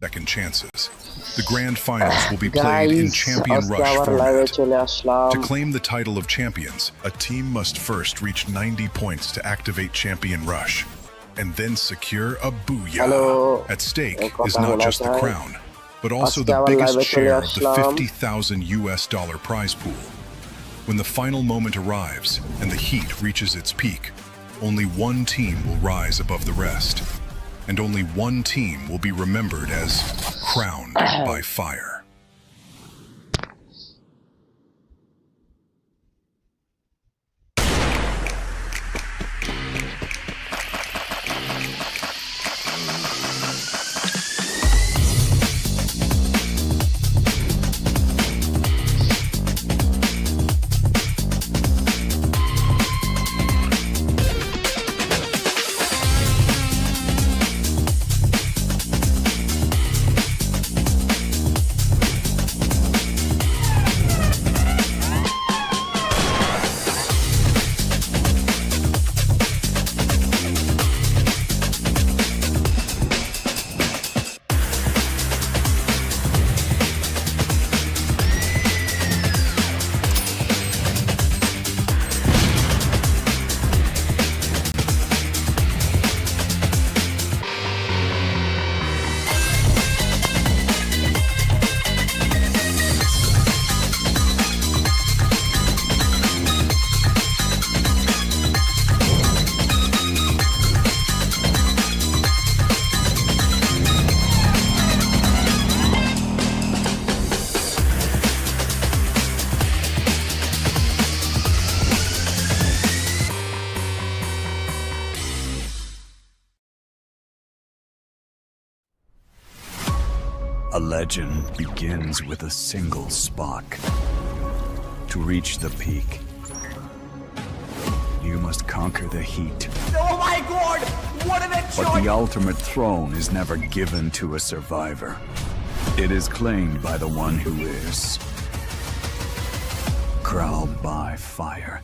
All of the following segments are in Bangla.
second chances. The grand finals will be played in Champion Rush format. To claim the title of champions, a team must first reach 90 points to activate Champion Rush, and then secure a booyah. At stake is not just the crown, but also the biggest share of the $50,000 prize pool. When the final moment arrives and the heat reaches its peak, only one team will rise above the rest, and only one team will be remembered as crowned by fire. A legend begins with a single spark. To reach the peak, you must conquer the heat. Oh my god! What an But the ultimate throne is never given to a survivor. It is claimed by the one who is crowned by fire.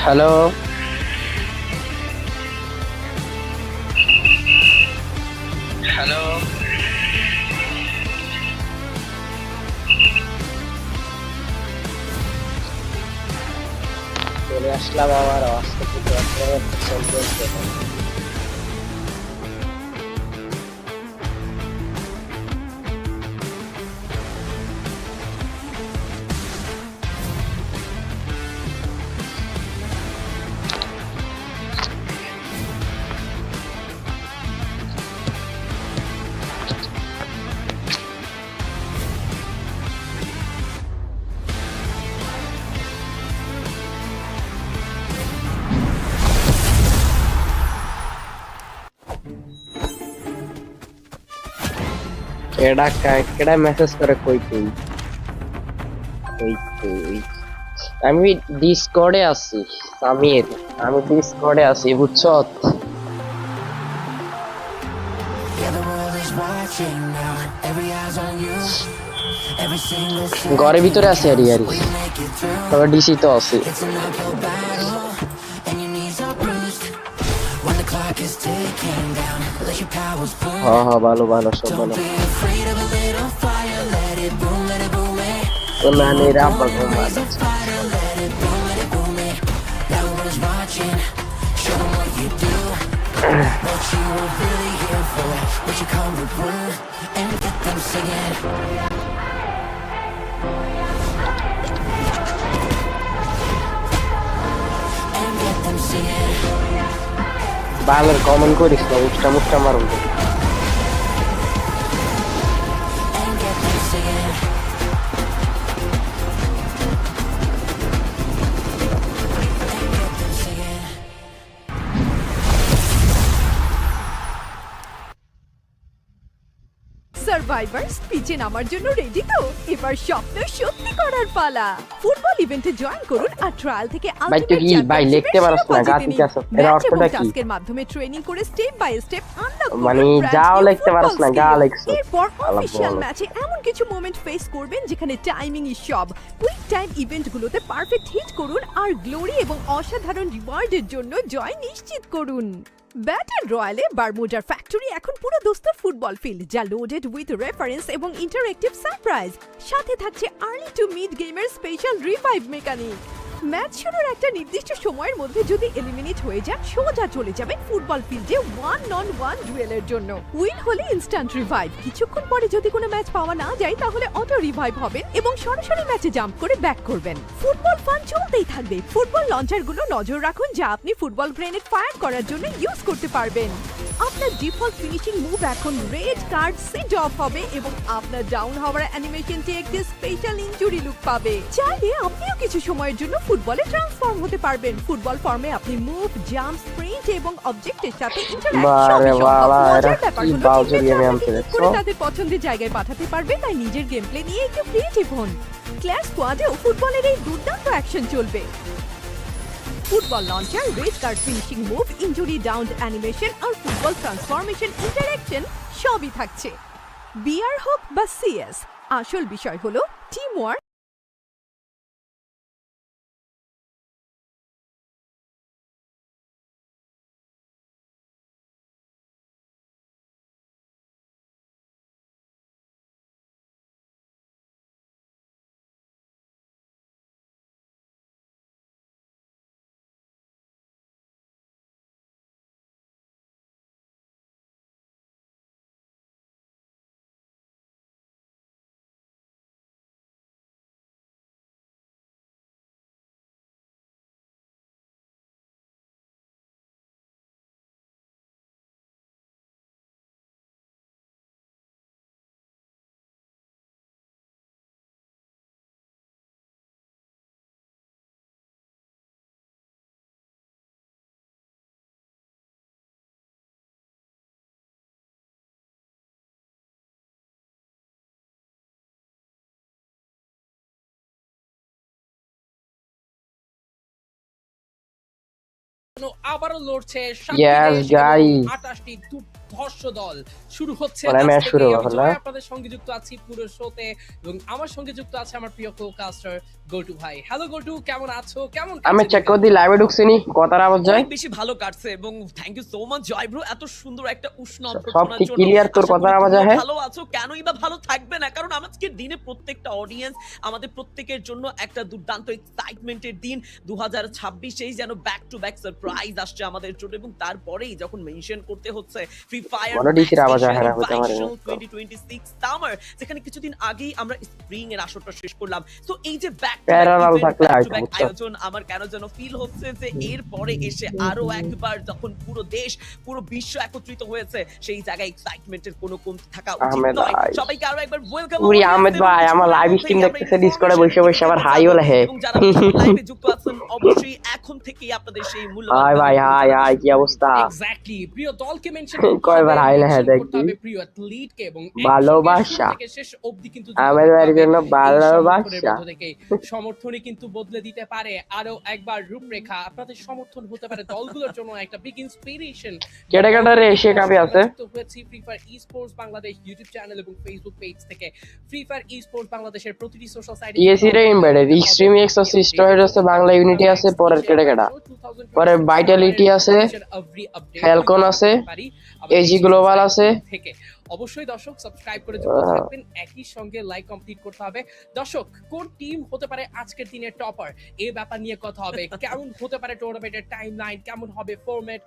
Hello. Hello. চলে আসলাম আমার রাস্তা থেকে চলতে কেডা মেসেজ করে কই তুই আমি ডিসকর্ডে আছি সামির আমি ডিসকর্ডে আছি বুঝছো ঘরের ভিতরে আছি আরি তবে ডিসি তো আছে হ্যাঁ ভালো ভালো সব ভালো তো না নেই আব্বা ঘুমায় বালের কমেন্ট করিস না উষ্টা মুষ্টা মারুন রিভাইভার্স পিচে নামার জন্য রেডি তো? এবার স্বপ্ন সত্যি করার পালা। ফুটবল ইভেন্টে জয়েন করুন আর ট্রায়াল থেকে ভাই লিখতে পারছ না গা ঠিক আছে এর অর্থটা কি? টাস্কের মাধ্যমে ট্রেনিং করে স্টেপ বাই স্টেপ আনলক করুন। মানে যাও লিখতে পারছ না গা লিখছ। এরপর অফিশিয়াল ম্যাচে এমন কিছু মোমেন্ট ফেস করবেন যেখানে টাইমিং ইজ সব। কুইক টাইম ইভেন্টগুলোতে পারফেক্ট হিট করুন আর গ্লোরি এবং অসাধারণ রিওয়ার্ডের জন্য জয় নিশ্চিত করুন। ব্যাটল রয়্যালে বারমুডার ফ্যাক্টরি এখন পুরো দোস্ত ফুটবল ফিল্ড, যা লোডেড উইথ রেফারেন্স এবং ইন্টারঅ্যাক্টিভ সারপ্রাইজ। সাথে থাকছে আর্লি টু মিড গেমের স্পেশাল রিভাইভ মেকানিক। ম্যাচ শুরুর একটা নির্দিষ্ট সময়ের মধ্যে যদি এলিমিনেট হয়ে যান, সোজা চলে যাবেন ফুটবল ফিল্ডে 1-on-1 ডুয়েলের জন্য। উইন হলে ইনস্ট্যান্ট রিভাইভ। কিছুক্ষণ পরে যদি কোনো ম্যাচ পাওয়া না যায় তাহলে অটো রিভাইভ হবেন এবং সরাসরি ম্যাচে জাম্প করে ব্যাক করবেন। ফুটবল ফান চলতেই থাকবে। ফুটবল লঞ্চারগুলো নজর রাখুন, যা আপনি ফুটবল গ্রেনেড ফায়ার করার জন্য ইউজ করতে পারবেন। আপনার ডিফল্ট ফিনিশিং মুভ এখন রেড কার্ড সেট অফ হবে এবং আপনার ডাউন হওয়ার অ্যানিমেশনটি একটি স্পেশাল ইনজুরি লুক পাবে। চাইলে আপনিও কিছু সময়ের জন্য ফুটবলে ট্রান্সফর্ম হতে পারবেন। ফুটবল ফর্মে আপনি মুভ, জাম্প, স্প্রিন্ট এবং অবজেক্টের সাথে তাদের পছন্দের জায়গায় পাঠাতে পারবে। তাই নিজের গেম প্লে নিয়ে একটু ক্রিয়েটিভ হন। ক্ল্যাশ স্কোয়াডেও ফুটবলের এই দুর্দান্ত অ্যাকশন চলবে। Football launcher, red card finishing move, injury down animation আর ফুটবল ট্রান্সফরমেশন ইন্টারঅ্যাকশন সবই থাকছে। বিআর হোক বা সিএস, আসল বিষয় হলো টিম ওয়ার্ক। আবারও লড়ছে আটাশটি দুর্ধর্ষ দল। শুরু হচ্ছে আপনাদের সঙ্গে যুক্ত আছি পুরো শোতে এবং আমার সঙ্গে যুক্ত আছে আমার প্রিয় কো-কাস্টার গোটু ভাই। হ্যালো গোটু, কেমন আছো? কেমন আমি চেক করে দি লাইভে ঢুকছিনি কথার আওয়াজ যায় বেশি ভালো কাটছে এবং thank you so much Joy bro, এত সুন্দর একটা উষ্ণ সব কি ক্লিয়ার তোর কথার আওয়াজ হয়? ভালো আছো? কেনই বা ভালো থাকবে না, কারণ আজকের দিনে প্রত্যেকটা অডিয়েন্স আমাদের প্রত্যেকের জন্য একটা দুর্দান্ত এক্সাইটমেন্টের দিন। 2026 যেন ব্যাক টু ব্যাক সারপ্রাইজ আসছে আমাদের জন্য এবং তারপরেই যখন মেনশন করতে হচ্ছে ফ্রি ফায়ার 2026 সামার, যেখানে কিছুদিন আগেই আমরা স্প্রিং এর আসরটা শেষ করলাম। তো এই যে ব্যাক টু ব্যাক আয়োজন, আমার কেন যেন ফিল হচ্ছে যে এরপরে এসে আরো একবার যখন পুরো দেশ পুরো বিশ্ব একত্রিত হয়েছে, সেই জায়গায় এক্সাইটমেন্টের কোনো কমতি থাকা উচিত নয়। সবাইকে আরো একবার ওয়েলকাম। উরি আহমেদ ভাই আমার লাইভ স্ট্রিম দেখতেছে, ডিসকর্ডে বসে বসে আবার হাই হলো হে। এবং যারা লাইভে যুক্ত আছেন অবশ্যই এখন থেকেই আপনাদের সেই মূল্যবান হাই ভাই হাই কি অবস্থা? এক্স্যাক্টলি, প্রিয় দলকে মেনশন কয়বার হাই লেখা দেখি, প্রিয় অ্যাথলিটকে এবং ভালোবাসা থেকে শেষ অবধি কিন্তু আহমেদ ভাইয়ের জন্য ভালোবাসা সমর্থনই কিন্তু বদলে দিতে পারে আরো একবার রূপরেখা। আপনাদের সমর্থন হতে পারে দলগুলোর জন্য একটা বিগ ইন্সপিরেশন। কেটে কেটে রে এশিয়া কাপে আছে তো হয়েছে ফ্রি ফায়ার ই স্পোর্টস বাংলাদেশ ইউটিউব চ্যানেল এবং ফেসবুক পেজ থেকে। ফ্রি ফায়ার ই স্পোর্টস বাংলাদেশের প্রতিটি সোশ্যাল সাইটে টিএসি রে এমবেডেড এক্সট্রিম এক্স আছে, স্ট্রয়েড আছে, বাংলা ইউনিটি আছে, পরের কেটে কেটা পরে ভাইটালিটি আছে, ফ্যালকন আছে, এজি গ্লোবাল আছে। থেকে অবশ্যই দর্শক সাবস্ক্রাইব করে যুক্ত থাকবেন, একই সঙ্গে লাইক কমপ্লিট করতে হবে। দর্শক, কোন টিম হতে পারে আজকের দিনের টপার এই ব্যাপার নিয়ে কথা হবে। কেমন হতে পারে টুর্নামেন্টের টাইমলাইন, কেমন হবে ফরম্যাট,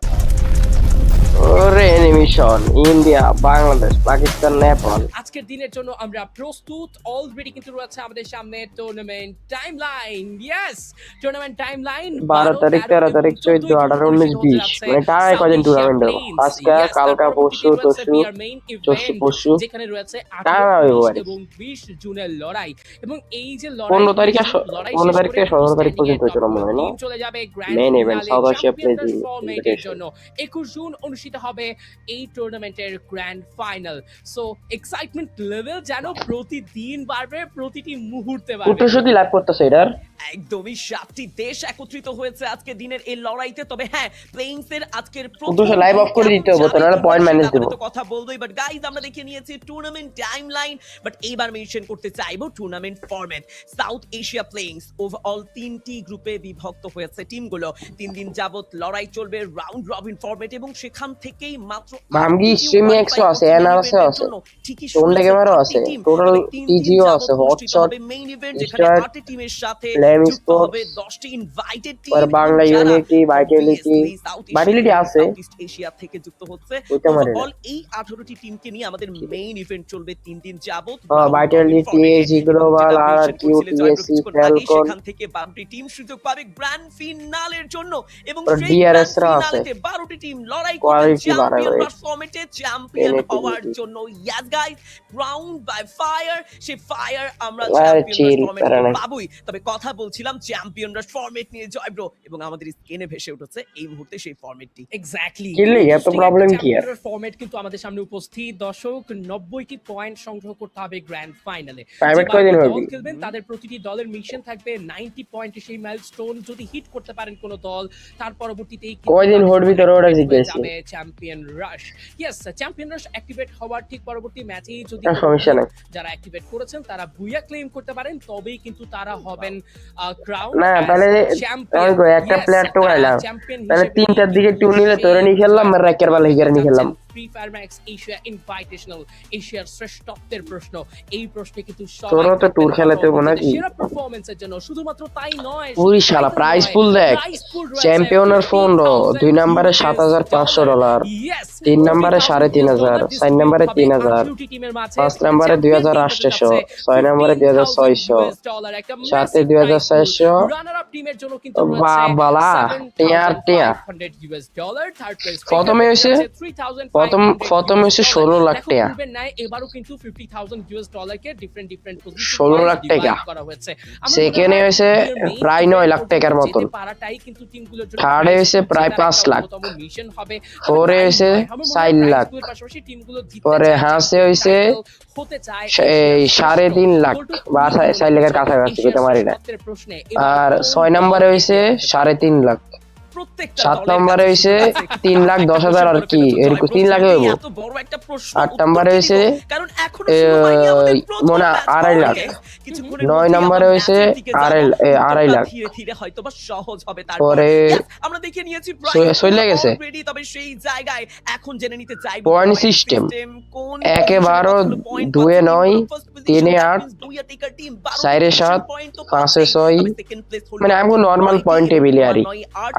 ওরে অ্যানিমেশন, ইন্ডিয়া, বাংলাদেশ, পাকিস্তান, নেপাল। আজকের দিনের জন্য আমরা প্রস্তুত। অলরেডি কিন্তু রয়েছে আমাদের সামনে tournament timeline. Yes, tournament timeline 12 তারিখ, 13 তারিখ, 14, 18, 19, 20 মানে টাই কয়দিন টুর্নামেন্ট হবে আজকে, কালকা, পরশু, পরশু যেখানে রয়েছে 18 এবং 20 জুনের লড়াই। এবং এই যে লড়াই 15 তারিখ 15 তারিখ থেকে 17 তারিখ পর্যন্ত চলবে না, চলে যাবে grand main event south Asia pleasing জন্য 21 জুন অনুষ্ঠিত হবে এই টুর্নামেন্টের grand final. So excitement level যেন প্রতিদিন বাড়বে, প্রতিটি মুহূর্তে বাড়বে। উদ্দেশ্য কি লাভ করতেছে এটার? একদমই 7টি দেশ একত্রিত হয়েছে আজকে দিনের এই লড়াইতে। তবে হ্যাঁ, প্লেইংস এর আজকের উদ্দেশ্য লাইভ অফ করে দিতে হবে, তাহলে পয়েন্ট মাইনাস দেব। কথা বলবোই, বাট গাইস আমরা দেখে নিয়েছি টুর্নামেন্ট টাইমলাইন, বাট এইবার মেনশন করতে চাইবো tournament format. South Asia playins overall 3টি গ্রুপে বিভক্ত হয়েছে টিমগুলো। 3 দিন যাবত লড়াই চলবে রাউন্ড রবিন ফরম্যাট, এবং সেখান থেকেই মাত্র মামগি স্ট্রিমিং এক্সও আছে, এনআরএস আছে, টোন্ডে গেমারও আছে, টোটাল টিজিও আছে, হটশট মেইন ইভেন্ট যেখানে 8টি টিমের সাথে যুক্ত হবে 10টি ইনভাইটেড টিম। আর বাংলা ইউনিটি, ভাইটালিটি আছে সাউথ এশিয়া থেকে যুক্ত হচ্ছে। ওভারঅল এই 18টি টিমকে নিয়ে আমাদের মেইন ইভেন্ট চলবে 3 দিন যাবত। ভাইটালিটি, এজি গ্লোবাল, আর কিউটিএসি, ফ্যালকন, সেখান থেকে 12টি টিম সুযোগ পাবে গ্র্যান্ড ফিনালের জন্য, এবং আর সেই ডিআরএস রা আছে, ফিনালেতে 12টি টিম লড়াই করবে চ্যাম্পিয়ন ফরম্যাটে চ্যাম্পিয়ন হওয়ার জন্য। Yes guys, round by fire, সেই ফায়ার আমরা চ্যাম্পিয়ন ফরম্যাটে পাবোই। তবে কথা বলছিলাম চ্যাম্পিয়ন রাশ ফরম্যাট নিয়ে জয় ব্রো, এবং আমাদের স্ক্রিনে ভেসে উঠেছে এই মুহূর্তে সেই ফরম্যাটটি। এক্স্যাক্টলি কি লাগে এত প্রবলেম কি আর? ফরম্যাট কিন্তু আমাদের সামনে উপস্থিত। দর্শক 90টি পয়েন্ট সংগ্রহ করতে হবে গ্র্যান্ড ফাইনালে। প্রাইভেট কয়দিন হবে? দল খেলবেন তাদের প্রতিটি দলের মিশন থাকবে 90 পয়েন্টে। সেই মাইলস্টোন যদি হিট করতে পারেন কোন দল, তার পরবর্তীতেই কয়দিন হোল্ড ভিতরে ওটা জিজ্ঞেস যাবে চ্যাম্পিয়ন রাশ। ইয়েস, চ্যাম্পিয়ন রাশ অ্যাক্টিভেট হওয়ার ঠিক পরবর্তী ম্যাচেই যদি সমস্যা নাই, যারা অ্যাক্টিভেট করেছেন তারা বুইয়া ক্লেম করতে পারেন, তবেই কিন্তু তারা হবেন ক্রাউন না তাহলে চ্যাম্পিয়ন। একটা প্লেয়ার তো গাইলাম, তাহলে 3টার দিকে টু নিলে তোরে নিয়ে খেললাম, আর রাকের বাল হিগারে নিয়ে খেললাম। Free fire Max Asia invitational, এশিয়ার শ্রেষ্ঠত্বের প্রশ্ন। এই প্রশ্নে কিন্তু তোরও তো ট্যুর খেলাতে হবে নাকি? সেরা পারফরম্যান্সের জন্য শুধুমাত্র তাই নয়, ওই শালা প্রাইস পুল দেখ, চ্যাম্পিয়নের ফোন 2 নম্বরে $7,500, 3 নম্বরে 3,500, 4 নম্বরে 3,000, 5 নম্বরে 2,800, 6 নম্বরে 2,600, 7 এ 2,400। রানার আপ টিমের জন্য কিন্তু বাবালা টিয়ার টিয়া প্রথমে হইছে 16 লাখ টাকা, এবারও কিন্তু $50,000 কে ডিফারেন্ট পজিশন 16 লাখ টাকা করা হয়েছে। সেকেন্ডে হইছে প্রায় 9 লাখ টাকার মতন, পারাটাই কিন্তু টিমগুলোর জন্য থার্ডে হইছে প্রায় 5 লাখ, মিশন হবে। ফোরে হইছে 4 লাখ, পরে হাসে হইছে হতে চায় 3.5 লাখ বা 4 লাখের কাছাকাছি পেতে পারি না, আর 6 নম্বরে হইছে 3.5 লাখ, 7 নম্বরে হইছে 3,10,000 আর কি এরকম 3 লাখ হইব, 8 নম্বরে হইছে মনে 2.5 লাখ, 9 নম্বরে হইছে 2.5 লাখ, পরে আমরা দেখে নিয়েছি চলে গেছে তবে সেই জায়গায় এখন জেনে নিতে চাইবো পয়েন্ট সিস্টেম 1 এ 12, 2 এ 9, 3 এ 8, 4 এ 7, 5 এ 6, মানে আমি নরমাল পয়েন্ট টেবিলে আরি,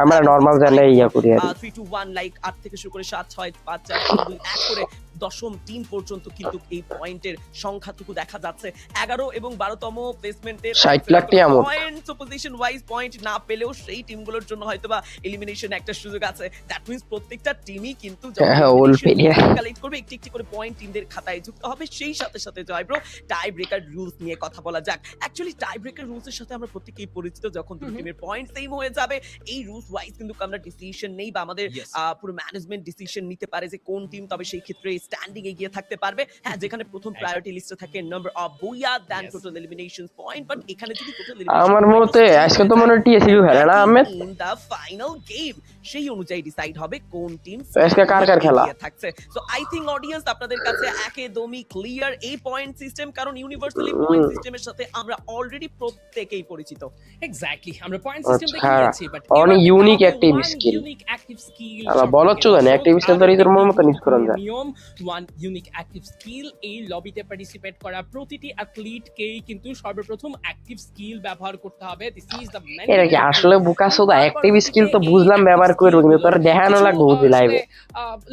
আমরা নরমাল জানলে ইয়া করি আর 3 to 1 লাইক 8 থেকে শুরু করে 7 6 5 4 3 2 1 করে দশম টিম পর্যন্ত কিন্তু এই পয়েন্টের সংখ্যাটুকু দেখা যাচ্ছে। 11 এবং 12তম প্লেসমেন্টের 60 লাখ টাকা মোট পয়েন্ট, পজিশন ওয়াইজ পয়েন্ট না পেলেও সেই টিমগুলোর জন্য হয়তোবা এলিমিনেশন একটা সুযোগ আছে। দ্যাট মিন্স প্রত্যেকটা টিমই কিন্তু কালেক্ট করবে, একটি করে পয়েন্ট টিমদের খাতায় যুক্ত হবে। সেই সাথে সাথে জয় ব্রো, টাই ব্রেকার রুলস নিয়ে কথা বলা যাক। অ্যাকচুয়ালি টাই ব্রেকার রুলস এর সাথে আমরা প্রত্যেককেই পরিচিত, যখন দুটো টিমের পয়েন্ট সেম হয়ে যাবে এই রুলস ওয়াইজ কিন্তু আমরা ডিসিশন নেই বা আমাদের পুরো ম্যানেজমেন্ট ডিসিশন নিতে পারে যে কোন টিম তবে সেই ক্ষেত্রে স্ট্যান্ডিং এগিয়ে থাকতে পারবে। হ্যাঁ, যেখানে প্রথম প্রায়োরিটি লিস্টে থাকে number of booyah then total eliminations point, but এখানে যদি টোটাল আমার মতে আজকে তো মনে টিএসইউ খেলে না Ahmed, in the final game সেই অনুযায়ী ডিসাইড হবে কোন টিম আজকে কার খেলা থাকছে। সো আই থিং অডিয়েন্স আপনাদের কাছে একদমই ক্লিয়ার এই পয়েন্ট সিস্টেম, কারণ ইউনিভার্সালি পয়েন্ট সিস্টেমের সাথে আমরা অলরেডি প্রত্যেকেই পরিচিত। এক্স্যাক্টলি, আমরা পয়েন্ট সিস্টেম দেখে নিয়েছি, বাট অনেক ইউনিক অ্যাক্টিভ স্কিল, আলা বলো তো জানি অ্যাক্টিভ স্কিল তো রিতর মত নিজ করেন যায় নিয়ম ওয়ান ইউনিক অ্যাক্টিভ স্কিল। এই লবিতে পার্টিসিপেট করা প্রতিটি অ্যাথলিটকেই কিন্তু সর্বপ্রথম অ্যাক্টিভ স্কিল ব্যবহার করতে হবে। This is the man. এটা কি আসলে বুকাসোদা অ্যাক্টিভ স্কিল তো বুঝলাম ব্যবহার করব, কিন্তু তোর দেখানো লাগবে বুঝি লাইভে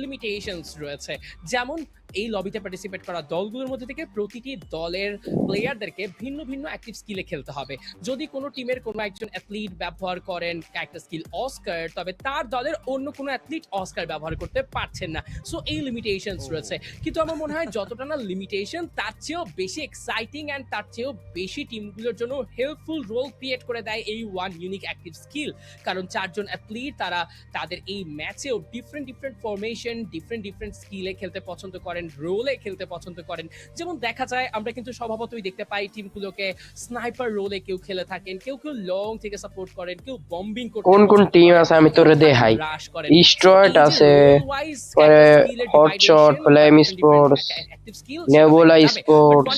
লিমিটেশনস রয়েছে। যেমন এই লবিতে পার্টিসিপেট করা দলগুলোর মধ্যে থেকে প্রতিটি দলের প্লেয়ারদেরকে ভিন্ন ভিন্ন অ্যাক্টিভ স্কিলে খেলতে হবে। যদি কোনো টিমের কোনো একজন অ্যাথলিট ব্যবহার করেন ক্যারেক্টার স্কিল অস্কার, তবে তার দলের অন্য কোনো অ্যাথলিট অস্কার ব্যবহার করতে পারছেন না। সো এই লিমিটেশনস রয়েছে, কিন্তু আমার মনে হয় যতটা না লিমিটেশন তার চেয়েও বেশি এক্সাইটিং অ্যান্ড তার চেয়েও বেশি টিমগুলোর জন্য হেল্পফুল রোল ক্রিয়েট করে দেয় এই ওয়ান ইউনিক অ্যাক্টিভ স্কিল। কারণ 4 জন অ্যাথলিট তারা তাদের এই ম্যাচেও ডিফারেন্ট ফরমেশন, ডিফারেন্ট স্কিলে খেলতে পছন্দ করেন, রোলে খেলতে পছন্দ করেন। যেমন দেখা যায় আমরা কিন্তু স্বভাবতই দেখতে পাই টিমগুলোকে স্নাইপার রোলে কেউ খেলে থাকেন, কেউ লং থেকে সাপোর্ট করেন, কেউ বম্বিং করতে কোন টিম আছে আমি তোরে দেখাই। স্ট্রয়েট আছে, পরে Hotshot, Flame Sports, Nebula Sports,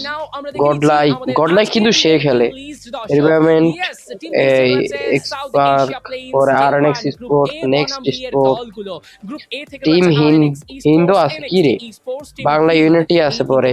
Godlike কিন্তু সে খেলে, রিভাইভমেন্ট, এই এক্সপার্ক, পরে RNX Sports, Next Sports, team হিন্দু আছে কি রে, বাংলা ইউনিটি আছে, পরে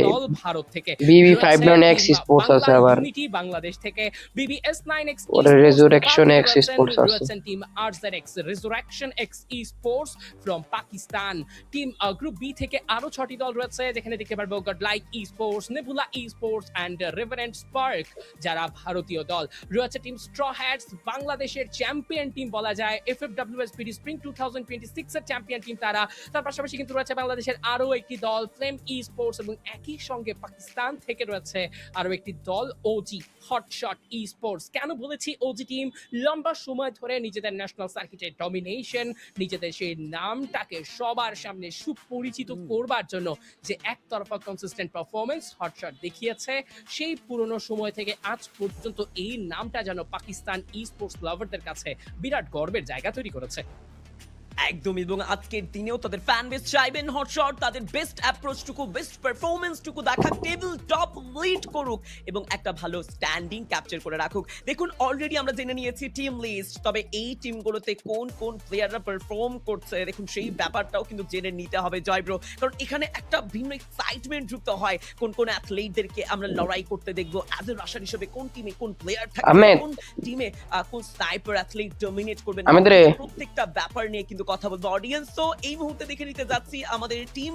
BB59X স্পোর্টস আছে, আবার বাংলাদেশ থেকে BBS9X পরে রেজুরেকশন এক্স স্পোর্টস আছে, team RZX Resurrection X Sports from Pakistan. Team group B থেকে আরো 6টি দল রয়েছে, যেখানে দেখতে পারবো Godlike Sports, Nebula Sports and Revenant Spark যারা ভারতীয় দল রয়েছে। টিম স্ট্র হ্যাটস বাংলাদেশের চ্যাম্পিয়ন টিম বলা যায়, FFWSPD স্প্রিং 2026 এর চ্যাম্পিয়ন টিম তারা। তার পাশাপাশি কিন্তু রয়েছে বাংলাদেশের আরো একটি দল ফ্লেম স্পোর্টস, এবং একই সঙ্গে পাকিস্তান থেকে রয়েছে আরো একটি দল ওজি হটশট স্পোর্টস। কেন বলেছি ওজি টিম? লম্বা সময় ধরে নিজেদের ন্যাশনাল সার্কিটের ডমিনেশন, নিজেদের সেই নামটাকে সবার সামনে সুপরিচিত করবার জন্য যে একতরফা কনসিস্টেন্ট পারফরমেন্স হটশট দেখিয়েছে, সেই পুরনো সময় থেকে আজ পর্যন্ত এই নামটা যেন পাকিস্তান স্পোর্টস লাভারদের কাছে বিরাট গর্বের জায়গা তৈরি করেছে। একদম, এবং আজকের দিনেও তাদের ফ্যান বেস চাইবেন হটশট তাদের বেস্ট অ্যাপ্রোচটুকু, বেস্ট পারফরমেন্সটুকু দেখাক, টেবিল টপ লিড করুক এবং একটা ভালো স্ট্যান্ডিং ক্যাপচার করে রাখুক। দেখুন অলরেডি আমরা জেনে নিয়েছি টিম লিস্ট, তবে এই টিমগুলোতে কোন প্লেয়াররা পারফর্ম করছে দেখুন সেই ব্যাপারটাও কিন্তু জেনে নিতে হবে জয় ব্রো, কারণ এখানে একটা ভিন্ন এক্সাইটমেন্ট যুক্ত হয়। কোন অ্যাথলিটদেরকে আমরা লড়াই করতে দেখবো অ্যাজ এ রাশার হিসেবে, কোন টিমে কোন প্লেয়ার থাকবে, কোন টিমে কোন স্নাইপার অ্যাথলিট ডমিনেট করবে, প্রত্যেকটা ব্যাপার নিয়ে কিন্তু কথা বলবো অডিয়েন্স। তো এই মুহূর্তে দেখে নিতে যাচ্ছি আমাদের টিম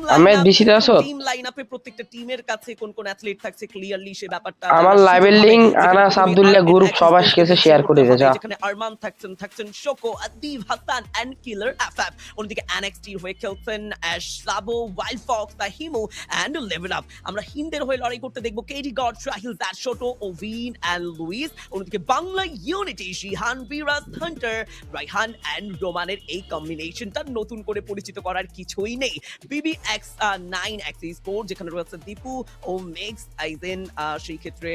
লাইনআপে প্রত্যেকটা টিমের কাছে কোন অ্যাথলিট থাকছে ক্লিয়ারলি সে ব্যাপারটা আমার লাইভের লিংক আনাস আব্দুল্লাহ গ্রুপ সবার কাছে শেয়ার করে দে যা। যেখানে আরমান থাকছেন Shoko, Adib Hasan and Killer FF, অন্যদিকে NXT হয়ে খেলছেন অ্যাশ, সাবো, ওয়াইল্ড ফক্স, তাহিমু এন্ড লেভেল আপ। আমরা হিন্দের হয়ে লড়াই করতে দেখবো KD God, Rahil, that Shoto, Ovin and Lewis. অন্যদিকে বাংলা ইউনিটি শিহান, বিরাজ, হান্টার, রাইহান এন্ড রোমানের এই কম্বিনেশনটা নতুন করে পরিচিত করার কিছুই নেই। BBX9X স্পোর্ট যেখানে রয়েছে দীপু ও মেক্স আইজেন, সেই ক্ষেত্রে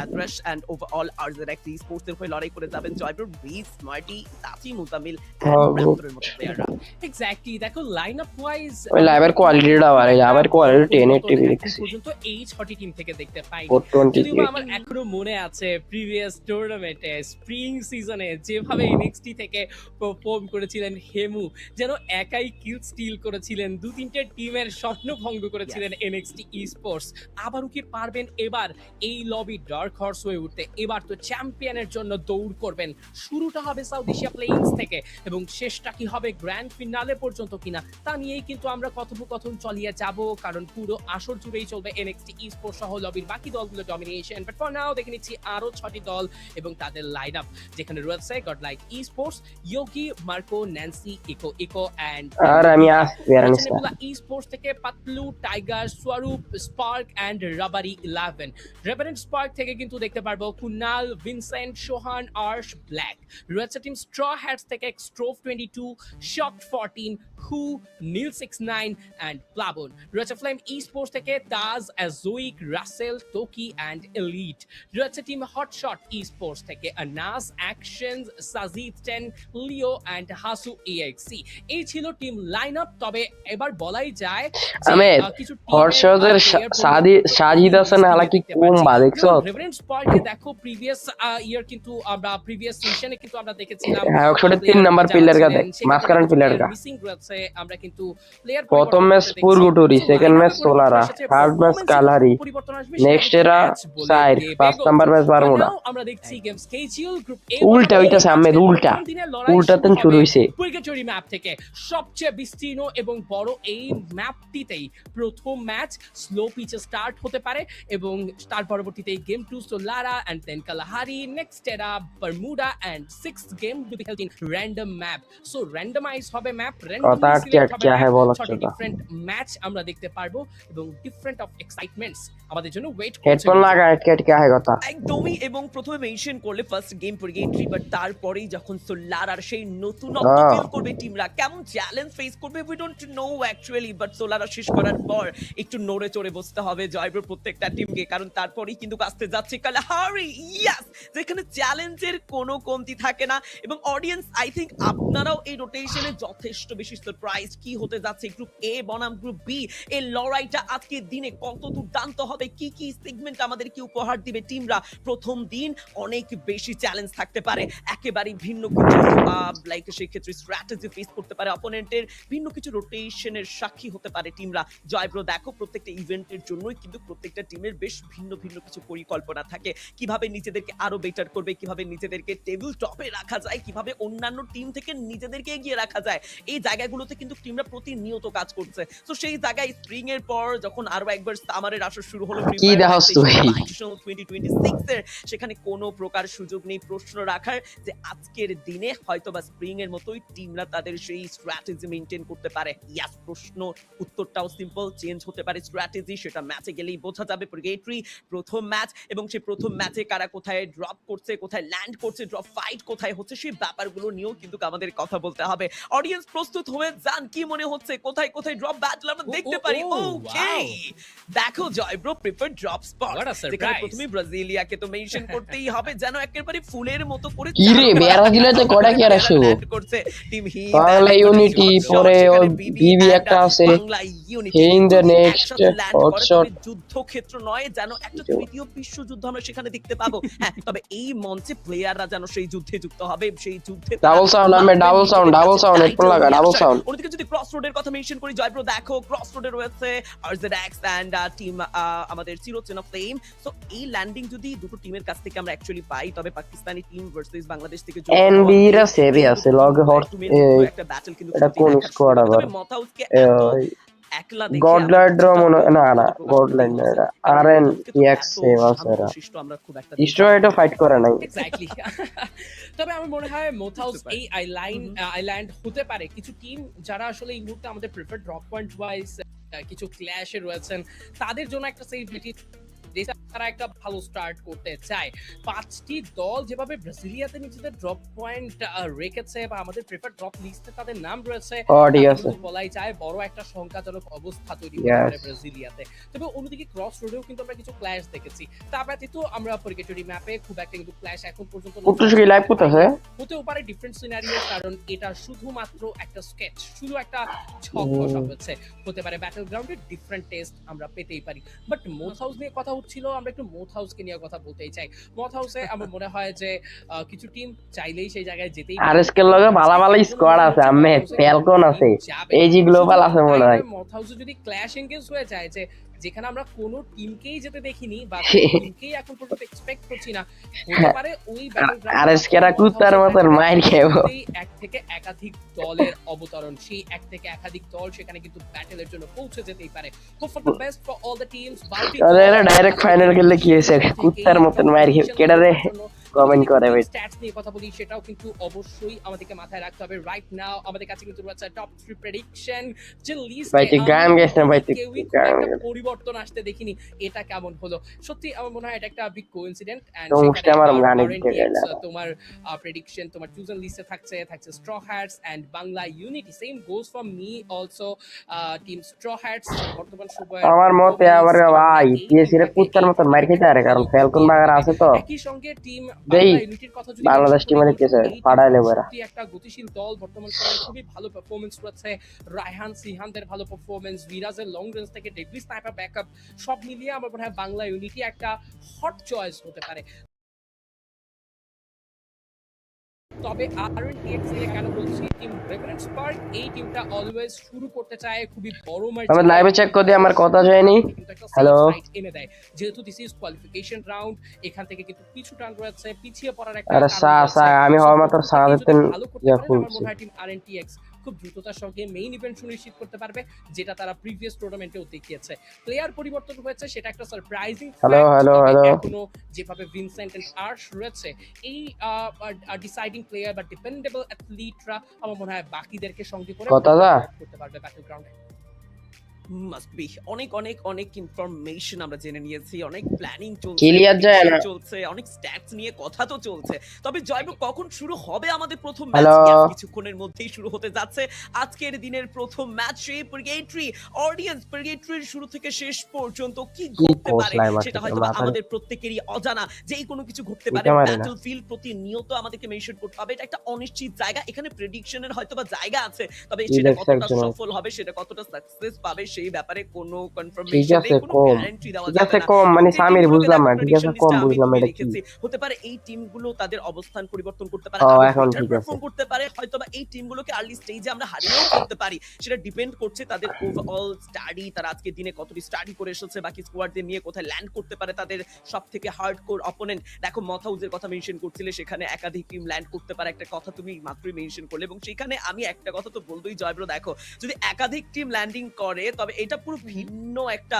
আদ্রাশ এন্ড ওভারঅল RZX স্পোর্টস এর হয়ে লড়াই করে যাবেন জয়পুর, রিস, মার্টি, তাসি, মুজামিল এন্ড রাফতের মতো প্লেয়াররা। এক্স্যাক্টলি, দেখো লাইনআপ ওয়াইজ ওই লাইভের কোয়ালিটিটা আবার আবার কোয়ালিটি 1080 দেখছি পর্যন্ত এই 6টি টিম থেকে দেখতে পাই। যদিও আমার এখনো মনে আছে প্রিভিয়াস টুর্নামেন্টে স্প্রিং সিজনে যেভাবে NXT থেকে পারফর্ম করেছিলেন হেমু, যেন একাই কিল স্টিল করেছিলেন, 2-3টে টিমের স্বপ্ন ভঙ্গ করেছিলেন NXT স্পোর্টস। আবারও কি পারবেন এবার এই লবি ডার্ক হর্স হয়ে উঠতে? এবার তো চ্যাম্পিয়নের জন্য দৌড় করবেন। শুরুটা হবে সাউথ এশিয়া প্লেইংস থেকে এবং শেষটা কি হবে গ্র্যান্ড ফিনালে পর্যন্ত কিনা তা নিয়েই কিন্তু আমরা কথোপকথন চালিয়ে যাব, কারণ পুরো আসর জুড়েই চলবে NXT স্পোর্টস সহ লবির বাকি দলগুলো ডমিনেশন। বাট ফর নাও দেখে নিচ্ছি আরো 6টি দল এবং তাদের লাইনআপ, যেখানে রয়েছে Godlike Sports, Yogi, Marco, Nancy, Echo and আর আমি স্পোর্টস থেকে Patlu, Tiger, Swaroop, Spark and রাবারি 11। রেভারেন্ট স্পার্ক থেকে কিন্তু দেখতে পারবো কুনাল, ভিনসেন্ট, সোহান, আর্শ, ব্ল্যাক। রয়েছে টিম স্ট্র হ্যাটস থেকে স্ট্রোভ 22, শক 14, হু, নীল 69 এন্ড প্লাবন। রয়েছে ফ্লেম স্পোর্টস থেকে তাজ, অ্যাজোইক, রাসেল, তোকি এন্ড এলিট। রয়েছে টিম হটশট স্পোর্টস থেকে Anas, Actions, Sajid 10, Leo and Hasu EXC। এই ছিল টিম লাইনআপ। তবে এবার বলাই যায় আমি হটশটের সাজিদ হাসান হালাকি কুম্বা দেখছো? রেভারেন্ট স্পার্কে দেখো প্রিভিয়াস ইয়ার কিন্তু আমরা প্রিভিয়াস সেশনে কিন্তু আমরা দেখেছিলাম হ্যাঁ হটশটের 3 নাম্বার প্লেয়ার কা দেখ মাসকারান প্লেয়ার কা মিসিং রয়েছে। আমরা কিন্তু প্লেয়ার প্রথম match Purgatory, second match Solara, third match Kalahari, Nexterra side, first number match Bermuda. আমরা দেখছি গেম স্কেজুয়াল গ্রুপ এ উল্টা হইতাছে আহমেদ, উল্টাতেন শুরু হইছে। পুরগেটরি ম্যাপ থেকে সবচেয়ে বিস্তীর্ণ এবং বড় এই ম্যাপটিতেই প্রথম ম্যাচ স্লো পিচে স্টার্ট হতে পারে এবং তার পরবর্তীতে game 2 Solara and then Kalahari, Nexterra Bermuda and 6th game to be held in random map. So randomize হবে ম্যাপ, ডিফারেন্ট ম্যাচ আমরা দেখতে পারবো এবং ডিফারেন্ট অফ এক্সাইটমেন্টস আমাদের জন্য ওয়েট করছে। হেডফোন লাগা क्या है কথা একদমই। এবং প্রথমে মেনশন করলে ফার্স্ট গেম পরিগেট্রি, বাট তারপরেই যখন সোলারার সেই নতুন ফিল করবে টিমরা, কেমন চ্যালেঞ্জ ফেস করবে we don't know actually, but Solara শেষ করার পর একটু নড়ে চড়ে বসতে হবে জয়ব্রো প্রত্যেকটা টিমকে, কারণ তারপরেই কিন্তু আসতে যাচ্ছে কালাহারি। ইয়েস, যেখানে চ্যালেঞ্জের কোনো কমতি থাকে না এবং অডিয়েন্স আই থিংক আপনারাও এই রোটেশনে যথেষ্ট বেশি সারপ্রাইজ কি হতে যাচ্ছে গ্রুপ এ বনাম গ্রুপ বি। এই লড়াইটা আজকের দিনে কত দুর্দান্ত হবে, কি কি সেগমেন্ট আমাদেরকে উপহার দিবে টিমরা। প্রথম দিন অনেক বেশি চ্যালেঞ্জ থাকতে পারে, একেবারে ভিন্ন কিছু লাইক সেই ক্ষেত্রে স্ট্র্যাটেজি ফেস করতে পারে অপোনেন্টের, ভিন্ন কিছু রোটেশনের সাক্ষী হতে পারে টিমরা। জয়ব্রো দেখো প্রত্যেকটা ইভেন্টের জন্যই কিন্তু প্রত্যেকটা টিমের বেশ ভিন্ন ভিন্ন কিছু পরিকল্পনা থাকে, কিভাবে নিজেদেরকে আরো বেটার করবে, কিভাবে নিজেদেরকে টেবিল টপে রাখা যায়, কিভাবে অন্যান্য টিম থেকে নিজেদেরকে এগিয়ে রাখা যায়। এই জায়গাগুলোতে কিন্তু টিমরা প্রতিনিয়ত কাজ করছে। তো সেই জায়গায় স্প্রিং এর পর যখন আরো একবার সামারের আসর শুরু হলো কি দেখাস তুই 2026 এর, সেখানে কোনো প্রকার সুযোগ নেই প্রশ্ন রাখার যে আজকের দিনে হয়তোবা স্প্রিং এর মতোই টিমরা তাদের সেই স্ট্র্যাটেজি মেইনটেইন করতে পারে। ইয়াস, প্রশ্ন উত্তরটাও সিম্পল, চেঞ্জ হতে পারে স্ট্র্যাটেজি, সেটা ম্যাচে গেলেই বোঝা যাবে। পরিগেট্রি প্রথম ম্যাচ এবং সেই প্রথম ম্যাচে কারা কোথায় ড্রপ করছে, কোথায় ল্যান্ড করছে, ড্রপ ফাইট কোথায় হচ্ছে, সেই ব্যাপারগুলো নিয়েও কিন্তু আমাদের কথা বলতে হবে। অডিয়েন্স প্রস্তুত হয়ে যান, কি মনে হচ্ছে কোথায় কোথায় ড্রপ ব্যাটল আমরা দেখতে পারি? ওকে, দেখো জয়ব্রো প্রিফার্ড ড্রপ স্পট, যেখানে প্রথমে ব্রাজিলিয়াকে তো মেনশন করতেই হবে, যেন একেবারে ফুলের মতো করে কি রে বেরা দিলে তো কোডা কি আর আসে করছে টিম হি বাংলা ইউনিটি, পরে বিবি একটা আছে Bangla Unity in the Next Hotshot. যুদ্ধক্ষেত্র নয়, যেন একটা তৃতীয় বিশ্বযুদ্ধ আমরা সেখানে দেখতে পাবো। হ্যাঁ, তবে এই মঞ্চে প্লেয়াররা যেন সেই যুদ্ধে যুক্ত হবে, সেই যুদ্ধে ডাবল সাউন্ড হেডফোন লাগা ডাবল সাউন্ড। ওদিকে যদি ক্রস রোডের কথা মেনশন করি, জয়ব্রো দেখো ক্রস রোডে রয়েছে আরজেডএক্স এন্ড টিম আমাদের চিরচেনা ফ্লেম। সো এই ল্যান্ডিং যদি দুটো টিমের কাছ থেকে আমরা অ্যাকচুয়ালি পাই, তবে পাকিস্তানি টিম ভার্সেস বাংলাদেশ থেকে এনবি রা সিরিয়াস লগে হট একটা ব্যাটল কিন্তু এটা কোন স্কোয়াড আবার মথাউসকে একলা গডলাইড না না গডলাইড না, এটা আরএন এক্স সেভাসেরা ডিস্ট্রয়টা ফাইট করে নাই এক্স্যাক্টলি। তবে আমার মনে হয় মোথাউস এই আইল্যান্ড হতে পারে কিছু টিম যারা আসলে এই মুহূর্তে আমাদের প্রিফার্ড ড্রপ পয়েন্ট ওয়াইজ কিছু ক্ল্যাশে রয়েছেন, তাদের জন্য একটা সেফটি তারা একটা ভালো স্টার্ট করতে চায়। 5টি দল যেভাবে ব্রাজিলিয়াতে নিজেদের ড্রপ পয়েন্ট রেখেছে বা আমাদের প্রেফার্ড ড্রপ লিস্টে তাদের নাম রয়েছে, বলাই যায় বড় একটা সংখ্যাজনক অবস্থা তৈরি করে ব্রাজিলিয়াতে। তবে অন্যদিকে ক্রস রোডেও কিন্তু আমরা কিছু ক্ল্যাশ দেখেছি। তা ব্যতীত আমরা পরিগেটরি ম্যাপে খুব একটা কিন্তু ক্ল্যাশ এখন পর্যন্ত হতেও পারে ডিফারেন্ট সিনারিও, কারণ এটা শুধুমাত্র একটা স্কেচ, শুধু একটা ছক কষা হচ্ছে। হতে পারে ব্যাটল গ্রাউন্ডের ডিফারেন্ট টেস্ট আমরা পেতেই পারি। বাট মোথ হাউস নিয়ে কথা ছিল, আমরা একটু মোথ হাউসকে নিয়ে কথা বলতেই চাই। মোথ হাউসে আমার মনে হয় যে কিছু টিম চাইলেই সেই জায়গায় যেতেই পারে। আরএসকে এর লগে ভালো ভালো স্কোয়াড আছে, আমে ফ্যালকন আছে, এজি গ্লোবাল আছে মনে হয়। মোথ হাউসে যদি ক্ল্যাশ এনগেজ হয়ে যায়, যে যেখানে আমরা কোনো টিমকেই যেতে দেখিনি বা টিমকেই এখন পর্যন্ত এক্সপেক্ট করছি না, হতে পারে ওই ব্যাটলগ্রাউন্ড আরএসকে রা কুত্তার মতন মাইর খাবে। এক থেকে একাধিক দলের অবতরণ, সেই এক থেকে একাধিক দল সেখানে কিন্তু ব্যাটলের জন্য পৌঁছে যেতেই পারে। Hope for the best for all the teams. আরে ডাইরেক্ট ফাইনাল খেললে কি হইছে, কুত্তার মতন মাইর খাবে কেডা রে কমেন্ট করে ভাই। স্ট্যাটস নিয়ে কথা বলি, সেটাও কিন্তু অবশ্যই আমাদেরকে মাথায় রাখতে হবে। রাইট নাও আমাদের কাছে কিন্তু রয়েছে টপ 3 প্রেডিকশন, যে লিস্ট ভাই তুই গান গাইছ না ভাই, তুই একটা পরিবর্তন আসতে দেখিনি, এটা কেমন হলো? সত্যি আমার মনে হয় এটা একটা বিগ কোইন্সিডেন্ট। এন্ড তোমার প্রেডিকশন তোমার চুজেন লিস্টে থাকছে Straw Hats and Bangla Unity. Same goes for me also, team Straw Hats বর্তমান সময়ে আমার মতে আবার ভাই পিএসসি রে কুত্তার মতন মাইর খেতে আরে, কারণ ফ্যালকন বাগার আছে তো। একই সঙ্গে টিম বাংলাদেশ টিমের কেসে ফাড়াইলে বড় একটা গতিশীল দল, বর্তমান সময়ে খুবই ভালো পারফরম্যান্স করেছে। রায়হান সিহানদের ভালো পারফরম্যান্স, বিরাজের লং রেঞ্জ থেকে ডেডলি স্নাইপার ব্যাকআপ, সব মিলিয়ে আমার মনে হয় বাংলা ইউনিটি একটা হট চয়েস হতে পারে। তবে আরএনটিএক্স এর কেন বলছি, টিম রেভারেন্স পার্ক এই টিমটা অলওয়েজ শুরু করতে চায় খুবই বড় ম্যাচ। আমি লাইভে চেক করে দিই, আমার কথা যায়নি। হ্যালো, এনে দেয় যেহেতু দিস ইজ কোয়ালিফিকেশন রাউন্ড, এখান থেকে কিন্তু পিছু টান রয়েছে, পিছিয়ে পড়ার একটা আরে আমি হওয়া মাত্র সাহায্যের ভালো করতে পারে। আমার মনে হয় টিম আরএনটিএক্স খুব দ্রুততার সঙ্গে মেইন ইভেন্ট সুনিশ্চিত করতে পারবে, যেটা তারা প্রিভিয়াস টুর্নামেন্টেও দেখিয়েছে। প্লেয়ার পরিবর্তন হয়েছে, সেটা একটা সারপ্রাইজিং এখনো যেভাবে ভিনসেন্ট এন্ড আর্শ রয়েছে, এই ডিসাইডিং প্লেয়ার বা ডিপেন্ডেবল অ্যাথলিটরা আমার মনে হয় বাকিদেরকে সঙ্গে করে করতে পারবে ব্যাটল গ্রাউন্ডে। মাস্ট বি অনেক অনেক অনেক ইনফরমেশন আমরা জেনে নিয়েছি, অনেক প্ল্যানিং চলছে, অনেক স্ট্যাটস নিয়ে কথা তো চলছে। তবে জয়ব কখন শুরু হবে আমাদের প্রথম ম্যাচ? কিছুক্ষণের মধ্যেই শুরু হতে যাচ্ছে আজকের দিনের প্রথম ম্যাচ। সেই পারগেটরি অডিয়েন্স পারগেটরির শুরু থেকে শেষ পর্যন্ত কি ঘটতে পারে সেটা হয়তো আমাদের প্রত্যেকেরই অজানা। যেই কোনো কিছু ঘটতে পারে। ব্যাটলফিল্ড প্রতিনিয়ত আমাদেরকে মেনশন করতে হবে, এটা একটা অনিশ্চিত জায়গা, এখানে প্রেডিকশনের হয়তোবা জায়গা আছে, তবে সেটা কতটা সফল হবে, সেটা কতটা সাকসেস পাবে সেই ব্যাপারে কোনো কনফার্মেশন নেই, কোনো গ্যারান্টি দেওয়া যাবে না। কম মানে সামির বুঝলাম না, ঠিক আছে কম বুঝলাম এটা কি হতে পারে। এই টিমগুলো তাদের অবস্থান পরিবর্তন করতে পারে, এখন ঠিক আছে পারফর্ম করতে পারে, হয়তোবা এই টিমগুলোকে আর্লি স্টেজে আমরা হারিয়েও ফেলতে পারি। সেটা ডিপেন্ড করছে তাদের ওভারঅল স্টাডি, তারা আজকের দিনে কতটি স্টাডি করে এসেছে, বাকি স্কোয়াডদের নিয়ে কোথায় ল্যান্ড করতে পারে তাদের সবথেকে হার্ডকোর অপোনেন্ট। দেখো মথাউজের কথা মেনশন করছিলে, সেখানে একাধিক টিম ল্যান্ড করতে পারে, একটা কথা তুমি মাত্রই মেনশন করলে, এবং সেখানে আমি একটা কথা তো বলবোই জয়ব্রো, দেখো যদি একাধিক টিম ল্যান্ডিং করে তবে এটা পুরো ভিন্ন একটা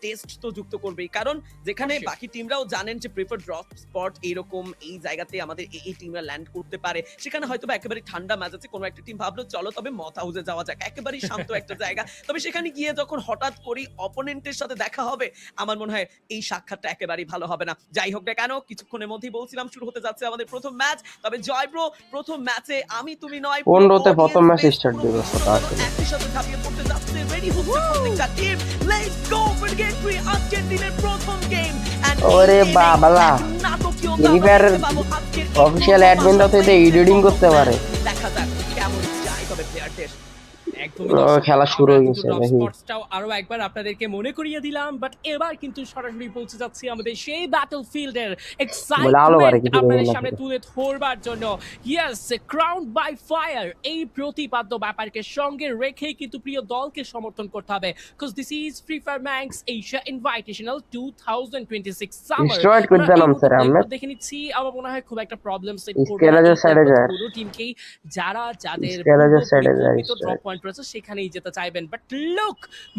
টেস্ট তো যুক্ত করবেই, কারণ যেখানে বাকি টিমরাও জানেন যে প্রেফার ড্রপ স্পট এরকম এই জায়গাতে আমাদের এই টিমরা ল্যান্ড করতে পারে, সেখানে হয়তো একেবারে ঠান্ডা ম্যাচ আছে, কোনো একটা টিম ভাবলো চলো তবে মথ হাউসে যাওয়া যাক, একেবারেই শান্ত একটা জায়গা, তবে সেখানে গিয়ে যখন হঠাৎ করে অপোনেন্টের সাথে দেখা হবে আমার মনে হয় এই সাক্ষাৎটা একেবারেই ভালো হবে না। যাই হোক না কেন, কিছুক্ষণের মধ্যেই বলছিলাম শুরু হতে যাচ্ছে আমাদের প্রথম ম্যাচ। তবে জয়ব্রো প্রথম ম্যাচে আমি তুমি নয় 15তে প্রথম ম্যাচ স্টার্ট দিব, একই সাথে ঝাঁপিয়ে পড়তে যাচ্ছে, রেডি হচ্ছে প্রত্যেকটা টিম। লেটস গো ফর গেটরি আজকের দিনের প্রথম গেম। ওরে বাবালা রিভার অফিশিয়াল অ্যাডমিন দাও তো এডিটিং করতে পারে, দেখা যাক কেমন যায় তবে প্লেয়ারদের। খেলা শুরু হয়ে গেছে। আরো একবার আপনাদেরকে মনে করিয়ে দিলাম, বাট এবার কিন্তু সরাসরি পৌঁছে যাচ্ছি আমাদের সেই ব্যাটলফিল্ডের এক্সাইটমেন্ট আপনাদের সামনে তুলে ধরবার জন্য। ইয়েস, ক্রাউন্ড বাই ফায়ার এই প্রতিপাদ্য ব্যাপারকে সঙ্গে রেখেই কিন্তু প্রিয় দলকে সমর্থন করতে হবে, because this is Free fire Max Asia invitational 2026 summer. দেখে নিচ্ছি আমার মনে হয় খুব একটা প্রবলেম সেট করবে পুরো টিমকেই, যারা যাদের ড্রপ পয়েন্ট রয়েছে সেখানেই যেতে চাইবেন। বাট লুক,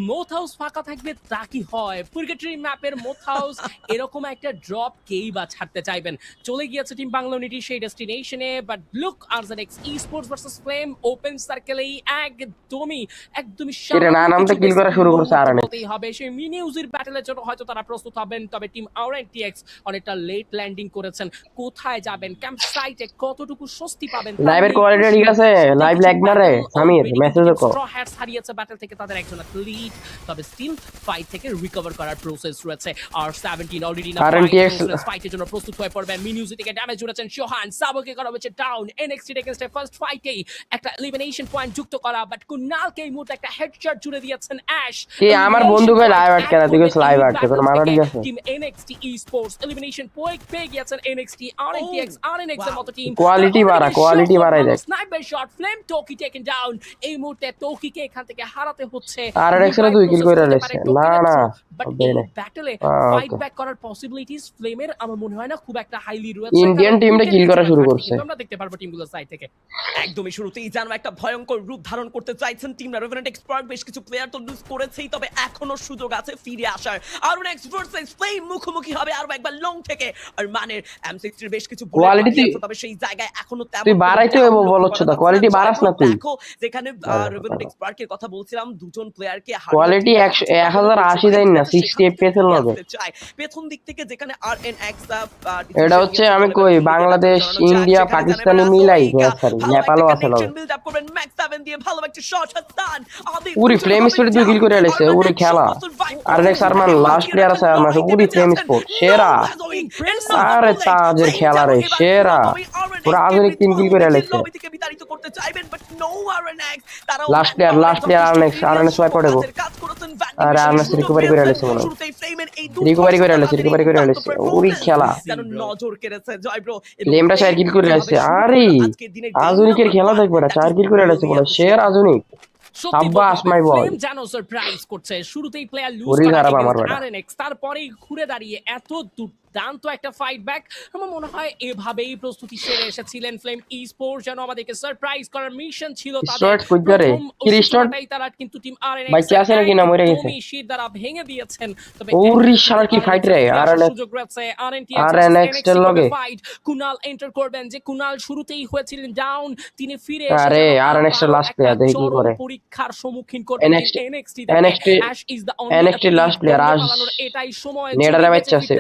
মোথ হাউস ফাঁকা থাকবে তা কি হয়? পুরগেটরি ম্যাপের মোথ হাউস এরকম একটা ড্রপ কেই বা ছাড়তে চাইবেন? চলে গিয়েছে টিম বাংলা ইউনিটি সেই ডেস্টিনেশনে, but look RZX esports versus Flame open সার্কেলেই একদমই নামটা কিল করা শুরু করেছে আরএনএক্স হবে। সেই মিনি ইউজির ব্যাটলের জন্য হয়তো তারা প্রস্তুত হবেন, তবে টিম আরএনটিএক্স অনেকটা লেট ল্যান্ডিং করেছেন। কোথায় যাবেন, ক্যাম্প সাইটে কতটুকু স্বস্তি পাবেন? লাইভের কোয়ালিটি ঠিক আছে? লাইভ ল্যাগ মারে সামির মেসেজ করো। স্ট্র হ্যাটস হারিয়েছে ব্যাটল থেকে তাদের একজন অ্যাথলিট, তবে স্টিল ফাইট থেকে রিকভার করার প্রসেস রয়েছে। আর 17 অলরেডি না ফাইটের জন্য প্রস্তুত হয়ে পড়বে। মিনিউজি থেকে ড্যামেজ করেছেন সোহান, সাবকে করা হয়েছে ডাউন। এনএক্সটি এগেইনস্ট ফার্স্ট ফাইটেই একটা এলিমিনেশন পয়েন্ট যুক্ত করা, বাট কুনালকে এই মুহূর্তে একটা হেডশট জুড়ে দিয়েছেন অ্যাশ। কি আমার বন্ধু কই লাইভ আট করা দিকে লাইভ আট করে মারা দিয়েছে। Team NXT esports elimination point পেয়ে গিয়েছেন এনএক্সটি আরএনটিএক্স এর মতো টিম। কোয়ালিটি বাড়াই দেখ। Sniper shot, Flame Toki taken down. এই মুহূর্তে টোকিকে এখান থেকে হারাতে হচ্ছে। আরএক্স এর 2 কিল করে রেছে না বাট এই ব্যাটলে ফাইট ব্যাক করার পসিবিলিটিস ফ্লেমের আমার মনে হয় না খুব একটা হাইলি রয়েছে। ইন্ডিয়ান টিমটা কিল করা শুরু করছে, আমরা দেখতে পারবো টিমগুলোর সাইড থেকে। একদমই শুরুতেই জানো একটা ভয়ঙ্কর রূপ ধারণ করতে চাইছেন টিম রেভেনেন্ট এক্সপার্ট। বেশ কিছু প্লেয়ার তো লুজ করেছেই, তবে এখনো সুযোগ আছে ফিরে আসার। আরএনএক্স ভার্সেস ফ্লেম মুখোমুখি হবে আরো একবার লং থেকে। আর মানের M60 এর বেশ কিছু কোয়ালিটি আছে, তবে সেই জায়গায় এখনো তেমন তুই বাড়াইতে হবে বলছ না, কোয়ালিটি বাড়াস না তুই। দেখো যেখানে রেভেনেন্ট এক্সপার্ট এর কথা বলছিলাম, দুজন প্লেয়ারকে কোয়ালিটি 1080 দেন না 60 fps এর লগে পেছন দিক থেকে, যেখানে আরএনএক্স এটা হচ্ছে আমি কই বাংলাদেশ ইন্ডিয়া পাকিস্তানি মিলাই সরি নেপালও আছে লগে। বিল্ড আপ করবেন ম্যাক্স 7 দিয়ে ভালো একটা shot Hasan Puri flame sport 2 কিল করে আইছে। ওরে খেলা আরএক্স আরমান লাস্ট প্লেয়ার আছে আমার পুরি ফ্লেম স্পোর্ট সেরা। আরে তাজের খেলা রে সেরা, পুরো আধুনিক 3 কিল করে আইছে। বিতাড়িত করতে চাইবেন বাট নো আরএনএক্স, তারা লাস্ট প্লেয়ার আরএক্স ওয়াইপ করে গো। আর আরএক্স রিকভারি করে আইছে মনে রিকভারি করে আইছে। ওরে খেলা যেন নজর কেড়েছে জয়ব্রো। ফ্লেমটা 4 কিল করে আইছে। আরে আধুনিকের খেলা দেখবো না, 4 কিল করে আইছে বলে শের আধুনিক। সাব্বাস মাই বয়, জানো সারপ্রাইজ করছে শুরুতেই প্লেয়ার লুজ করে আরএনএক্স, তারপরেই ঘুরে দাঁড়িয়ে এত দূর দুর্দান্ত একটা ফাইট ব্যাক। আমার মনে হয় এভাবেই প্রস্তুতি সেরে এসেছিলেন ফ্লেম ই স্পোর্টস, যেন আমাদেরকে সারপ্রাইজ করার মিশন ছিল তাদের। স্টার্ট কইতারে প্রথম কি রিস্টার্ট সূচনাটাই তারা কিন্তু টিম ভাই আরএনএক্স কি আছে নাকি না মরে গেছে একদমই শীত দ্বারা ভেঙে দিয়েছেন। তবে ওরে শালা কি ফাইট রে সুযোগ রয়েছে আরএনএক্স এর লগে। ফাইট। কুনাল এন্টার করবেন, যে কুনাল শুরুতেই হয়েছিলেন ডাউন, তিনি ফিরে আরে আরএনএক্স এর লাস্ট প্লেয়ার দেখি কি করে পরীক্ষার সম্মুখীন করবেন NXT. Ash is the only NXT last player আজ এটাই সময় নেডারে বাচ্চা আছে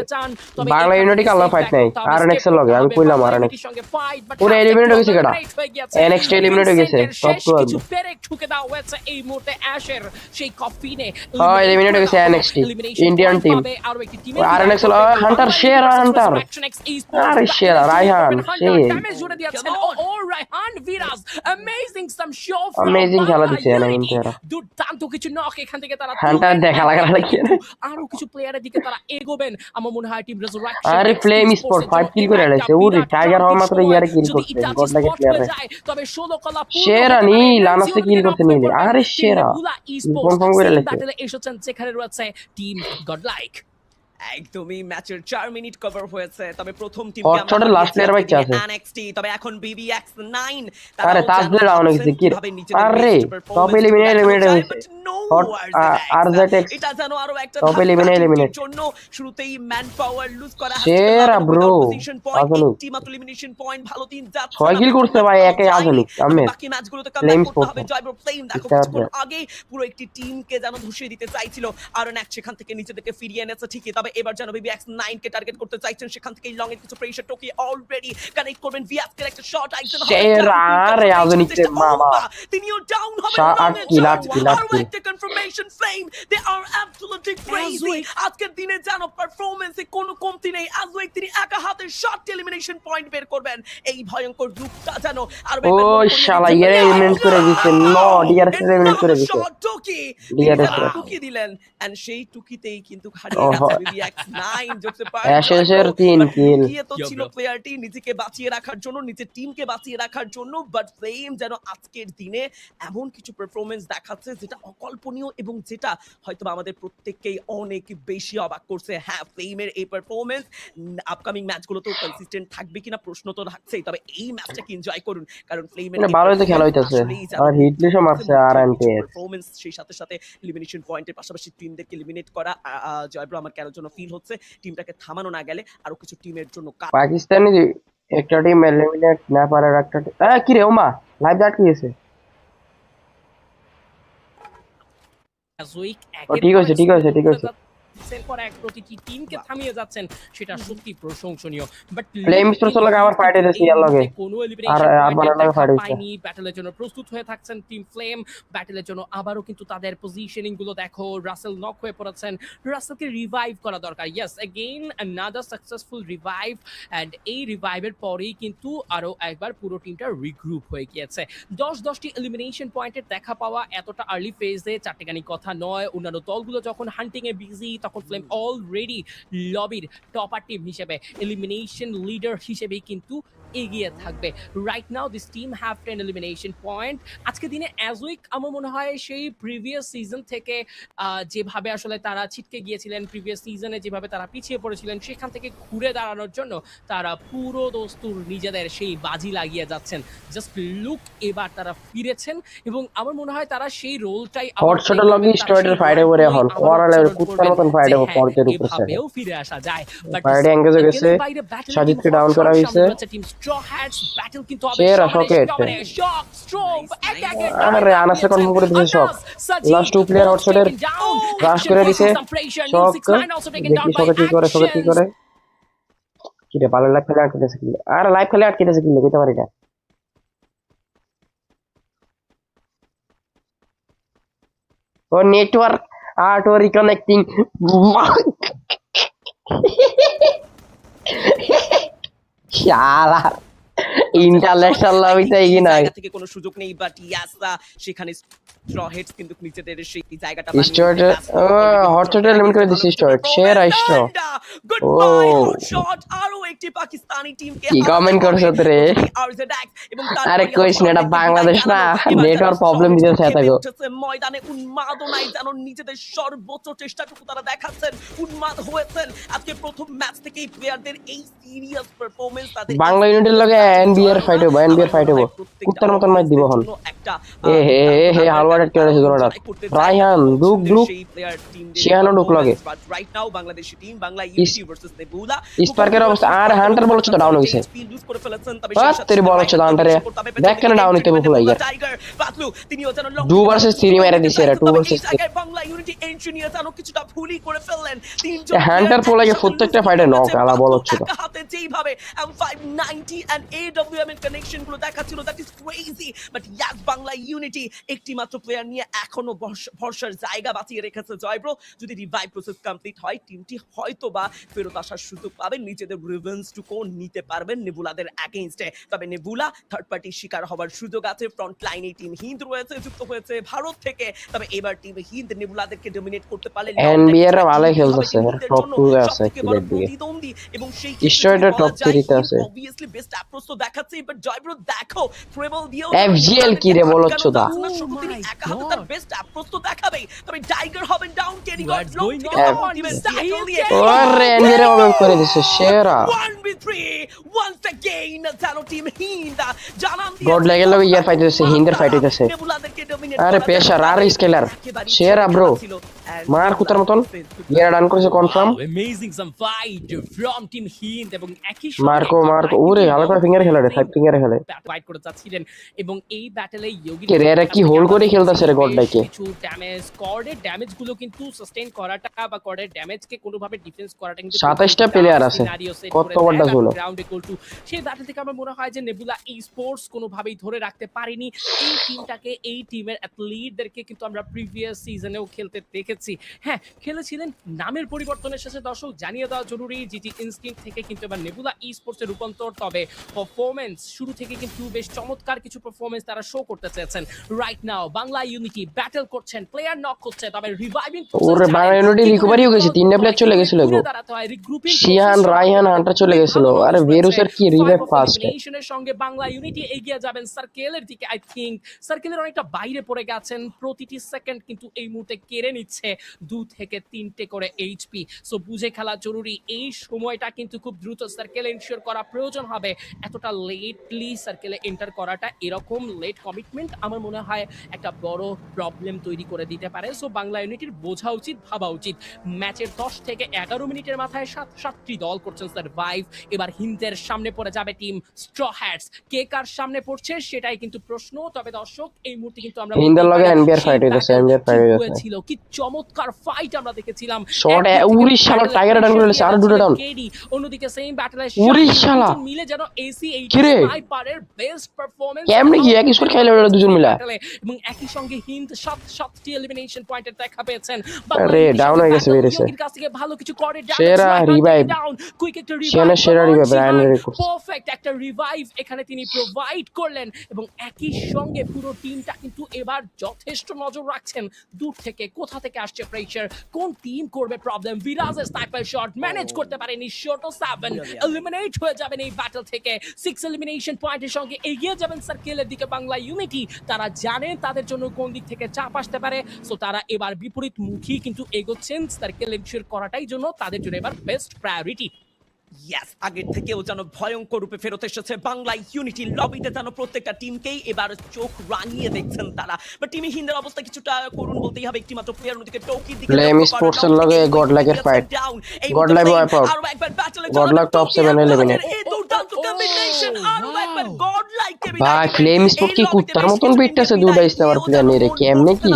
বাংলা ইউনিটি কালা ফাইট নাই আরএনএক্স এর লগে আমি কইলাম আরএনএক্স পুরো এলিমিনেট হয়ে গেছে কেডা এনএক্সটি এলিমিনেট হয়ে গেছে টপ 12 পেরেক ঠুকে দাও হয়েছে এই মুহূর্তে অ্যাশের সেই কফিনে। হ্যাঁ এলিমিনেট হয়ে গেছে এনএক্সটি ইন্ডিয়ান টিম আরো একটি টিম আরএনএক্স হান্টার শেয়ার হান্টার আরে শেয়ার রায়হান সেই ড্যামেজ জুড়ে দিয়েছেন। ও রায়হান ভিরাজ অ্যামেজিং সাম শো, অ্যামেজিং খেলা দিছে না ইন্টার দুর্দান্ত কিছু নক এখান থেকে তারা হান্টার দেখা লাগা লাগে আরো কিছু প্লেয়ারের দিকে তারা এগোবেন। আমার মনে হয় টিম রেজারেকশন আরে ফ্লেম স্পোর্ট 5 কিল করে আইছে ওরে টাইগার হওয়ার মাত্র ইয়ারে কিল করছে গড লাগে প্লেয়ার তবে 16 কলা শেরা নি লানাসে কিল করতে নিলে আরে শেরা কনফার্ম করে আইছে ব্যাটলে এসেছেন যেখানে রয়েছে টিম গডলাইক। একদমই ম্যাচের 4 মিনিট কভার হয়েছে, তবে প্রথম টিম হটশটের লাস্ট প্লেয়ার বাচ্চা আছে এনএক্সটি, তবে এখন BBX9 আরে তাজদের রাউন্ড হইছে কি আরে টপ এলিমিনেট হইছে আরজেটেক্স এটা জানো আরো একটা টপ এলিমিনেট জন্য শুরুতেই ম্যান পাওয়ার লুজ করা সেরা ব্রো আধুনিক টিম এলিমিনেশন পয়েন্ট ভালো তিন যাচ্ছে 6 কিল করছে ভাই একে আধুনিক আমি বাকি ম্যাচগুলোতে কামব্যাক করতে হবে জয়ব্রো ফ্লেম। দেখো কিছুক্ষণ আগে পুরো একটি টিমকে যেন ধসিয়ে দিতে চাইছিল আর নেক্সট সেখান থেকে নিজেদেরকে ফিরিয়ে এনেছে ঠিকই, তবে এবার যেন BBX9 কে টার্গেট করতে চাইছেন, সেখান থেকে লং এর কিছু প্রেসার টোকি অলরেডি কানেক্ট করবেন ভিএফ এর একটা শট আইসন সেরা রে আধুনিক মামা তিনিও ডাউন হবে 8 কিল একটা কনফার্মেশন ফ্লেম দে আর অ্যাবসলিউটলি ক্রেজি। আজকের দিনে যেন পারফরম্যান্সে কোনো কমতি নেই। আজওয়েক তিনি একা হাতে শট এলিমিনেশন পয়েন্ট বের করবেন, এই ভয়ঙ্কর গ্রুপটা যেন আর ও শালা ইয়ারে এলিমিনেট করে দিয়েছে নো ডিআরএস এলিমিনেট করে দিয়েছে ডিআরএস টুকি দিলেন এন্ড সেই টুকিতেই কিন্তু হারিয়ে গেছে BBX9 জোকসে পারে অ্যাশের 3 কিল কি তো ছিল প্লেয়ারটি নিজেকে বাঁচিয়ে রাখার জন্য, নিজের টিমকে বাঁচিয়ে রাখার জন্য, বাট ফ্লেম যেন আজকের দিনে এমন কিছু পারফরম্যান্স দেখাচ্ছে যেটা অকল্পনীয় এবং যেটা হয়তো আমাদের প্রত্যেককেই অনেক বেশি অবাক করছে। হ্যাঁ ফ্লেমের এই পারফরম্যান্স আপকামিং ম্যাচগুলোতেও কনসিস্টেন্ট থাকবে কিনা প্রশ্ন তো থাকছেই, তবে এই ম্যাচটাকে এনজয় করুন কারণ ফ্লেমের ভালোই তো খেলা হইতাছে আর হিটলিশও মারছে আর পারফরম্যান্স, সেই সাথে সাথে এলিমিনেশন পয়েন্টের পাশাপাশি টিমদেরকে এলিমিনেট করা জয়ব্রো আমার কেন জন্য ফিল হচ্ছে টিমটাকে থামানো না গেলে আরো কিছু টিমের জন্য পাকিস্তানি একটা টিম এলিমিনেট না পারার একটা কি রে ওমা লাইভ আটকে গেছে ঠিক আছে পর এক প্রতিটি টিমকে থামিয়ে যাচ্ছেন, সেটা সত্যি প্রশংসনীয়। বাট ফ্লেম স্টোর লাগে আবার ফাইট হইছে ইয়ার লগে কোনো আর আবার লাগে ফাইট হইছে পাইনি। ব্যাটলের জন্য প্রস্তুত হয়ে থাকছেন টিম ফ্লেম, ব্যাটলের জন্য আবারও কিন্তু তাদের পজিশনিং গুলো দেখো। রাসেল নক হয়ে পড়েছেন, রাসেলকে রিভাইভ করা দরকার। Yes again another successful revive and এই রিভাইভের পরেই কিন্তু আরো একবার পুরো টিমটা রিগ্রুপ হয়ে গিয়েছে। 10-10টি এলিমিনেশন পয়েন্টের দেখা পাওয়া এতটা আর্লি ফেজে চারটিখানি কথা নয়। অন্যান্য দলগুলো যখন হান্টিং এ বিজি তখন ফ্লেম অলরেডি লবির টপার টিম হিসেবে এলিমিনেশন লিডার হিসেবেই কিন্তু এগিয়ে থাকবে। Right now this team have 10 elimination point. আজকে দিনে অ্যাজউইক আমার মনে হয় সেই প্রিভিয়াস সিজন থেকে যেভাবে আসলে তারা ছিটকে গিয়েছিলেন, প্রিভিয়াস সিজনে যেভাবে তারা পিছিয়ে পড়েছিলেন, সেখান থেকে ঘুরে দাঁড়ানোর জন্য তারা পুরো দস্তুর নিজেদের সেই বাজি লাগিয়ে যাচ্ছেন। জাস্ট লুক এবার তারা ফিরেছেন এবং আমার মনে হয় তারা সেই রোলটাই হটশট লাগি স্ট্রাইডার ফাইটে করে এখন ওরালে কুত্তার মতন ফাইটে করতে রুপছে এভাবেও ফিরে আসা যায়। বাট ফাইটে এঙ্গেজ হয়ে গেছে সাজিদকে ডাউন করা হয়েছে আরে আনাসে কনফার্ম করে দিয়েছে শক লাস্ট টু প্লেয়ার হটশটের রাশ করে দিয়েছে শক দেখি শকে কি করে কি রে পালে লাইভ খেলে আটকে দিয়েছে কি আর লাইভ খেলে আটকে দিয়েছে কি কইতে পারি না ও নেটওয়ার্ক আর্ট or reconnecting শালা ইন্টারন্যাশনাল লবিতে কি নাই জায়গা থেকে কোনো সুযোগ নেই, বাট ইয়াস সেখানে স্ট্রহেডস কিন্তু নিজেদের সেই জায়গাটা স্ট্রট হটশটে এলিমিনেট করে দিছে স্ট্রট শেয়ার আইস্ট্র গুড ও বাই হটশট আরো একটি পাকিস্তানি টিমকে কি কমেন্ট করছ রে আরে কইস না এটা বাংলাদেশ না নেটওয়ার্ক প্রবলেম দিতেছে এতগো ময়দানে উন্মাদনায় যেন নিজেদের সর্বোচ্চ চেষ্টাটুকু তারা দেখাচ্ছেন, উন্মাদ হয়েছেন আজকে প্রথম ম্যাচ থেকেই প্লেয়ারদের এই সিরিয়াস পারফরম্যান্স তাদের বাংলা ইউনিটের লগে এনবিআর ফাইট হবে এনবিআর ফাইট হবে কুত্তার মতন মার দিব হন এ হে হে হালওয়ার্ড করে জোড়াটা রায়হান দুক দুক শিয়ানো ঢুক লগে right now Bangladeshi team Bangla Unity versus Nebula স্পার্কের অবস্থা আর হান্টার বল হচ্ছে ডাউন হইছে লুজ করে ফেলেছেন, তবে তেরি বল হচ্ছে হান্টারে দেখ কেন ডাউন হইতে বকুল আইয়া টাইগার বাতলু তিনিও যেন 2 ভার্সেস 3 মেরে দিছে এরা 2 ভার্সেস 3 বাংলা ইউনিটি ইঞ্জিনিয়ার যেন কিছুটা ভুলই করে ফেললেন, তিনজন হান্টার পোলাকে প্রত্যেকটা ফাইটে নক আলা বল হচ্ছে হাতে যেইভাবে M590 এন্ড AWM এর কানেকশন গুলো দেখাচ্ছিল that is crazy, but yes Bangla unity একটি মাত্র প্লেয়ার নিয়ে এখনো ভরসার জায়গা বাঁচিয়ে রেখেছে জয় ব্রো। যদি রিভাইভ প্রসেস কমপ্লিট হয় টিমটি হয়তোবা ফেরত আসার সুযোগ পাবে, নিজেদের রিভেঞ্জ টুকু নিতে পারবেন নেবুলাদের এগেইনস্টে। তবে নেবুলা থার্ড পার্টি শিকার হওয়ার সুযোগ আছে, ফ্রন্ট লাইনে টিম হিন্দ রয়েছে যুক্ত হয়েছে ভারত থেকে, তবে এবার টিম হিন্দ নেবুলাদেরকে ডমিনেট করতে পারলে এনবিআর ভালো খেলতেছে টপ 2 এ আছে কিলের দিকে প্রতিদ্বন্দ্বী এবং সেই স্ট্রেটে টপ 3 তে আছে অবভিয়াসলি বেস্ট অ্যাপ্রোচ তো দেখাচ্ছে, বাট জয় ব্রো দেখো ট্রেবল দিও এফজিএল কি রে বলছ দা তিনি একা হাতে তার বেস্ট অ্যাপ্রোচ তো দেখাবেই, তবে টাইগার হবেন ডাউন কেরি গট লো ওরে এনবিআর ওভার করে দিছে সেরা 1v3 once again জানো টিম হিন্দ জানান দিয়ে গড লেগেল লগে ইয়ার ফাইট হইছে হিন্দের ফাইট হইছে আরে পেশার আর স্কেলার সেরা ব্রো মার কুতার মতন ইয়ার ডান করেছে confirm amazing some fight from team Hind এবং একই মার্কো ওরে হালকা করে ফিঙ্গার খেলা রে 5 ফিঙ্গারে খেলে ফাইট করে যাচ্ছিলেন এবং এই ব্যাটলে ইয়োগি কে রে কি হোল্ড করে খেলতাছে রে গড লাইকে কিছু ড্যামেজ কর্ডের ড্যামেজ গুলো কিন্তু সাস্টেইন করাটা বা কর্ডের ড্যামেজ কে কোনোভাবে ডিফেন্স করাটা কিন্তু 27 টা প্লেয়ার আছে কত বড় হলো গ্রাউন্ড ইকুয়াল টু সেই ব্যাটল থেকে আমার মনে হয় যে নেবুলা ই স্পোর্টস কোনোভাবেই ধরে রাখতে পারেনি এই টিমটাকে, এই টিমের অ্যাথলিটদেরকে কিন্তু আমরা প্রিভিয়াস সিজনেও খেলতে দেখেছি। হ্যাঁ খেলেছিলেন, নামের পরিবর্তনের শেষে দর্শক জানিয়ে দেওয়া জরুরি জিটি ইনস্টিংক্ট থেকে কিন্তু এবার নেবুলা ই স্পোর্টসের রূপান্তর, তবে পারফরম্যান্স শুরু থেকে কিন্তু বেশ চমৎকার কিছু পারফরম্যান্স তারা শো করতে চেয়েছেন। Right now Bangla unity battle করছেন, প্লেয়ার নক হচ্ছে, তবে রিভাইভিং ওরে বাংলা ইউনিটি রিকভারি হয়ে গেছে, তিনটা প্লেয়ার চলে গেছিল গো শিয়ান রায়হান হান্টার চলে গেছিল। আরে ভেরুসের কি রিভাইভ ফাস্ট নেশনের সঙ্গে বাংলা ইউনিটি এগিয়ে যাবেন সার্কেলের দিকে। আই থিংক সার্কেলের অনেকটা বাইরে পড়ে গেছেন, প্রতিটি সেকেন্ড কিন্তু এই মুহূর্তে কেড়ে নিচ্ছে 2 থেকে 3টে করে এইচপি। সো বুঝে খেলা জরুরি, এই সময়টা কিন্তু খুব দ্রুত সার্কেলে এনশিওর করা প্রয়োজন হবে। এতটা লেটলি সার্কেলে এন্টার করাটা, এরকম লেট কমিটমেন্ট আমার মনে হয় একটা বড় প্রবলেম তৈরি করে দিতে পারে। সো বাংলা ইউনিটির বোঝা উচিত, ভাবা উচিত ম্যাচের 10 থেকে 11 মিনিটের মাথায় 7টি দল করছেন সার্ভাইভ। এবার হিন্দের সামনে পড়ে যাবে টিম স্ট্র হ্যাটস, কে কার সামনে পড়ছে সেটাই কিন্তু প্রশ্ন। তবে দর্শক এই মুহূর্তে কিন্তু আমরা হিন্দের লগে এনবিআর ফাইট হইছে, এনবিআর ফাইট হয়েছিল, কি চমৎকার ফাইট আমরা দেখেছিলাম। শট উড়িশ শালা টাইগার ডাউন করেছে আর দুটো ডাউন। অন্যদিকে সেম ব্যাটলে উড়িশ শালা মিলে যেন এসি 80 স্নাইপারের বেস্ট পারফরম্যান্স কেমনে কি একই স্কোর খেলে ওরা দুজন মিলে, এবং একই সঙ্গে হিন্দ 7টি এলিমিনেশন পয়েন্টের দেখা পেয়েছেন। আরে ডাউন হয়ে গেছে বেরেছে ইয়োগির কাছ থেকে ভালো কিছু করে সেরা রিভাইভ, কুইক একটা সেরা রিভাইভ ব্রায়ানের রিকোর্ড পারফেক্ট একটা রিভাইভ এখানে তিনি প্রোভাইড করলেন, এবং একই সঙ্গে পুরো টিমটা কিন্তু এবার যথেষ্ট নজর রাখছেন দূর থেকে কোথা থেকে আসছে প্রেসার, কোন টিম করবে প্রবলেম। বিরাজের স্নাইপার শট ম্যানেজ করতে পারেনি, শটো 7 এলিমিনেট হয়ে যাবেন এই ব্যাটল থেকে। 6 এলিমিনেশন পয়েন্টের সঙ্গে এগিয়ে যাবেন সার্কেলের দিকে বাংলা ইউনিটি। তারা জানেন তাদের জন্য কোন দিক থেকে চাপ আসতে পারে, সো তারা এবার বিপরীত মুখী কিন্তু এগোচ্ছেন। সার্কেল এনশিওর করাটাই জন্য তাদের জন্য এবার বেস্ট প্রায়োরিটি। ইয়াস আগের থেকেও যেন ভয়ঙ্কর রূপে ফেরত এসেছে বাংলা ইউনিটি লবিতে, যেন প্রত্যেকটা টিমকেই এবার চোখ রাঙিয়ে দেখছেন তারা। বাট টিম হিন্দের অবস্থা কিছুটা করুন বলতেই হবে, একটি মাত্র প্লেয়ার ওদিকে টকির দিকে ফ্লেম স্পোর্টস এর লগে গড লাইকের fight, god like wipe out, god like top 7 eliminate. ভাই ফ্লেম স্পোর্ট কি কুত্তার মতন পিটতেছে দুইটা স্নাইপার প্লেয়ার নিয়ে, কেমনে কি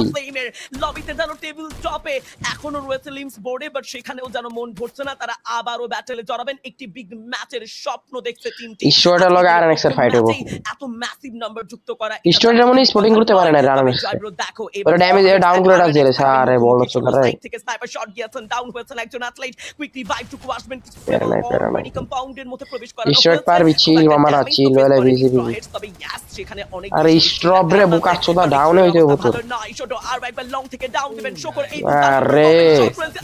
লবিতে যেন টেবিল টপে এখনো রয়েছে লিমস বোর্ডে, বাট সেখানেও যেন মন ভরছে না, তারা আবারও ব্যাটলে জড়াবেন। একটি বিগ ম্যাচের স্বপ্ন দেখছে টিমটি। ঈশ্বরের লগে আরএনএক্স এর ফাইট হবে, এত ম্যাসিভ নাম্বার যুক্ত করা ঈশ্বর যেমন স্পোর্টিং করতে পারে না আরএনএক্স, দেখো এবার ড্যামেজ ডাউন করে রাখ দিয়েছে। আরে বলো তো ভাই থেকে স্নাইপার শট গিয়েছেন, ডাউন হয়েছেন একজন অ্যাথলেট, কুইক রিভাইভ টুকু আসবেন, অলরেডি কম্পাউন্ডের মধ্যে প্রবেশ করার স্ট্রেট পারবি চিল মামারা চিল ওলে বিজিবি তবে ইয়াস সেখানে অনেক আরে স্ট্রবরে বুকা চোদা ডাউন হয়ে যাবে তো নয় ছোট আর একবার লং থেকে ডাউন দিবেন শোকর এই আরে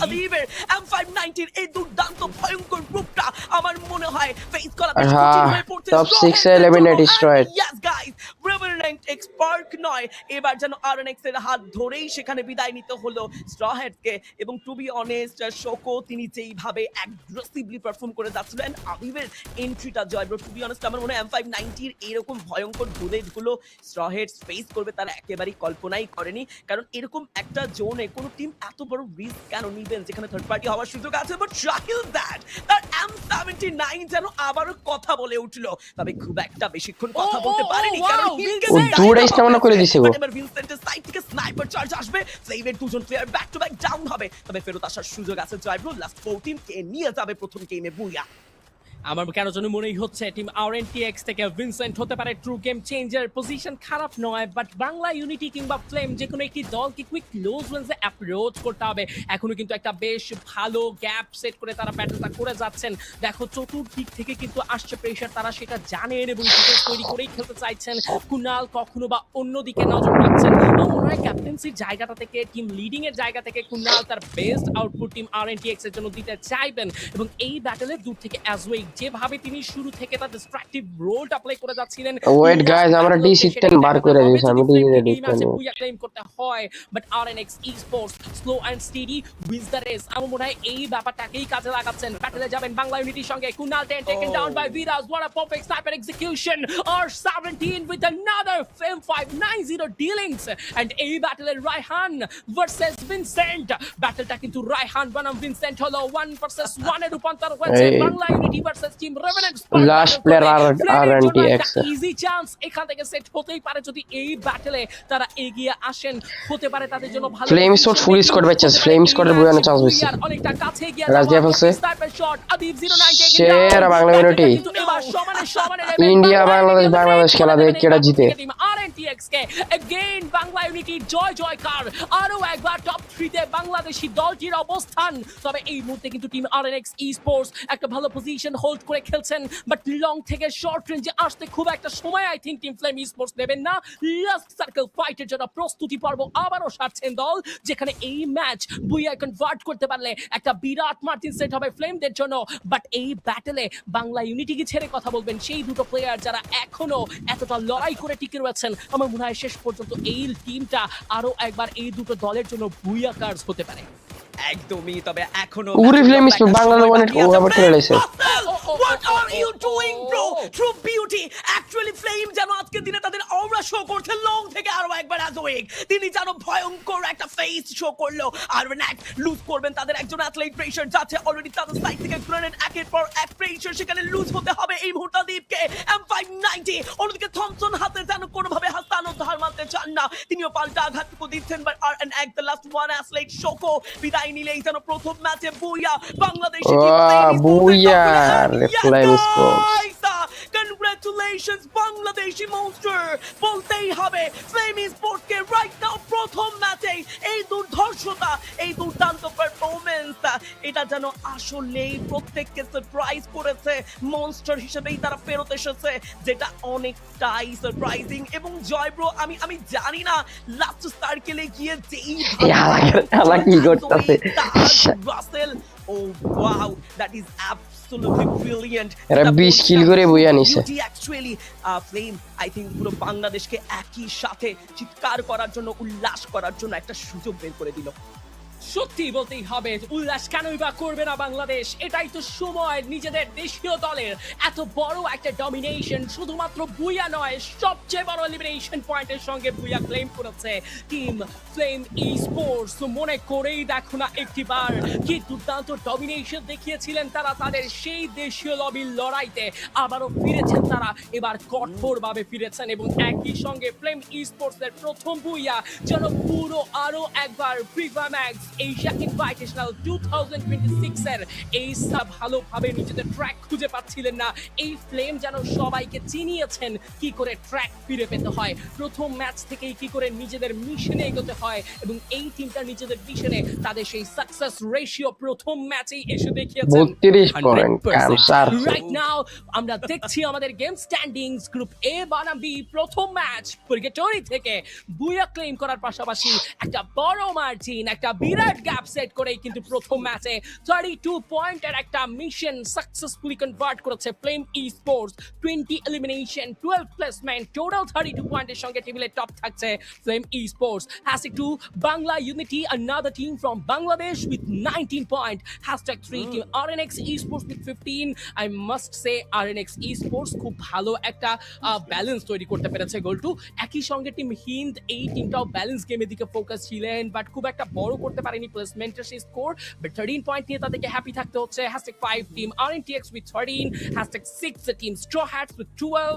আদিবের M519 এই দুর্দান্ত ভয়ঙ্কর রূপটা আমার মনে হয় ফেস করা বেশ হ্যাঁ, কঠিন হয়ে পড়ছে top 6 এ eliminate destroyed। ইয়েস গাইস রেভেলেন্ট এক্সপার্ক নয় এবার যেন আরএনএক্স এর হাত ধরেই সেখানে বিদায় নিতে হলো স্ট্রহেডকে এবং টু বি অনেস্ট শোকো তিনি যেইভাবে অ্যাগ্রেসিভলি পারফর্ম করে যাচ্ছিলেন আদিবের এন্ট্রিটা জয় ব্রো টু বি অনেস্ট আমার মনে হয় M590 এর এরকম ভয়ঙ্কর বুলেটগুলো স্ট্রহেড স্পেস করবে তারা একেবারেই কল্পনাই করেনি কারণ এরকম একটা জোনে কোনো টিম এত বড় রিস্ক কেন নিবেন যেখানে থার্ড পার্টি হওয়ার সুযোগ আছে বাট ট্রাইল দ্যাট তার M79 যেন আবারও কথা বলে উঠলো তবে খুব একটা বেশিক্ষণ কথা বলতে পারেনি কারণ ও দৌড়ে স্টামিনা করে দিছে গো এবার ভিনসেন্টের সাইড থেকে স্নাইপার চার্জ আসবে ফ্লেভের দুজন player back to back down হবে তবে ফেরত আসার সুযোগ আছে জয় ব্রো লাস্ট 14 কে নিয়ে যাবে প্রথম গেমে বুয়া আমার কেন যেন মনেই হচ্ছে টিম আরএনটিএক্স থেকে ভিনসেন্ট হতে পারে ট্রু গেম চেঞ্জার পজিশন খারাপ নয় বাট বাংলা ইউনিটি কিংবা ফ্লেম যে কোনো একটি দলকে কুইক ক্লোজ রেঞ্জে অ্যাপ্রোচ করতে হবে এখনো কিন্তু একটা বেশ ভালো গ্যাপ সেট করে তারা ব্যাটলটা করে যাচ্ছেন দেখো চতুর্দিক থেকে কিন্তু আসছে প্রেশার তারা সেটা জানেন এবং ডিফেন্স তৈরি করেই খেলতে চাইছেন কুনাল কখনো বা অন্যদিকে নজর রাখছেন আমার মনে হয় ক্যাপ্টেন্সির জায়গাটা থেকে টিম লিডিং এর জায়গা থেকে কুনাল তার বেস্ট আউটপুট টিম আরএনটিএক্স এর জন্য দিতে চাইবেন এবং এই ব্যাটলের দূর থেকে অ্যাজ ওয়েল যেভাবে তিনি শুরু থেকে তার ডিস্ট্রাকটিভ রোলটা প্লে করে যাচ্ছিলেন ওয়েট গাইস আমরা D10 বার করে দিয়েছি আমি D10 বুয়া ক্লেম করতে হয় but RNX Sports slow and steady wins the race আমার মনে হয় এই ব্যাপারটাকেই কাজে লাগাচ্ছেন ব্যাটলে যাবেন বাংলা ইউনিটির সঙ্গে Kunal taken down by Viraj what a perfect sniper execution R17 with another M590 dealings and এই ব্যাটলে রায়হান ভার্সেস ভিনসেন্ট ব্যাটলটা কিন্তু রায়হান বনাম ভিনসেন্ট হলো 1 ভার্সেস 1 এর রূপান্তর হয়েছে Bangla Unity versus team Revenant last player RNTX easy chance এখান থেকে সেট হতেই পারে যদি এই ব্যাটলে তারা এগিয়ে আসেন হতে পারে তাদের জন্য ভালো ফ্লেম শট ফুল স্কোয়াড বেচেস ফ্লেম স্কোয়াডের বুয়ানো চান্স বেশি অনেকটা কাছে গিয়ে রাজিয়া ফেলছে স্নাইপার শট আদিব 09 কে সেরা বাংলা ইউনিটি ইন্ডিয়া বাংলাদেশ খেলা দেখে কেডা জিতে টিম আরএনটিএক্স কে अगेन বাংলা ইউনিটি জয় জয়কার আরো একবার টপ 3 তে বাংলাদেশি দলটির অবস্থান তবে এই মুহূর্তে কিন্তু টিম আরএনএক্স স্পোর্টস একটা ভালো পজিশন হোল্ড করে খেলছেন বাট লং থেকে শর্ট রেঞ্জে আসতে খুব একটা সময় I think team flame sports নেবেন না লাস্ট সার্কেল ফাইটের জন্য প্রস্তুতি পর্ব আবারও সারছেন দল যেখানে এই ম্যাচ বুইয়া কনভার্ট করতে পারলে একটা বিরাট মার্জিন সেট হবে ফ্লেমদের জন্য বাট এই ব্যাটলে বাংলা ইউনিটিকে ছেড়ে কথা বলবেন সেই দুটো প্লেয়ার যারা এখনো এতটা লড়াই করে টিকে রয়েছেন আমার মনে হয় শেষ পর্যন্ত এই টিমটা আরো একবার এই দুটো দলের জন্য বুইয়া কার্ডস হতে পারে একদমই তবে এখনো উরি ফ্লেম স্কোয়াড বাংলা ইউনিট ও আবার খেলে লাইছে What are you doing bro True beauty actually flame যেন আজকে দিনে তাদের অরা শো করতে লং থেকে আরো একবার অ্যাজোয়েক তিনি যেন ভয়ঙ্কর একটা ফেস শো করলো আর নেক্সট লুজ করবেন তাদের একজন অ্যাথলেট প্রেশার যাচ্ছে অলরেডি তাদের সাইড থেকে গ্রেনেড একের পর এক প্রেশার সেখানে লুজ হতে হবে এই মুহূর্তে দীপকে M590 অন্যদিকে থমসন হাতে যেন কোনোভাবে হাসানো ধার মারতে চান না তিনিও পাল্টা আঘাতটুকু দিচ্ছেন but RNX the last one athlete Shoko বিদায় নিলেই যেন প্রথম ম্যাচে booyah Bangladeshi booyah Flame Sports Congratulations Bangladeshi monster বলতেই হবে ফ্লেম স্পোর্টস কে রাইট নাও প্রথম ম্যাচে এই দুর্ধর্ষতা এই দুর্দান্ত পারফরম্যান্স এটা যেন আসলেই প্রত্যেককে সারপ্রাইজ করেছে মনস্টার হিসেবেই তারা ফেরত এসেছে যেটা অনেকটাই সারপ্রাইজিং এবং জয় ব্রো আমি জানি না লাস্ট সার্কেলে গিয়ে যেই হালা কি করতেছে রাসেল ও wow that is absolutely brilliant এরা 20 কিল করে বইয়া নিছে actually ফ্লেম আই থিংক পুরো বাংলাদেশকে একই সাথে চিৎকার করার জন্য উল্লাস করার জন্য একটা সুযোগ বের করে দিল সত্যি বলতেই হবে উল্লাস কেনই বা করবে না বাংলাদেশ এটাই তো সময় নিজেদের দেশীয় দলের এত বড় একটা ডমিনেশন শুধুমাত্র বুইয়া নয় সবচেয়ে বড় এলিমিনেশন পয়েন্টের সঙ্গে বুইয়া ক্লেম করেছে টিম ফ্লেম স্পোর্টস মনে করেই দেখো না একটিবার কি দুর্দান্ত ডমিনেশন দেখিয়েছিলেন তারা তাদের সেই দেশীয় লবির লড়াইতে আবারও ফিরেছেন তারা এবার কঠোরভাবে ফিরেছেন এবং একই সঙ্গে ফ্লেম স্পোর্টস এর প্রথম বুইয়া যেন পুরো আরো একবার free fire Max Asia invitational 2026 এর এই ভালোভাবে নিজেদের ট্র্যাক খুঁজে পাচ্ছিলেন না। এই ফ্লেম যেন সবাইকে চিনিয়েছেন কি করে ট্র্যাক ফিরে পেতে হয়, প্রথম ম্যাচ থেকেই কি করে নিজেদের মিশনে এগোতে হয়, এবং এই টিমটা নিজেদের মিশনে তাদের সেই সাকসেস রেশিও প্রথম ম্যাচেই এসে দেখিয়েছেন 32 পয়েন্ট 100%। রাইট নাও আমরা দেখছি আমাদের গেম স্ট্যান্ডিংস গ্রুপ এ বনাম বি প্রথম ম্যাচ পুরগেটরি থেকে বুয়া ক্লেম করার পাশাপাশি একটা বড় মার্জিন, একটা বিরাট গ্যাপ সেট করেই কিন্তু প্রথম ম্যাচে 32 পয়েন্টের একটা মিশন সাকসেসফুলি কনভার্ট করেছে ফ্লেম ই স্পোর্টস। 20 এলিমিনেশন 12 প্লেসমেন্ট টোটাল 32 পয়েন্টের সঙ্গে টেবিলে টপ থাকছে flame E sports. #2 Bangla unity another team from Bangladesh with 19 point। #3 team RNX esports with 15। I must say RNX esports খুব ভালো একটা ব্যালেন্স তৈরি করতে পেরেছে গোলটু। একই সঙ্গে টিম হিন্দ এই টিমটাও ব্যালেন্স গেমের দিকে ফোকাস ছিলেন, বাট খুব একটা বড় করতে পারেনি প্লেসমেন্টের সেই স্কোর, বাট 13 পয়েন্ট নিয়ে তাদেরকে হ্যাপি থাকতে হচ্ছে। #5 team RNTX with 13। #6 team Straw hats with 12।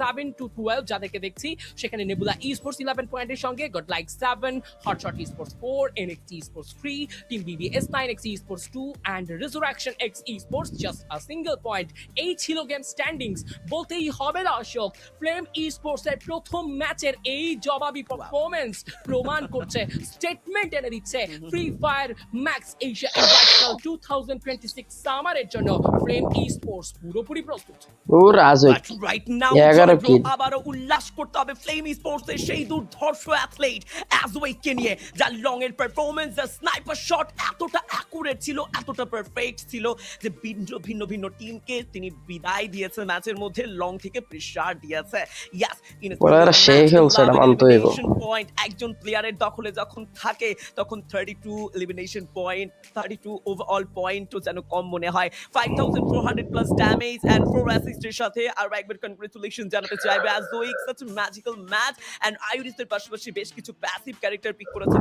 #7 to 12 যাদেরকে দেখছি সেখানে নেবুলা esports 11 পয়েন্টের সঙ্গে, গডলাইক 7, hotshot esports 4, NXT esports 3, team BBS9X esports 2 and Resurrection X esports just a single point। এই ছিল গেম স্ট্যান্ডিংস। বলতেই হবে দর্শক, ফ্লেম esports এর প্রথম ম্যাচের এই জবাবি পারফরম্যান্স প্রমাণ করছে, স্টেটমেন্ট এনে দিচ্ছে free fire Max Asia invitational 2026 সামারের জন্য ফ্লেম esports পুরোপুরি প্রস্তুত। ও রাজুক রাইট নাও 11 কিল। আবারও উল্লাস করতে হবে ফ্লেম স্পোর্টস এর সেই দুর্ধর্ষ অ্যাথলেট অ্যাজওয়েককে নিয়ে, যার লং এর পারফরম্যান্স, যার স্নাইপার শট এতটা অ্যাকুরেট ছিল, এতটা পারফেক্ট ছিল যে ভিন্ন ভিন্ন টিমকে তিনি বিদায় দিয়েছে ম্যাচের মধ্যে, লং থেকে প্রেসার দিয়েছে। ইয়াস, ওরা সেই খেলছে এটা মানতে হইব। পয়েন্ট একজন প্লেয়ারের দখলে যখন থাকে তখন 32 এলিমিনেশন পয়েন্ট, 32 ওভারঅল পয়েন্টও যেন কম মনে হয়। 5400 প্লাস ড্যামেজ এন্ড 4 অ্যাসিস্টের সাথে আর একবার কনগ্রাচুলেশন জানাতে চাইবে অ্যাজওয়েক, such a magical match. And আইরিসের পাশাপাশি বেশ কিছু প্যাসিভ ক্যারেক্টার পিক করেছেন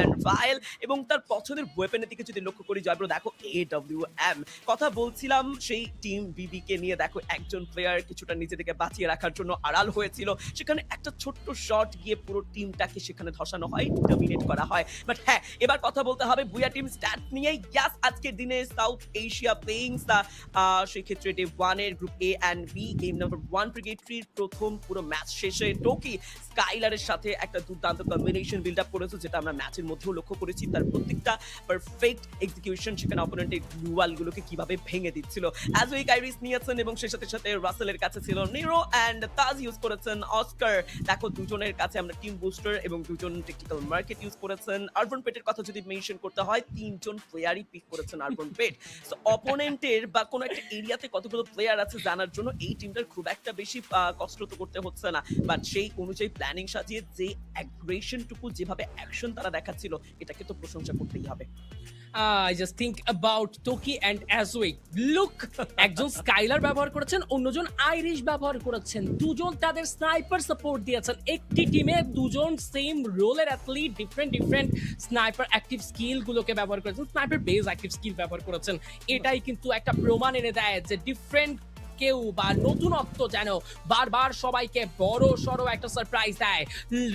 এন্ড ভাইল, এবং তার পছন্দের ওয়েপনের দিকে যদি লক্ষ্য করি জয়ব্রো দেখো AWM। কথা বলছিলাম সেই টিম বিবি কে নিয়ে, দেখো একজন প্লেয়ার কিছুটা নিজেদেরকে বাঁচিয়ে রাখার জন্য আড়াল হয়েছিল, সেখানে একটা ছোট্ট শট গিয়ে পুরো টিমটাকে সেখানে ধসানো হয়, ডমিনেট করা হয়। বাট হ্যাঁ, এবার কথা বলতে হবে বুয়া টিম স্ট্যাট নিয়ে। ইয়াস, আজকের দিনে সাউথ এশিয়া প্লেইংস সেই ক্ষেত্রে ডে 1 এর group A and B game number 1 ব্রিগেড্রির প্রথম পুরো ম্যাচ শেষে টোকি স্কাইলারের সাথে একটা দুর্দান্ত কম্বিনেশন বিল্ড আপ করেছে, যেটা আমরা ম্যাচের মধ্যেও লক্ষ্য করেছি। তার প্রত্যেকটা পারফেক্ট এক্সিকিউশন, সেখানে অপোনেন্টের গ্লুয়াল গুলোকে কিভাবে ভেঙে দিচ্ছিল। অ্যাজওয়েক আইরিস নিয়েছেন এবং সেই সাথে সাথে রাসেলের কাছে ছিল নিরো এন্ড তাজ ইউজ করেছেন অস্কার। দেখো দুজনের কাছে আমরা টিম বুস্টার এবং দুজন টেকনিক্যাল মার্কেট ইউজ করেছেন। আরবান পেটের কথা যদি মেনশন করতে হয়, তিনজন প্লেয়ারই পিক করেছেন আরবান পেট। সো অপোনেন্টের বা কোনো একটা এরিয়াতে কতগুলো প্লেয়ার আছে জানার জন্য এই টিমটার খুব একটা বেশি কষ্ট তো করতে হচ্ছে না, বাট সেই অনুযায়ী প্ল্যানিং সাজিয়ে যে অ্যাগ্রেশনটুকু, যেভাবে অ্যাকশন তারা দেখাচ্ছিল, এটাকে তো প্রশংসা করতেই হবে। I just think about Toki and Azwik. Look, একজন স্কাইলার ব্যবহার করেছেন, অন্যজন আইরিশ ব্যবহার করেছেন, দুজন তাদের স্নাইপার সাপোর্ট দিয়েছেন। একটি টিমে দুজন সেম রোলের athlete different sniper active skill গুলোকে ব্যবহার করেছেন, স্নাইপার বেস অ্যাক্টিভ স্কিল ব্যবহার করেছেন। এটাই কিন্তু একটা প্রমাণ এনে দেয় যে ডিফারেন্ট কেউ বা নতুনত্ব যেন বারবার সবাইকে বড় সড়ো একটা সারপ্রাইজ দেয়।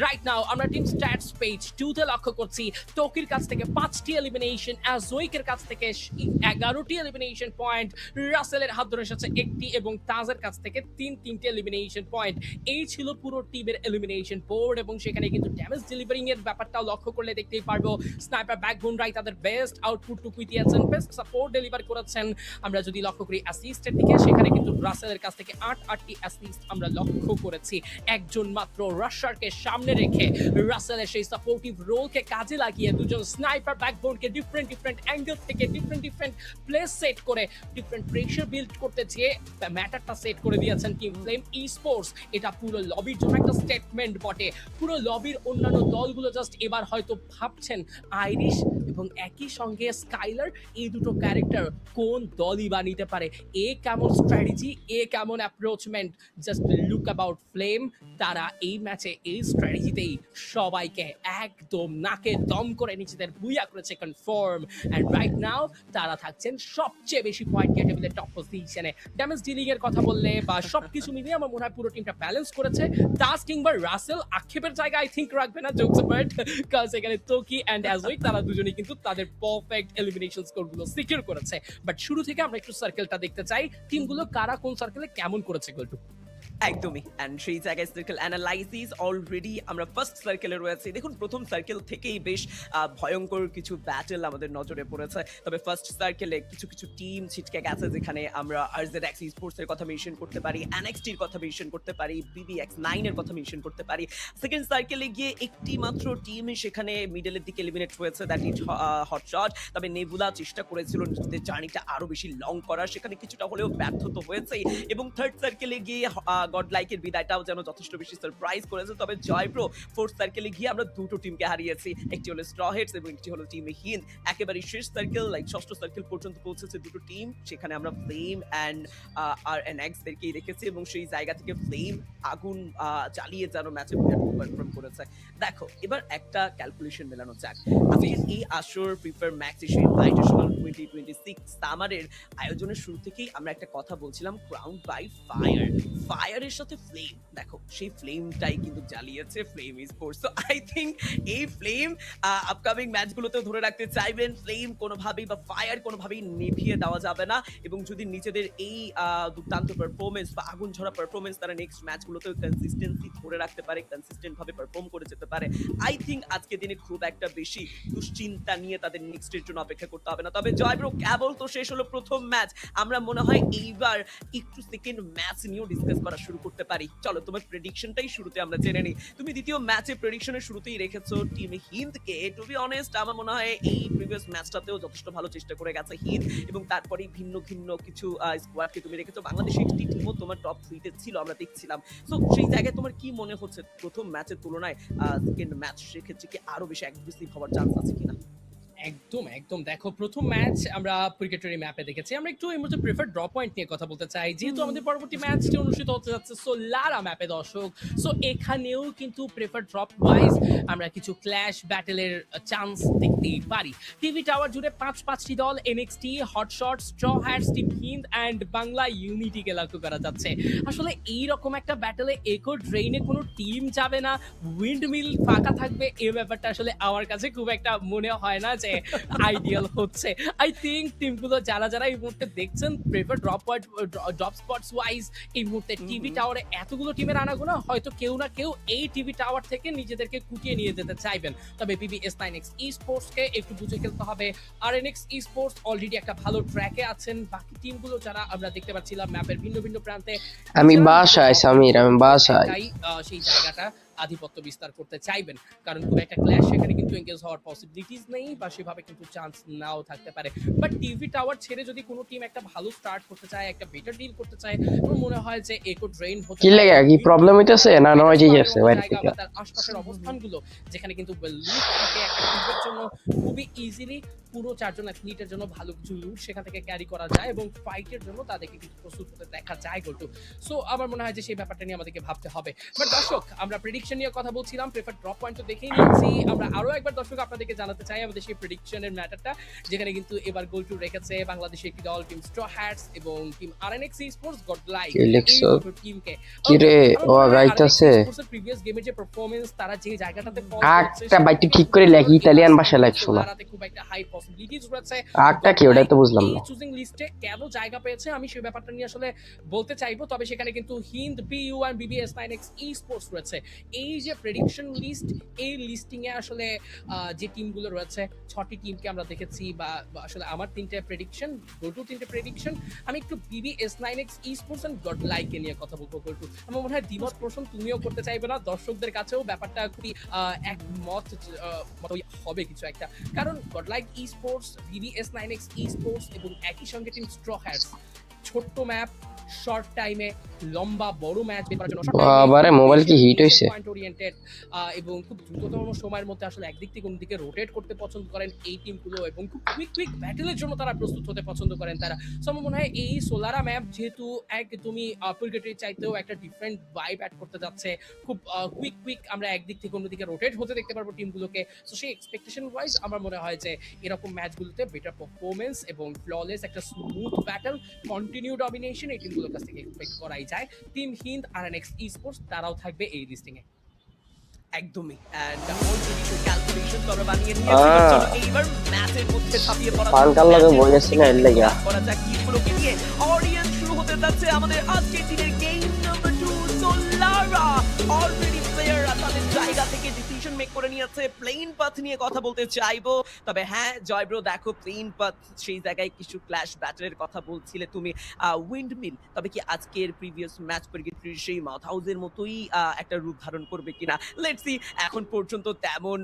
রাইট নাও আমরা টিম স্ট্যাটস পেজ 2 তে লক্ষ্য করছি টোকির কাছ থেকে 5টি এলিমিনেশন, অ্যাজওয়েকের কাছ থেকে 11টি এলিমিনেশন পয়েন্ট, রাসেলের হাত ধরে এসেছে 1টি এবং তাজের কাছ থেকে 3টি এলিমিনেশন পয়েন্ট। এই ছিল পুরো টিমের এলিমিনেশন বোর্ড, এবং সেখানে কিন্তু ড্যামেজ ডেলিভারিং এর ব্যাপারটাও লক্ষ্য করলে দেখতেই পারবো স্নাইপার ব্যাকবোন রাই তাদের বেস্ট আউটপুটটুকু দিয়েছেন, বেস্ট সাপোর্ট ডেলিভার করেছেন। আমরা যদি লক্ষ্য করি অ্যাসিস্টের দিকে, সেখানে কিন্তু রাসেলের কাছ থেকে 8টি অ্যাসিস্ট আমরা লক্ষ্য করেছি। একজন মাত্র রাশারকে সামনে রেখে রাসেলের সেই সাপোর্টিভ রোলকে কাজে লাগিয়ে দুজন স্নাইপার ব্যাকবোনকে ডিফারেন্ট অ্যাঙ্গেল থেকে ডিফারেন্ট প্লেস সেট করে ডিফারেন্ট প্রেসার বিল্ড করতে চেয়ে ম্যাটারটা সেট করে দিয়েছেন টিম ফ্লেম esports। এটা পুরো লবির জন্য একটা স্টেটমেন্ট বটে। পুরো লবির অন্যান্য দলগুলো জাস্ট এবার হয়তো ভাবছেন আইরিশ এবং একই সঙ্গে স্কাইলার, এই দুটো ক্যারেক্টার কোন দলই বা নিতে পারে, এ কেমন স্ট্র্যাটেজি, এ কেমন অ্যাপ্রোচমেন্ট। জাস্ট লুক অ্যাবাউট ফ্লেম, তারা এই ম্যাচে এই স্ট্র্যাটেজিতেই সবাইকে একদম নাকে দম করে নিজেদের বুইয়া করেছে কনফার্ম, এন্ড রাইট নাও তারা থাকছেন সবচেয়ে বেশি পয়েন্ট গেট টেবিলের টপ পজিশনে। ড্যামেজ ডিলিং এর কথা বললে বা সবকিছু মিলিয়ে আমার মনে হয় পুরো টিমটা ব্যালেন্স করেছে। টাস কিংবা রাসেল আক্ষেপের জায়গা আই থিংক রাখবে না, জোকস অ্যাপার্ট, কাজ এখানে তোকি এন্ড অ্যাজউইক তারা দুজনেই কিন্তু তাদের পারফেক্ট এলিমিনেশন স্কোরগুলো সিকিউর করেছে। বাট শুরু থেকে আমরা একটু সার্কেলটা দেখতে চাই, টিমগুলো কারা কোন সার্কেলে কেমন করেছে গোলটু। একদমই, এন্ড সেই জায়গায় সার্কেল অ্যানালাইসিস অলরেডি আমরা ফার্স্ট সার্কেলে রয়েছে। দেখুন প্রথম সার্কেল থেকেই বেশ ভয়ঙ্কর কিছু ব্যাটেল আমাদের নজরে পড়েছে। তবে ফার্স্ট সার্কেলে কিছু কিছু টিম ছিটকে গেছে, যেখানে আমরা RZX স্পোর্টস এর কথা মেনশন করতে পারি, NXT এর কথা মেনশন করতে পারি, BBX9 এর কথা মেনশন করতে পারি। সেকেন্ড সার্কেলে গিয়ে একটি মাত্র টিম সেখানে মিডলের দিকে এলিমিনেট হয়েছে, দ্যাট ইজ হটশট। তবে নেবুলা চেষ্টা করেছিল নিজেদের জার্নিটা আরো বেশি লং করার, সেখানে কিছুটা হলেও ব্যর্থ তো হয়েছে। এবং থার্ড সার্কেলে গিয়ে গডলাইকের বিদায়টাও যেন যথেষ্ট বেশি সারপ্রাইজ করেছে। তবে জয়প্রো ফোর্থ সার্কেলে গিয়ে আমরা দুটো টিমকে হারিয়েছি, একটি হলো স্ট্র হেডস এবং একটি হলো টিম হিন্দ। একেবারে শেষ সার্কেল লাইক ষষ্ঠ সার্কেল পর্যন্ত পৌঁছেছে দুটো টিম, সেখানে আমরা ফ্লেম অ্যান্ড RNX দেরকেই রেখেছি এবং সেই জায়গা থেকে ফ্লেম আগুন জ্বালিয়ে যেন ম্যাচে পারফর্ম করেছে। দেখো এবার একটা ক্যালকুলেশন মেলানো যাক। আজকে এই আসর free fire max Asian international 2026 সামারের আয়োজনের শুরু থেকেই আমরা একটা কথা বলছিলাম, ক্রাউন্ড বাই ফায়ার। ফায়ারের সাথে ফ্লেম, দেখো সেই ফ্লেমটাই কিন্তু জ্বালিয়েছে Flame Sports. So I think এই ফ্লেম আপকামিং ম্যাচগুলোতেও ধরে রাখতে চাইবেন। ফ্লেম কোনোভাবেই বা ফায়ার কোনোভাবেই নিভিয়ে দেওয়া যাবে না, এবং যদি নিজেদের এই দুর্দান্ত পারফরমেন্স বা আগুন ঝরা পারফরমেন্স তারা নেক্সট ম্যাচগুলোতেও কনসিস্টেন্সি ধরে রাখতে পারে, কনসিস্টেন্ট ভাবে পারফর্ম করে যেতে পারে, আই থিংক আজকে দিনে খুব একটা বেশি দুশ্চিন্তা নিয়ে তাদের নেক্সটের জন্য অপেক্ষা করতে হবে না। তবে জয়ব্রো কেবল তো শেষ হলো প্রথম ম্যাচ, আমরা মনে হয় এইবার একটু সেকেন্ড ম্যাচ নিয়েও ডিসকাস করা শুরু করতে পারি। চলো তোমার প্রেডিকশনটাই শুরুতে আমরা জেনে নিই। তুমি দ্বিতীয় ম্যাচে প্রেডিকশনের শুরুতেই রেখেছো টিম হিন্দকে। টু বি অনেস্ট আমার মনে হয় এই প্রিভিয়াস ম্যাচটাতেও যথেষ্ট ভালো চেষ্টা করে গেছে হিন্দ, এবং তারপরেই ভিন্ন ভিন্ন কিছু স্কোয়াডকে তুমি রেখেছো। বাংলাদেশের একটি টিমও তোমার টপ 3-তে ছিল, আমরা দেখছিলাম। সো সেই জায়গায় তোমার কি মনে হচ্ছে প্রথম ম্যাচের তুলনায় সেকেন্ড ম্যাচ সেক্ষেত্রে কি আরো বেশি অ্যাগ্রেসিভ হওয়ার চান্স আছে কিনা? একদম একদম, দেখো প্রথম ম্যাচ আমরা ক্রিকেটারি ম্যাপে দেখেছি। আমরা একটু এই মুহূর্তে প্রেফার ড্র পয়েন্ট নিয়ে কথা বলতে চাই, যেহেতু আমাদের পরবর্তী ম্যাচটি অনুষ্ঠিত হতে যাচ্ছে সোলারা ম্যাপে দর্শক। সো এখানেও কিন্তু প্রেফার ড্রপ ওয়াইজ আমরা কিছু ক্ল্যাশ ব্যাটেলের চান্স দেখতেই পারি। টিভি টাওয়ার জুড়ে পাঁচটি দল, NXT, Hotshot, Straw Hats, team Hind and Bangla ইউনিটিকে লক্ষ্য করা যাচ্ছে। আসলে এইরকম একটা ব্যাটেলে একো ড্রেইনে কোনো টিম যাবে না, উইন্ড মিল ফাঁকা থাকবে, এই ব্যাপারটা আসলে আমার কাছে খুব একটা মনে হয় না যে আইডিয়াল হচ্ছে। আই থিংক টিমগুলো যারা এই মুহূর্তে দেখছেন প্রেফার ড্রপ স্পটস ওয়াইজ এই মুহূর্তে টিভি টাওয়ারে এতগুলো টিমের আনাগোনা, হয়তো কেউ না কেউ এই টিভি টাওয়ার থেকে নিজেদেরকে কুটিয়ে নিয়ে যেতে চাইবেন। তবে BBS9X স্পোর্টসকে একটু বুঝে খেলতে হবে। RNX স্পোর্টস অলরেডি একটা ভালো ট্র্যাকে আছেন। বাকি টিমগুলো যারা আমরা দেখতে পাচ্ছিলাম ম্যাপের ভিন্ন ভিন্ন প্রান্তে, আমি বাসায় সামির, আমি বাসায় সেই জায়গাটা আধিপত্য বিস্তার করতে চাইবেন, কারণ খুব একটা ক্ল্যাশ সেখানে কিন্তু এঙ্গেজ হওয়ার পসিবিলিটিস নেই, বা সেভাবে কিন্তু চান্স নাও থাকতে পারে। বাট টিভি টাওয়ার ছেড়ে যদি কোনো টিম একটা ভালো স্টার্ট করতে চায়, একটা বেটার ডিল করতে চায়, আমার মনে হয় যে একো ড্রেইন হতে কি লাগে, কি প্রবলেম হইতাছে না নয় যে আছে বাইরে থেকে তার আশপাশের অবস্থানগুলো, যেখানে কিন্তু লুট থাকে একটা টিমের জন্য খুবই ইজিলি পুরো চারজন অ্যাথলিটের জন্য ভালো কিছু লুট সেখান থেকে ক্যারি করা যায়, এবং ফাইটের জন্য তাদেরকে কিন্তু প্রস্তুত হতে দেখা যায় গোলটু। সো আমার মনে হয় যে সেই ব্যাপারটা নিয়ে আমাদেরকে ভাবতে হবে। বাট দর্শক আমরা প্রেডিকশন নিয়ে কথা বলছিলাম, প্রেফার ড্রপ পয়েন্ট তো দেখেই নিয়েছি। আমরা আরো একবার দর্শক আপনাদেরকে জানাতে চাই আমাদের সেই প্রেডিকশনের ম্যাটারটা, যেখানে কিন্তু এবার গোলটু রেখেছে বাংলাদেশের একটি দল, টিম স্ট্র হ্যাটস এবং টিম RNX স্পোর্টস গডলাইক টিমকে। কি রে ও গাইতাছে প্রিভিয়াস গেমের যে পারফরম্যান্স, তারা যে জায়গাটাতে একটা বাইটে ঠিক করে লেখি ইতালিয়ান ভাষা লেখছো না, খুব একটা হাই পসিবিলিটিস রয়েছে। আটটা কি ওটা তো বুঝলাম না। এই চুজিং লিস্টে কেন জায়গা পেয়েছে আমি সেই ব্যাপারটা নিয়ে আসলে বলতে চাইবো। তবে সেখানে কিন্তু হিন্দ, BU আর BBS9X স্পোর্টস রয়েছে। এই যে প্রেডিকশন লিস্ট, এই লিস্টিং এ আসলে যে টিমগুলো রয়েছে 6টি টিমকে আমরা দেখেছি, বা আসলে আমার 3টে প্রেডিকশন, গোটু 3টে প্রেডিকশন। আমি একটু BBS9X স্পোর্টস এন্ড গডলাইকে নিয়ে কথা বলবো গোটু। আমার মনে হয় দ্বিমত প্রশ্ন তুমিও করতে চাইবে না, দর্শকদের কাছেও ব্যাপারটা খুবই একমত হবে কিছু একটা, কারণ গডলাইক স্পোর্টস, BBS9X স্পোর্টস এবং একই সঙ্গে টিম স্ট্র হ্যাটস, ছোট্ট ম্যাপ, শর্ট টাইমে লম্বা বড় ম্যাচ বের করার জন্য বাবারে মোবাইল কি হিট হইছে পয়েন্ট ওরিয়েন্টেড এবং খুব দ্রুততম সময়ের মধ্যে আসলে একদিক থেকে অন্যদিকে রোটেট করতে পছন্দ করেন এই টিমগুলো এবং খুব কুইক ব্যাটেলের জন্য তারা প্রস্তুত হতে পছন্দ করেন তারা। সো আমার মনে হয় এই সোলারা ম্যাপ যেহেতু একদমই পুলগেটির চাইতেও একটা ডিফারেন্ট ভাইব অ্যাড করতে যাচ্ছে, খুব কুইক আমরা একদিক থেকে অন্যদিকে রোটেট হতে দেখতে পারবো টিমগুলোকে। সো সেই এক্সপেকটেশন ওয়াইজ আমার মনে হয় যে এরকম ম্যাচগুলোতে বেটার পারফরমেন্স এবং ফ্ললেস একটা স্মুথ ব্যাটল, কন্টিনিউ ডমিনেশন এই টিমগুলোর কাছ থেকে এক্সপেক্ট করাই যায়। টিম হিন্দ আর এনএক্স স্পোর্টস তারাও থাকবে এই লিস্টিং এ। একদমই এন্ড অলরেডি তো ক্যালকুলেশন আমরা বানিয়ে নিয়েছি। চলো এইবার ম্যাচের মধ্যে ছাপিয়ে পড়া পানকাল লাগে বলেছি না এর লাগা করা যাক টিমগুলোকে নিয়ে। অডিয়েন্স শুরু হতে যাচ্ছে আমাদের আজকের দিনের গেম নাম্বার 2 সোলারা। অলরেডি প্লেয়াররা তাদের জায়গা থেকে ডিসিশন মেক করে নিয়েছে। প্লেন পাথ নিয়ে কথা বলতে চাইবো, তবে হ্যাঁ জয় ব্রো দেখো প্লেন পাথ সেই জায়গায় কিছু ক্ল্যাশ ব্যাটলের কথা বলছিলে তুমি, উইন্ড মিল তবে কি আজকের প্রিভিয়াস ম্যাচ পরিস্থিতির সেই মাউথ হাউসের মতোই একটা রূপ ধারণ করবে কিনা লেটস সি। এখন পর্যন্ত তেমন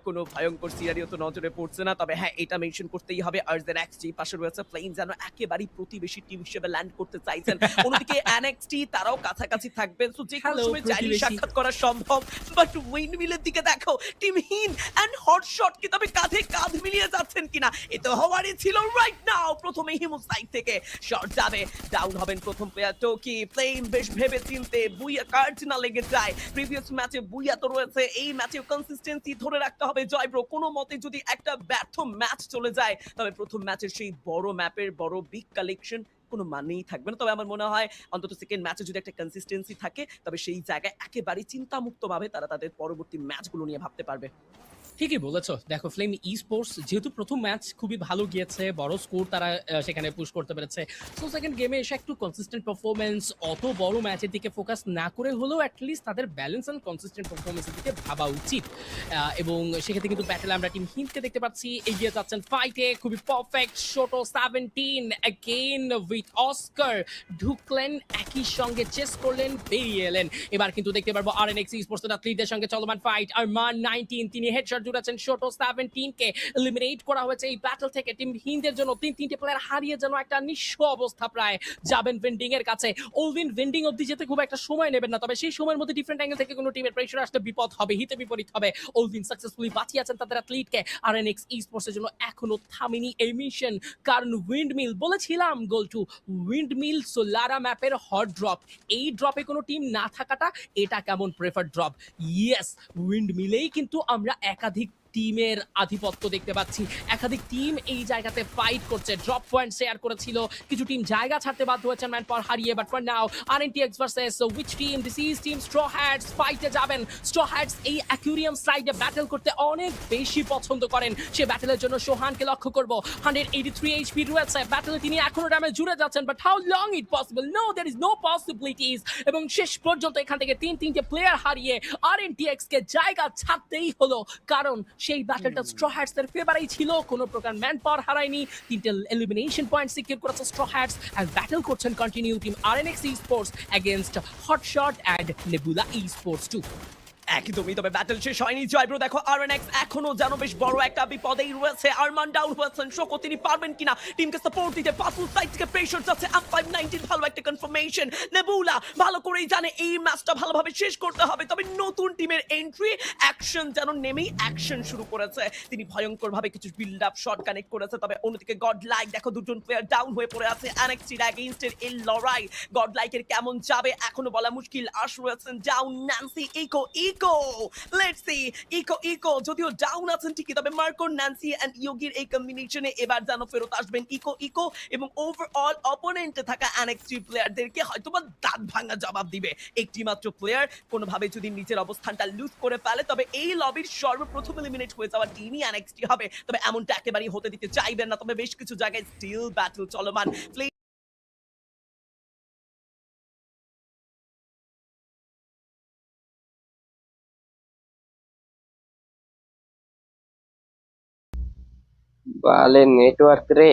কোনো ভয়ঙ্কর সিনারিও তো নজরে পড়ছে না, তবে হ্যাঁ এটা মেনশন করতেই হবে আরজেনএক্স যে পাশে রয়েছে প্লেন যেন একেবারেই প্রতিবেশী টিম হিসেবে ল্যান্ড করতে চাইছেন। অন্যদিকে এনএক্সটি তারাও কাছাকাছি থাকবেন, সো যে কোনো সময় চাইলে সাক্ষাৎ করা সম্ভব। বাট উইন্ড মিলের দিকে দেখো টিম হিন এন্ড হট শট কি তবে কাঁধে কাঁধ মিলিয়ে যাচ্ছেন কিনা, এ তো হওয়ারই ছিল রাইট নাও। প্রথমে হিমু সাইড থেকে শট যাবে, ডাউন হবেন প্রথম প্লেয়ার টোকি। প্লেন বেশ ভেবে চিনতে বুইয়া কার্ড না লেগে যায়। প্রিভিয়াস ম্যাচে বুইয়া তো রয়েছে, এই ম্যাচে কনসিস্টেন্সি ধরে রাখতে হবে জয় ব্রো। কোনো মতে যদি একটা ব্যর্থ ম্যাচ চলে যায় তবে প্রথম ম্যাচের সেই বড় ম্যাপের বড় বিগ কালেকশন কোনো মানেই থাকবে না। তবে আমার মনে হয় অন্তত সেকেন্ড ম্যাচে যদি একটা কনসিস্টেন্সি থাকে তবে সেই জায়গায় একেবারেই চিন্তামুক্তভাবে তারা তাদের পরবর্তী ম্যাচগুলো নিয়ে ভাবতে পারবে। ঠিকই বলেছো, দেখো ফ্লেম ই স্পোর্টস যেহেতু প্রথম ম্যাচ খুবই ভালো গিয়েছে, বড় স্কোর তারা সেখানে পুশ করতে পেরেছে। সো সেকেন্ড গেমে এসে একটু কনসিস্টেন্ট পারফরমেন্স, অত বড় ম্যাচের দিকে ফোকাস না করে হলেও অ্যাটলিস্ট তাদের ব্যালেন্স অ্যান্ড কনসিস্টেন্ট পারফরমেন্সের দিকে ভাবা উচিত। এবং সেক্ষেত্রে কিন্তু ব্যাটেলে আমরা টিম হিন্টকে দেখতে পাচ্ছি এগিয়ে যাচ্ছেন ফাইটে, খুবই পারফেক্ট। শোটো 17 অ্যাগেন উইথ অস্কার ঢুকলেন, একই সঙ্গে চেস করলেন, বেরিয়ে এলেন। এবার কিন্তু দেখতে পারবো আরএনএক্স স্পোর্টস অ্যাথলিটদের সঙ্গে চলমান ফাইট। আরমান 19 তিনি হেডশট জুড়েছেন শোটো 17 কে এলিমিনেট করা হয়েছে এই ব্যাটল থেকে। টিম হিন্দের জন্য তিনটে প্লেয়ার হারিয়ে যেন একটা নিঃস্ব অবস্থা প্রায় যাবেন ভেন্ডিং এর কাছে। ওলভিন ভেন্ডিং অবধি যেতে খুব একটা সময় নেবেন না, তবে সেই সময়ের মধ্যে ডিফারেন্ট অ্যাঙ্গেল থেকে কোনো টিমের প্রেসার আসতে বিপদ হবে, হিতে বিপরীত হবে। ওলভিন সাকসেসফুলি বাঁচিয়েছেন তাদের অ্যাথলিটকে। আরএনএক্স স্পোর্টস এর জন্য এখনো থামেনি এই মিশন, কারণ উইন্ডমিল বলেছিলাম গোল টু উইন্ডমিল সোলারা ম্যাপের হট ড্রপ। এই ড্রপে কোনো টিম না থাকাটা এটা কেমন প্রেফার ড্রপ। ইয়েস, উইন্ডমিলেই কিন্তু আমরা একাধিক টিমের আধিপত্য দেখতে পাচ্ছি, একাধিক টিম এই জায়গাতে ফাইট করছে। ড্রপ পয়েন্ট শেয়ার করেছিল, কিছু টিম জায়গা ছাড়তে বাধ্য হয়েছেন ম্যান পাওয়ার হারিয়ে। But for now RNTX versus which team? This is team Straw Hats. ফাইটে যাবেন। স্ট্র হ্যাটস এই অ্যাকুরিয়াম সাইডে ব্যাটল করতে অনেক বেশি পছন্দ করেন। সে ব্যাটলের জন্য সোহানকে লক্ষ্য করব। 183 এইচপি রয়েছে, ব্যাটলে তিনি এখনো ড্যামেজ জুড়ে যাচ্ছেন। But how long it possible? No, there is no possibilities. এবং শেষ পর্যন্ত এখান থেকে তিনটে প্লেয়ার হারিয়ে আরএনটিএক্স কে জায়গা ছাড়তেই হলো, কারণ সেই ব্যাটলটা স্ট্র হ্যাটস এর ফেভারেই ছিল। কোনো প্রকার ম্যান পাওয়ার হারায়নি, তিনটে এলিমিনেশন পয়েন্ট সিকিউর করেছে স্ট্র হ্যাটস। আর ব্যাটল করছেন continue team RNX Sports against Hotshot and Nebula Sports 2। একদমই, তবে ব্যাটল শেষ হয়নি জয় ব্রো। দেখো আরএনএক্স এখনো যেন বেশ বড় একটা বিপদেই রয়েছে। আরমান ডাউন হয়েছেন, শোকো তিনি পারবেন কিনা টিমকে সাপোর্ট দিতে? পাসুল সাইড থেকে প্রেসার যাচ্ছে। F519 ভালো একটা কনফার্মেশন। নেবুলা ভালো করেই জানে এই ম্যাচটা ভালোভাবে শেষ করতে হবে, তবে নতুন টিমের এন্ট্রি, অ্যাকশন যেন নেমেই অ্যাকশন শুরু করেছে। তিনি ভয়ঙ্কর ভাবে কিছু বিল্ড আপ শট কানেক্ট করেছে, তবে অন্যদিকে গড লাইক দেখো দুজন প্লেয়ার ডাউন হয়ে পড়ে আছে। এনএক্সটির এগেইনস্ট এর এই লড়াই গড লাইকের কেমন যাবে এখনো বলা মুশকিল। আশ রয়েছেন down, Nancy, eco let's see. Eco যদিও ডাউন আছেন ঠিকই, তবে মার্কো, ন্যান্সি এন্ড ইয়োগির এই কম্বিনেশনে এবার যেন ফেরত আসবেন ইকো এবং ওভারঅল অপোনেন্টে থাকা এনএক্সটি প্লেয়ারদেরকে হয়তোবা দাঁত ভাঙা জবাব দিবে। একটি মাত্র প্লেয়ার কোনোভাবে যদি নিজের অবস্থানটা লুজ করে ফেলে তবে এই লবির সর্বপ্রথম এলিমিনেট হয়ে যাওয়া টিমই এনএক্সটি হবে। তবে এমনটা একেবারেই হতে দিতে চাইবেন না, তবে বেশ কিছু জায়গায় স্টিল ব্যাটল চলমান। বালে নেটওয়ার্ক রে।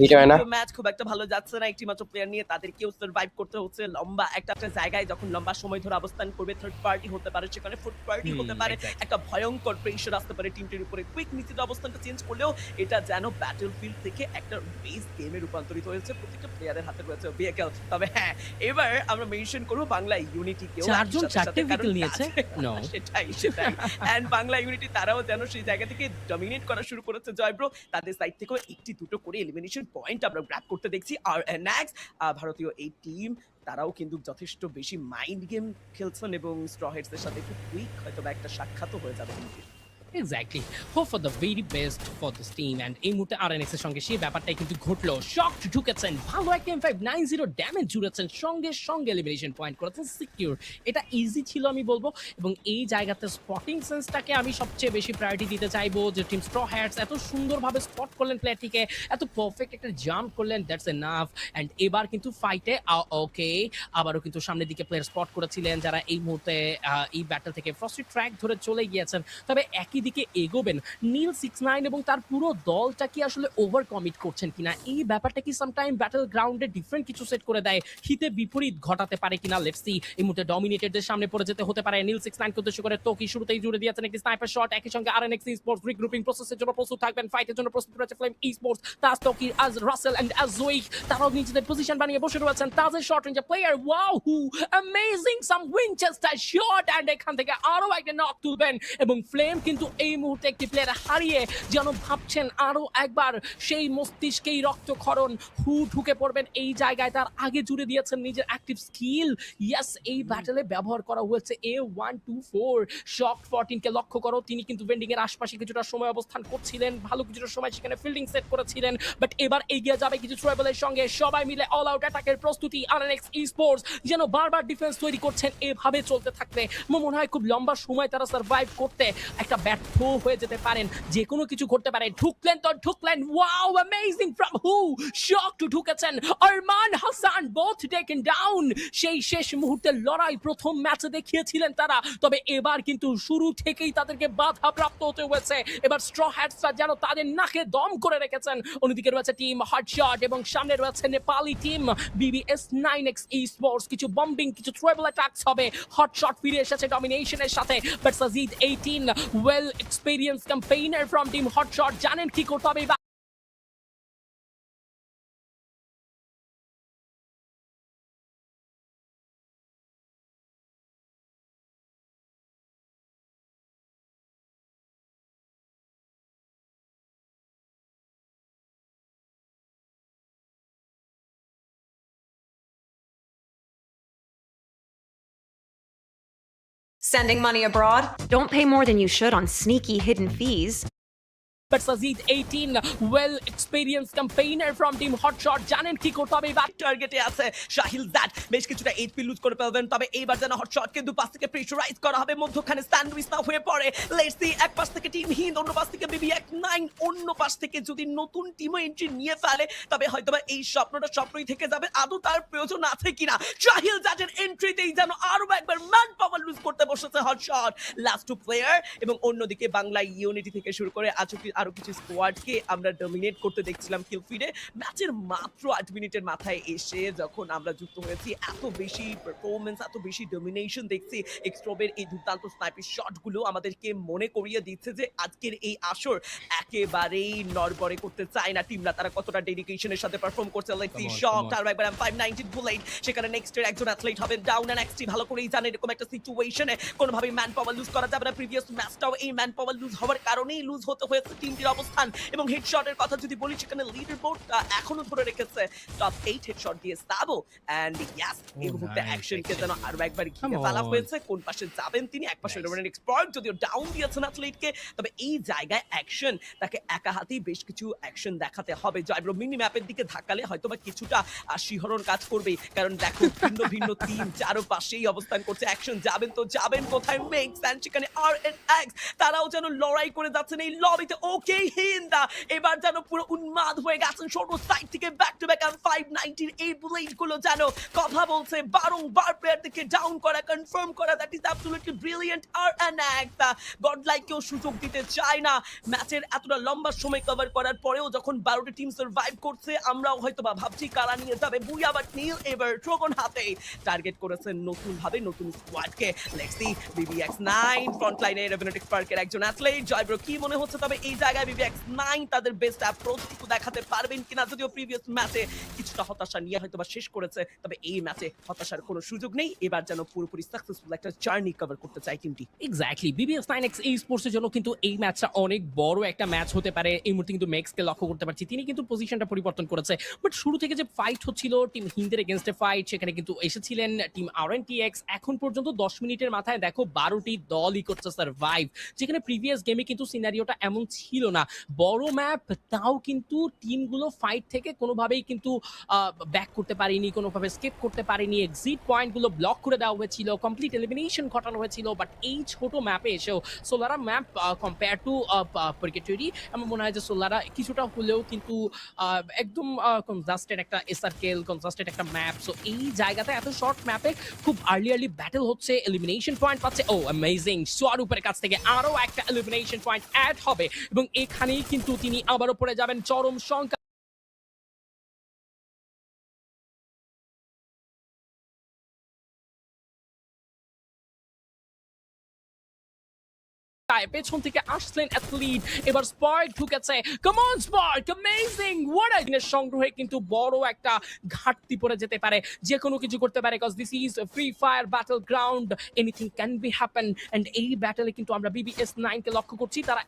হিট হয় না। ম্যাচ খুব একটা ভালো যাচ্ছে না, একটি মাত্র প্লেয়ার নিয়ে তাদেরকেও সার্ভাইভ করতে হচ্ছে লম্বা একটা জায়গায়, যখন লম্বা সময় ধরে অবস্থান করবে থার্ড পার্টি হতে পারে, সেখানে ফোর্থ পার্টি হতে পারে, একটা ভয়ঙ্কর প্রেশার আসতে পারে টিমটির উপরে। কুইক নিচের অবস্থানটা চেঞ্জ করলেও এটা যেন ব্যাটলফিল্ড থেকে একটা বেস গেমে রূপান্তরিত হয়েছে, প্রত্যেকটা প্লেয়ারের হাতে রয়েছে ভেহিকল। তবে হ্যাঁ, এবার আমরা মেনশন করব বাংলা ইউনিটিকেও, চারজন চারটে ভেহিকল নিয়েছে। সেটাই এন্ড বাংলা ইউনিটি তারাও যেন সেই জায়গা থেকে ডমিনেট করা শুরু করেছে জয়ব্রো। তাদের সাইড থেকেও একটি দুটো করে এলিমিনেশন পয়েন্ট আমরা গ্র্যাব করতে দেখছি। আর নেক্সট ভারতীয় এই টিম তারাও কিন্তু যথেষ্ট বেশি মাইন্ড গেম খেলছেন এবং স্ট্র হেডসের সাথে খুব কুইক হয়তো বা একটা সাক্ষাৎও হয়ে যাবে কিন্তু। Exactly, hope for the very best for this team. And এই মুহূর্তে আরএনএক্স এর সঙ্গে সেই ব্যাপারটাই কিন্তু ঘটলো। শকড ঢুকেছেন, ভালো একটা M590 ড্যামেজ জুড়েছেন, সঙ্গে সঙ্গে এলিমিনেশন পয়েন্ট করেছেন সিকিউর। এটা ইজি ছিল আমি বলবো, এবং এই জায়গাতে স্পটিং সেন্সটাকে আমি সবচেয়ে বেশি প্রায়োরিটি দিতে চাইবো। যে টিম স্ট্র হ্যাটস এত সুন্দরভাবে স্পট করলেন প্লেয়ারটিকে, এত পারফেক্ট একটা জাম্প করলেন, দ্যাটস এনাফ। অ্যান্ড এবার কিন্তু ফাইটে ওকে আবারও কিন্তু সামনের দিকে প্লেয়ার স্পট করেছিলেন যারা এই মুহূর্তে এই ব্যাটল থেকে ফ্রস্টি ট্র্যাক ধরে চলে গিয়েছেন। তবে একই দিকে এগোবেন নীল 69 এবং তার পুরো দলটা কি আসলে ওভার কমিট করছেন কিনা, এই ব্যাপারটা কি সামটাইম ব্যাটল গ্রাউন্ডে ডিফারেন্ট কিছু সেট করে দেয়, হিতে বিপরীত ঘটাতে পারে কিনা। Let's see. এই মুহূর্তে ডমিনেটেডদের সামনে পড়ে যেতে হতে পারে। নীল 69 কে উদ্দেশ্য করে তোকি শুরুতেই জুড়ে দিয়েছেন একটি স্নাইপার শট, একই সঙ্গে আরএনএক্স স্পোর্টস রিগ্রুপিং প্রসেসের জন্য প্রস্তুত থাকবেন, ফাইটের জন্য প্রস্তুত রয়েছে ফ্লেম স্পোর্টস, তাজ তোকি, আজ রাসেল এন্ড আজ জুইক, তারাও নিজেদের পজিশন বানিয়ে বসে রয়েছেন। তাজের শট রেঞ্জে player, wow who amazing some Winchester shot, and এখান থেকে আরো একটা নক তুলবেন এবং ফ্লেম কিন্তু এই মুহূর্তে একটি প্লেয়ার হারিয়ে যেন ভাবছেন আরো একবার সেই মস্তিষ্কেই রক্তক্ষরণ, হু ঢুকে পড়বেন এই জায়গায়। তার আগে জুড়ে দিয়েছেন নিজের অ্যাক্টিভ স্কিল। ইয়েস, এই ব্যাটলে ব্যবহার করা হয়েছে A124 শক 14 কে লক্ষ্য করো। তিনি কিন্তু ভেন্ডিং এর আশপাশে কিছুটা সময় অবস্থান করছিলেন, ভালো কিছুটা সময় সেখানে ফিল্ডিং সেট করেছিলেন, বাট এবার এগিয়ে যাবে কিছু ট্রাইবেলের সঙ্গে, সবাই মিলে অল আউট অ্যাটাকের প্রস্তুতি। আরএনএক্স স্পোর্টস যেন বারবার ডিফেন্স তৈরি করছেন, এভাবে চলতে থাকলে মনে হয় খুব লম্বা সময় তারা সার্ভাইভ করতে একটা ব্যর্থ হয়ে যেতে পারেন, যে কোনো কিছু ঘটতে পারে। ঢুকলেন তো ঢুকলেন, wow amazing from who, shock to ঢুকেছেন Arman Hasan, both taken down. সেই শেষ মুহূর্তের লড়াই প্রথম ম্যাচে দেখিয়েছিলেন তারা, তবে এবার কিন্তু শুরু থেকেই তাদেরকে বাধা প্রাপ্ত হতে হয়েছে। এবার স্ট্র হ্যাটসরা যেন তাদের নাকে দম করে রেখেছেন। অন্যদিকে রয়েছে টিম হটশট এবং সামনে রয়েছে নেপালি টিম BBS9X স্পোর্টস। কিছু বম্বিং, কিছু ট্রাইবল অ্যাটাকস হবে। হটশট ফিরে এসেছে ডমিনেশনের সাথে, but Sajid 18 well experience campaigner from team hotshot জানেন কি করতে হবে। Sending money abroad? Don't pay more than you should on sneaky hidden fees. But Sajid 18 well experienced campaigner from team hotshot জানেন কি করতে হবে। ব্যাক টার্গেটে আছে শাহিল দ্যাট, বেশ কিছুটা এইচপি লুজ করে ফেলবেন, তবে এইবার যেন হটশট কিন্তু পাশ থেকে প্রেশারাইজ করা হবে, মধ্যখানে স্যান্ডউইচ না হয়ে পড়ে। লেটস সি, এক পাশ থেকে টিম হিন্দ, অন্য পাশ থেকে BBX9, অন্য পাশ থেকে যদি নতুন টিমও এন্ট্রি নিয়ে ফেলে তবে হয়তোবা এই স্বপ্নটা স্বপ্নই থেকে যাবে, আদৌ তার প্রয়োজন আছে কিনা। শাহিল দ্যাটের এন্ট্রিতেই যেন আরো একবার ম্যান পাওয়ার লুজ করতে বসেছে হটশট, লাস্ট টু প্লেয়ার। এবং অন্যদিকে বাংলা ইউনিটি থেকে শুরু করে আরো কিছু স্কোয়াডকে আমরা ডমিনেট করতে দেখছিলাম কিল ফিডে। ম্যাচের মাত্র 8 মিনিটের মাথায় এসে যখন আমরা যুক্ত হয়েছি, এত বেশি পারফরমেন্স, এত বেশি ডমিনেশন দেখছি, এক্সট্রোবের এই দুর্দান্ত স্নাইপার শটগুলো আমাদেরকে মনে করিয়ে দিচ্ছে যে আজকের এই আসর একেবারেই নড়বড়ে করতে চায় না টিমরা, তারা কতটা ডেডিকেশনের সাথে পারফর্ম করছে। লেটস সি, শক আর একবার M590 বুলেট, সেখানে নেক্সটের একজন অ্যাথলেট হবেন ডাউন, এন্ড এক্সটি ভালো করেই জানে এরকম একটা সিচুয়েশনে কোনোভাবেই ম্যান পাওয়ার লুজ করা যাবে না। প্রিভিয়াস ম্যাচটাও এই ম্যান পাওয়ার লুজ হওয়ার কারণেই লুজ হতে হয়েছে টিমটির অবস্থান। এবং হেডশটের কথা যদি বলি, সেখানে লিডার বোর্ড এখনো ধরে রেখেছে টপ 8 হেডশট দিয়ে সাবো। এন্ড ইয়াস, এই মুহূর্তে অ্যাকশনকে যেন আরো একবার ঘিরে ফেলা হয়েছে। কোন পাশে যাবেন তিনি, এক পাশে রোমানিক এক্সপার্ট যদিও ডাউন দিয়েছেন অ্যাথলেটকে, তবে এই জায়গায় অ্যাকশন তাকে একা হাতেই বেশ কিছু অ্যাকশন দেখাতে হবে। জয়ব্রো মিনি ম্যাপের দিকে ধাক্কালে হয়তোবা কিছুটা শিহরণ কাজ করবে, কারণ দেখো ভিন্ন ভিন্ন টিম চারপাশেই অবস্থান করছে। অ্যাকশন যাবেন তো যাবেন কোথায়, মেক্স এন্ড সেখানে RNX তারাও যেন লড়াই করে যাচ্ছেন এই লবিতে। ও ওকে হিন্দা এবার যেন পুরো উন্মাদ হয়ে গেছেন ছোট সাইড থেকে ব্যাক টু ব্যাক 590 এই বুলেট গুলো যেন কথা বলছে বারংবার প্লেয়ারদেরকে ডাউন করা কনফার্ম করা দ্যাট ইজ অ্যাবসলিউটলি ব্রিলিয়ান্ট আর অ্যানাক্ট গডলাইক কেউ সুযোগ দিতে চায় না ম্যাচের এতটা লম্বা সময় কভার করার পরেও যখন 12টি টিম সার্ভাইভ করছে আমরাও হয়তো বা ভাবছি কারা নিয়ে যাবে বুইয়া বাট নীল এবার ড্রাগন হাতে টার্গেট করেছেন নতুন ভাবে নতুন স্কোয়াডকে লেটস সি BBX9 ফ্রন্ট লাইনে রেভেনেটিক পার্কের একজন অ্যাথলেট জয়ব্রো কি মনে হচ্ছে তবে এই জায়গায় BBX9 তাদের বেস্ট অ্যাপ্রোচ একটু দেখাতে পারবেন কিনা যদিও প্রিভিয়াস ম্যাচে কিছুটা হতাশা নিয়ে হয়তো বা শেষ করেছে তবে এই ম্যাচে হতাশার কোনো সুযোগ নেই এবার যেন পুরোপুরি সাকসেসফুল একটা জার্নি কভার করতে চায় টিমটি এক্স্যাক্টলি BBX9X স্পোর্টসের জন্য কিন্তু এই ম্যাচটা অনেক বড় একটা ম্যাচ হতে পারে এই মুহূর্তে কিন্তু ম্যাক্সকে লক্ষ্য করতে পারছি তিনি কিন্তু পজিশনটা পরিবর্তন করেছে বাট শুরু থেকে যে ফাইট হচ্ছিল টিম হিন্দের এগেইনস্টে ফাইট সেখানে কিন্তু এসেছিলেন টিম RNTX এখন পর্যন্ত 10 মিনিটের মাথায় দেখো 12টি দলই করছে সার্ভাইভ যেখানে প্রিভিয়াস গেমে কিন্তু সিনারিওটা এমন ছিল না বড় ম্যাপ তাও কিন্তু টিমগুলো ফাইট থেকে কোনোভাবেই কিন্তু ব্যাক করতে পারেনি কোনোভাবে স্কিপ করতে পারেনি এক্সিট পয়েন্টগুলো ব্লক করে দেওয়া হয়েছিল কমপ্লিট এলিমিনেশন ঘটানো হয়েছিল বাট এই ছোট ম্যাপে এসেও সোলারা ম্যাপ কম্পেয়ার টু পরিকেটরি আমার মনে হয় যে সোলারা কিছুটা হলেও কিন্তু একদম কনজাস্টেড একটা সার্কেল কনজাস্টেড একটা ম্যাপ সো এই জায়গাতে এত শর্ট ম্যাপে খুব আর্লি ব্যাটল হচ্ছে এলিমিনেশন পয়েন্ট পাচ্ছে ও অ্যামেজিং সোয়ারুপের কাছ থেকে আরো একটা এলিমিনেশন পয়েন্ট অ্যাড হবে এবং এখানেই কিন্তু তিনি আবারও পড়ে যাবেন চরম সংখ্যা পেছন থেকে আসলেন অ্যাথলিট এবার স্পার্ক ঢুকেছে come on Spark amazing what a দিনের সংগ্রহে কিন্তু বড় একটা ঘাটতি পড়ে যেতে পারে যে কোনো কিছু করতে পারে cause this is Free Fire battle ground anything can be happen and এই ব্যাটলে কিন্তু আমরা BBS9 কে লক্ষ্য করছি তারা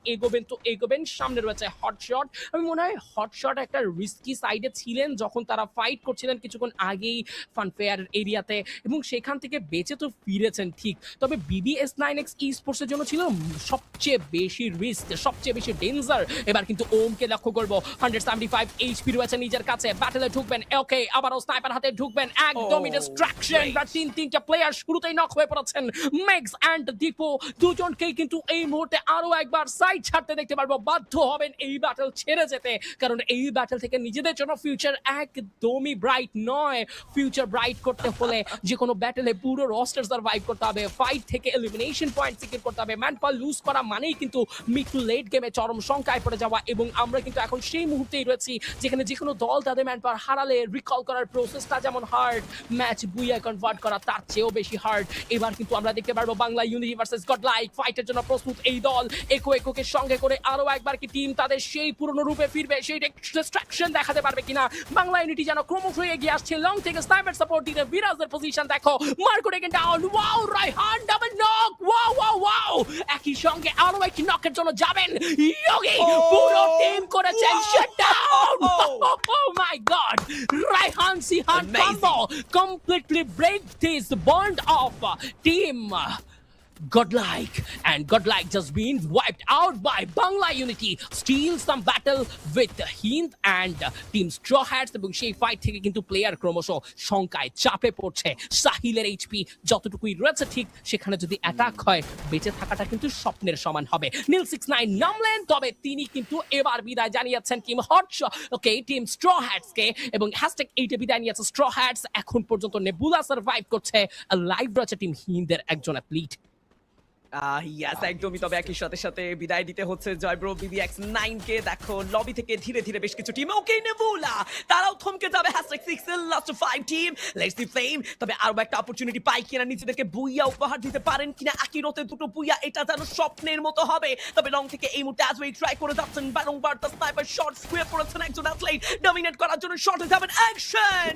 এগোবেন সামনে রয়েছে হটশট আমি মনে হয় হটশট একটা রিস্কি সাইডে ছিলেন যখন তারা ফাইট করছিলেন কিছুক্ষণ আগেই ফানফেয়ার এরিয়াতে এবং সেখান থেকে বেঁচে তো ফিরেছেন ঠিক তবে BBS9X স্পোর্টস এর জন্য ছিল সবচেয়ে বেশি রিস্ক সবচেয়ে বেশি ডেঞ্জার এবার কিন্তু ওমকে লক্ষ্য করব 175 এইচপি রয়েছে নিজের কাছে ব্যাটলে ঢুকবেন ওকে আবারও স্নাইপার হাতে ঢুকবেন একদমই ডিস্ট্রাকশন বা তিনটা প্লেয়ার শুরুতেই নক হয়ে পড়েছেন ম্যাক্স এন্ড দীপো দুজনকেই কিন্তু এই মুহূর্তে আরো একবার সাইড ছাড়তে দেখতে পারবো বাধ্য হবেন এই ব্যাটল ছেড়ে যেতে কারণ এই ব্যাটল থেকে নিজেদের জন্য ফিউচার একদমই ব্রাইট নয় ফিউচার ব্রাইট করতে হলে যে কোনো ব্যাটলে পুরো রোস্টার সার্ভাইভ করতে হবে ফাইট থেকে এলিমিনেশন পয়েন্ট সিকিউর করতে হবে ম্যানপাওয়ার লুজ করা মানেই কিন্তু মিড টু লেট গেমে চরম সংখ্যায় পড়ে যাওয়া এবং আমরা কিন্তু এখন সেই মুহূর্তেই রয়েছি যেখানে যে কোনো দল তাদের ম্যানপাওয়ার হারালে রিকল করার প্রসেসটা যেমন হার্ড ম্যাচ বুইয়া কনভার্ট করা তার চেয়েও বেশি হার্ড এবার কিন্তু আমরা দেখতে পারবো বাংলা ইউনিটি ভার্সেস গডলাইক ফাইটের জন্য প্রস্তুত এই দল একে সঙ্গে করে আরো একবার কি টিম তাদের সেই পুরনো রূপে ফিরবে সেই ডিস্ট্রাকশন দেখাতে পারবে কিনা বাংলা ইউনিটি যেন ক্রমশ এগিয়ে আসছে লং থেকে স্নাইপার সাপোর্ট দিতে বিরাজের পজিশন দেখো Marco taken down wow Raihan double knock wow একই সঙ্গে আরো একটি নকের জন্য যাবেন ইয়োগি পুরো টিম করেছেন shutdown oh my god Raihan Sihan combo completely break this bond of team Godlike and Godlike just been wiped out by Bangla Unity steals some battle with Hind and Team Straw Hats এবং সেই ফাইট থেকে কিন্তু প্লেয়ার ক্রমশ সংখ্যায় চাপে পড়ছে সাহিলের এইচপি যতটুকুই রয়েছে ঠিক সেখানে যদি অ্যাটাক হয় বেঁচে থাকাটা কিন্তু স্বপ্নের সমান হবে নীল 69 নামলেন তবে তিনি কিন্তু এবার বিদায় জানিয়েছেন টিম টিম স্ট্র হ্যাটস কে এবং #8 এ বিদায় নিয়েছে স্ট্র হ্যাটস এখন পর্যন্ত নেবুলা সার্ভাইভ করছে লাইভ রয়েছে টিম হিন্দের একজন অ্যাথলিট ইয়াস একদমই তবে একই সাথে বিদায় দিতে হচ্ছে জয়ব্রো BBX9 কে দেখো লবি থেকে ধীরে ধীরে বেশ কিছু টিম ওকে নেবুলা তারাও থমকে যাবে #6 এর last 5 team let's see flame তবে আরো একটা অপরচুনিটি পাই কিনা নিজেদেরকে বুইয়া উপহার দিতে পারেন কিনা আকিরতে দুটো বুইয়া এটা যেন স্বপ্নের মতো হবে তবে লং থেকে এই মুহূর্তে আজওয়ে ট্রাই করে যাচ্ছেন বারংবার দ্য স্নাইপার শট স্কোয়ার করেছেন একজন অ্যাথলেট ডমিনেট করার জন্য শটে যাবেন অ্যাকশন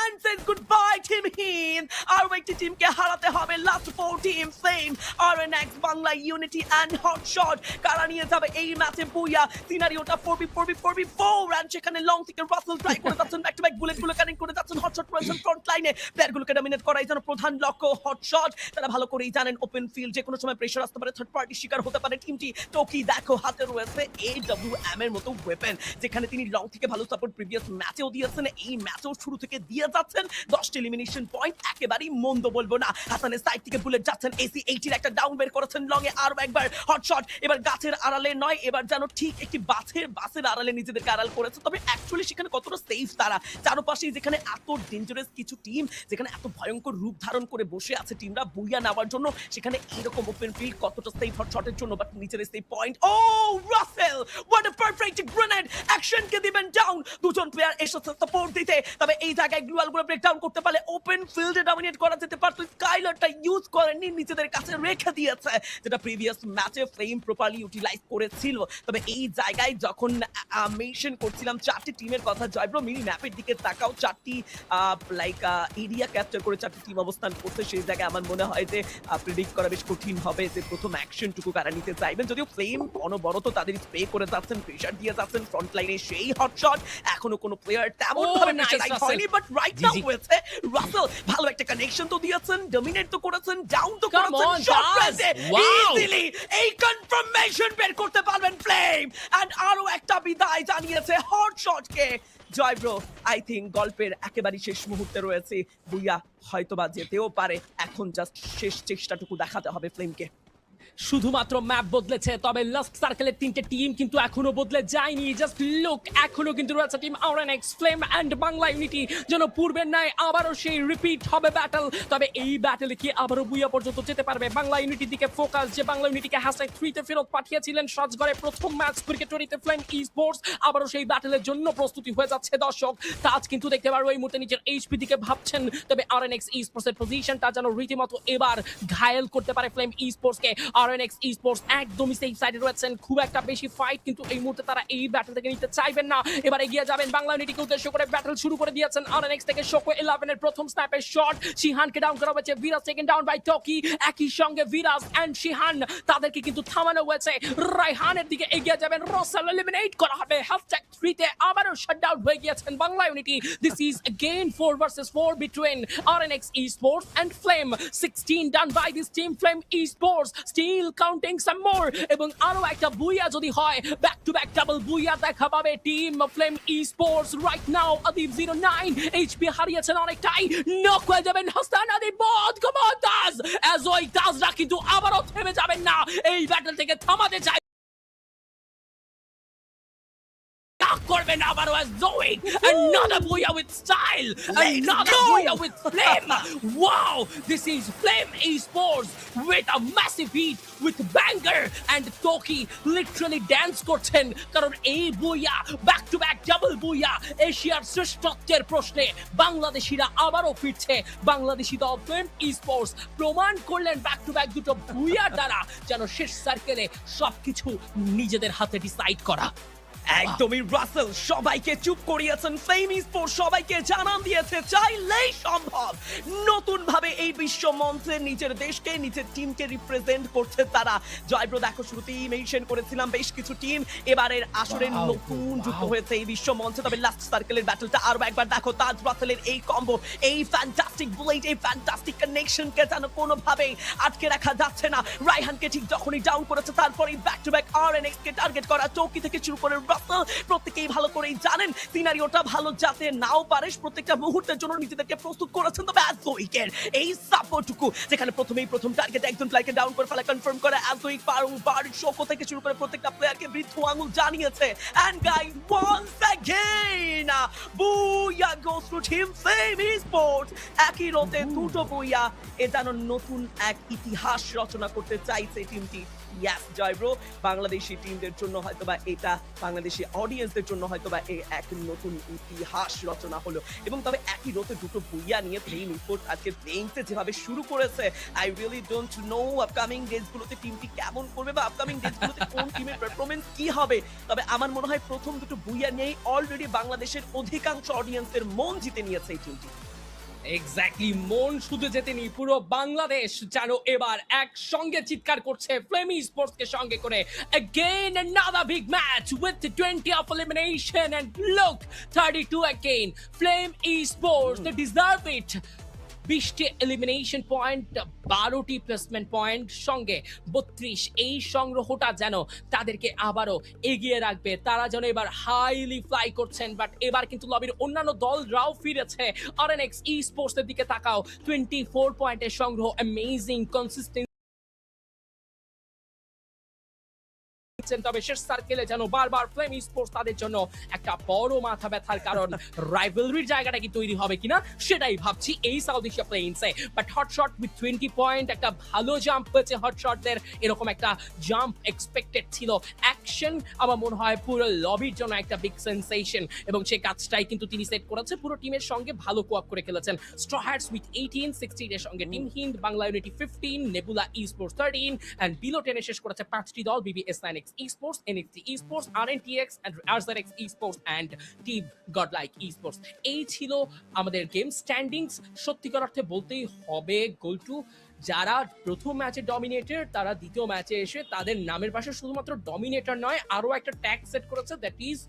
এন্ড সেজ গুড বাই টিম হিন আরো একটি টিমকে হারাতে হবে লাস্ট 4 টিম ফ্লেম আর Next Bangla Unity and Hotshot কারা নিয়ে যাবে এই ম্যাচে বুইয়া সিনারিওটা 4v4 এন্ড সেখানে লং থেকে রাসেল ট্রাই করে যাচ্ছেন ব্যাক টু ব্যাক বুলেটগুলো কানেক্ট করে যাচ্ছেন হটশট রয়েছেন ফ্রন্ট লাইনে প্লেয়ারগুলোকে ডমিনেট করাই যেন প্রধান লক্ষ্য হটশট তারা ভালো করেই জানেন ওপেন ফিল্ড যে কোনো সময় প্রেসার আসতে পারে থার্ড পার্টি শিকার হতে পারে টিমটি টোকি দেখো হাতে রয়েছে AWM এর মতো ওয়েপন যেখানে তিনি লং থেকে ভালো সাপোর্ট প্রিভিয়াস ম্যাচেও দিয়েছেন এই ম্যাচেও শুরু থেকে দিয়ে যাচ্ছেন 10টি এলিমিনেশন পয়েন্ট একেবারেই মন্দ বলবো না হাসানের সাইড থেকে বুলেট যাচ্ছেন AC80 এর একটা ডাউন বের করেছেন লং এ আরো একবার হট শট, এবার গাছের আড়ালে নয়, এবার যেন ঠিক একটি বাসের আড়ালে নিজেদেরকে আড়াল করেছে। তবে অ্যাকচুয়ালি সেখানে কতটা সেফ তারা, চারপাশে যেখানে এত ডেঞ্জারাস কিছু টিম, যেখানে এত ভয়ঙ্কর রূপ ধারণ করে বসে আছে টিমরা বুইয়া নেওয়ার জন্য, সেখানে এরকম ওপেন ফিল্ড কতটা সেফ হট শটের জন্য। বাট নিচের সেই point, oh Rasel what a perfect grenade, action কে দিবেন ডাউন, দুজন প্লেয়ার এসেছে সাপোর্ট দিতে। তবে এই জায়গায় গ্লুয়ালগুলো ব্রেক ডাউন করতে পারলে ওপেন ফিল্ডে ডমিনেট করা যেতে পারতো। স্কাইলারটা ইউজ করেননি, নিজেদের কাছে রেখে দিয়েছে, যেটা প্রিভিয়াস ম্যাচে ফ্লেম প্রপারলি ইউটিলাইজ করেছিল। তবে এই জায়গায় যখন মেনশন করছিলাম চারটি টিমের কথা, জয়ব্রো মিনি ম্যাপের দিকে তাকাও, চারটি লাইক এরিয়া ক্যাপচার করে চারটি টিম অবস্থান করছে। সেই জায়গায় আমার মনে হয় যে প্রেডিক্ট করা বেশ কঠিন হবে যে প্রথম অ্যাকশনটুকু কারা নিতে চাইবেন। যদিও ফ্লেম অনবরত তাদের স্প্রে করে যাচ্ছেন, প্রেশার দিয়ে যাচ্ছেন ফ্রন্ট লাইনে সেই হট শট, এখনো কোনো প্লেয়ার তেমন ভাবে প্রেশারাইজ হয়নি। বাট রাইট নাও হয়েছে রাসেল, ভালো একটা কানেকশন তো দিয়েছেন, ডমিনেট তো করেছেন, ডাউন তো করেছেন, শট রেঞ্জে ইজিলি এই কনফার্মেশন বের করতে পারবেন ফ্লেম। এন্ড আরো একটা বিদায় জানিয়েছে হট শটকে। জয়ব্রো আই থিঙ্ক গল্পের একেবারে শেষ মুহূর্তে রয়েছে, বুইয়া হয়তোবা যেতেও পারে, এখন জাস্ট শেষ চেষ্টাটুকু দেখাতে হবে ফ্লেমকে। শুধুমাত্র ম্যাপ বদলেছে, তবে লাস্ট সার্কেলের তিনটে টিম কিন্তু এখনো বদলে যায়নি। জাস্ট লুক, এখনো কিন্তু রয়েছে team RNX, Flame and Bangla Unity. যেন পূর্বের ন্যায় আবারও সেই রিপিট হবে ব্যাটল। তবে এই ব্যাটলে কি আবারও বুইয়া পর্যন্ত যেতে পারবে? বাংলা ইউনিটির দিকে ফোকাস, যে বাংলা ইউনিটিকে #3 ফেরত পাঠিয়েছিলেন সাজগড়ে প্রথম ম্যাচ ক্রিকেটরিতে ফ্লেম ই স্পোর্টস, আবারও সেই ব্যাটলের জন্য প্রস্তুতি হয়ে যাচ্ছে দর্শক। তাজ কিন্তু দেখতে পারবো এই মুহূর্তে নিজের এইচপি দিকে ভাবছেন। তবে আরএনএক্স ই স্পোর্টস এর পজিশনটা যেন রীতিমতো এবার ঘায়েল করতে পারে ফ্লেম ই স্পোর্টসকে। আরএনএক্স ই স্পোর্টস একদমই সেফ সাইডে রয়েছেন, খুব একটা বেশি ফাইট কিন্তু এই মুহূর্তে তারা এই ব্যাটল থেকে নিতে চাইবেন না। এবার এগিয়ে যাবেন বাংলা ইউনিটিকে উদ্দেশ্য করে ব্যাটল শুরু করে দিয়েছেন আরএনএক্স থেকে। শোকো 11 এর প্রথম স্ন্যাপের শট, শিহানকে ডাউন করা হয়েছে, বিরাজ সেকেন্ড ডাউন বাই টকি। একই সঙ্গে বিরাজ এন্ড শিহান তাদেরকে কিন্তু থামানো হয়েছে। রায়হানের দিকে এগিয়ে যাবেন, রসেল এলিমিনেট করা হবে #3 তে, আবারও শাটডাউন হয়ে গিয়েছেন Bangla unity. This is again 4 vs 4 between RNX Esports and Flame. 16 done by this team Flame Esports, still counting some more, এবং আরো একটা বুইয়া যদি হয়, ব্যাক টু ব্যাক ডাবল বুইয়া দেখা পাবে team Flame Esports right now. Adib 09 HP হারিয়েছেন অনেকটাই, নক হয়ে যাবেন হাসান আদিব। বদ কাম অন তাজ, as ওই তাজরা কিন্তু আবারও থেমে যাবেন না, এই ব্যাটল থেকে থামাতে চাই করবেন আবারও as Zoe, another booyah with style, another booyah with flame. Wow, this is Flame Esports with a massive beat, with banger, and Toki literally dance করছেন, কারণ এই বুইয়া ব্যাক টু ব্যাক ডাবল বুইয়া এশিয়ার শ্রেষ্ঠত্বের প্রশ্নে বাংলাদেশিরা আবারও ফিরছে। বাংলাদেশি দল ফ্লেম Esports প্রমাণ করলেন ব্যাক টু ব্যাক দুটো বুইয়ার দ্বারা যেন শেষ সার্কেলে সবকিছু নিজেদের হাতে ডিসাইড করা। একদমই রাসেল সবাইকে চুপ করিয়েছেন, ফ্লেম স্পোর্টস সবাইকে জানান দিয়েছে চাইলেই সম্ভব। নতুন ভাবে এই বিশ্ব মঞ্চে নিজের দেশকে, নিজের টিমকে রিপ্রেজেন্ট করছে তারা। জয়ব্রো দেখো শুরুতেই মেনশন করেছিলাম বেশ কিছু টিম এবারের আসরে নতুন যুক্ত হয়েছে এই বিশ্ব মঞ্চে। তবে লাস্ট সার্কেলের ব্যাটলটা আরো একবার দেখো, তাজ রাসেলের এই কম্বো, এই ফ্যান্টাস্টিক বুলেট, এই ফ্যান্টাস্টিক কানেকশনকে যেন কোনোভাবেই আটকে রাখা যাচ্ছে না। রায়হানকে ঠিক যখনই ডাউন করেছে তারপরেই ব্যাক টু ব্যাক আরএনএক্স কে টার্গেট করা, চৌকি থেকে শুরু করে প্রত্যেকেই ভালো করেই জানেন সিনারিওটা ভালো যাতে নাও পারে, প্রত্যেকটা মুহূর্তের জন্য নিজেদেরকে প্রস্তুত করেছেন। তবে অ্যাজোইকের এই সাপোর্টটুকু, যেখানে প্রথম টার্গেট একজন প্লেয়ারকে ডাউন করে ফেলা কনফার্ম করে অ্যাজোইক, বারবার শোকো থেকে শুরু করে প্রত্যেকটা প্লেয়ারকে বৃদ্ধ আঙুল জানিয়েছে। And guys once again booyah goes to team Flame Esports। একই রোতে দুটো বুইয়া, এ যেন নতুন এক ইতিহাস রচনা করতে চাইছে টিমটি। ইয়াস জয়ব্রো, বাংলাদেশি টিমদের জন্য হয়তোবা এটা, বাংলাদেশি অডিয়েন্সদের জন্য হয়তোবা এক নতুন ইতিহাস রচনা হলো। এবং তবে একই রোতে দুটো বুইয়া নিয়ে ফ্লেম Esports আজকে প্লেইংসে যেভাবে শুরু করেছে, I really don't know upcoming ডেজগুলোতে টিমটি কেমন করবে বা আপকামিং ডেজগুলোতে কোন টিমের পারফরমেন্স কি হবে। তবে আমার মনে হয় প্রথম দুটো বুইয়া নিয়েই অলরেডি বাংলাদেশের অধিকাংশ অডিয়েন্সের মন জিতে নিয়েছে এই টিমটি। এক্স্যাক্টলি, মন শুধু জেতেনি, পুরো বাংলাদেশ যেন এবার একসঙ্গে চিৎকার করছে ফ্লেম Esports কে সঙ্গে করে। Again another big match with 20 of elimination, and look 32 again Flame Esports, they deserve it। 20টি এলিমিনেশন পয়েন্ট, 12টি প্লেসমেন্ট পয়েন্ট, সঙ্গে 32, এই সংগ্রহটা যেন তাদেরকে আবারও এগিয়ে রাখবে। তারা যেন এবার হাইলি ফ্লাই করছেন। বাট এবার কিন্তু লবির অন্যান্য দলরাও ফিরেছে। আরএনএক্স Esports এর দিকে তাকাও, 24 পয়েন্টের সংগ্রহ, অ্যামেজিং কনসিস্টেন্সি। তবে শেষ সার্কেলে যেন বারবার ফ্লেম স্পোর্টস তাদের জন্য একটা বড় মাথা ব্যথার কারণ রাইভালরির জায়গাটা কি তৈরি হবে কিনা সেটাই ভাবছি এই সাউথ এশিয়া প্লেইনসে। বাট হটশট উইথ 20 পয়েন্ট, একটা ভালো জাম্প হয়েছে হটশটদের, এরকম একটা জাম্প এক্সপেক্টেড ছিল। অ্যাকশন আমার মনে হয় পুরো লবির জন্য একটা বিগ সেন্সেশন এবং সেই কাজটাই কিন্তু তিনি সেট করেছে। পুরো টিমের সঙ্গে ভালো কোঅপ করে খেলেছেন। স্ট্র হ্যাটস উইথ 18, 16 এর সঙ্গে team Hind, Bangla Unity 15, Nebula Sports 13 and below 10 এ শেষ করেছে 5টি দল: BBS9X esports, NXT esports, RNTX and RZX esports and টিম গডলাইক esports। এই ছিল আমাদের গেম স্ট্যান্ডিংস। সত্যিকার অর্থে বলতেই হবে গোল্টু, যারা প্রথম ম্যাচে ডমিনেটর তারা দ্বিতীয় ম্যাচে এসে তাদের নামের পাশে শুধুমাত্র ডমিনেটর নয়, আরো একটা ট্যাগ সেট করেছে, that is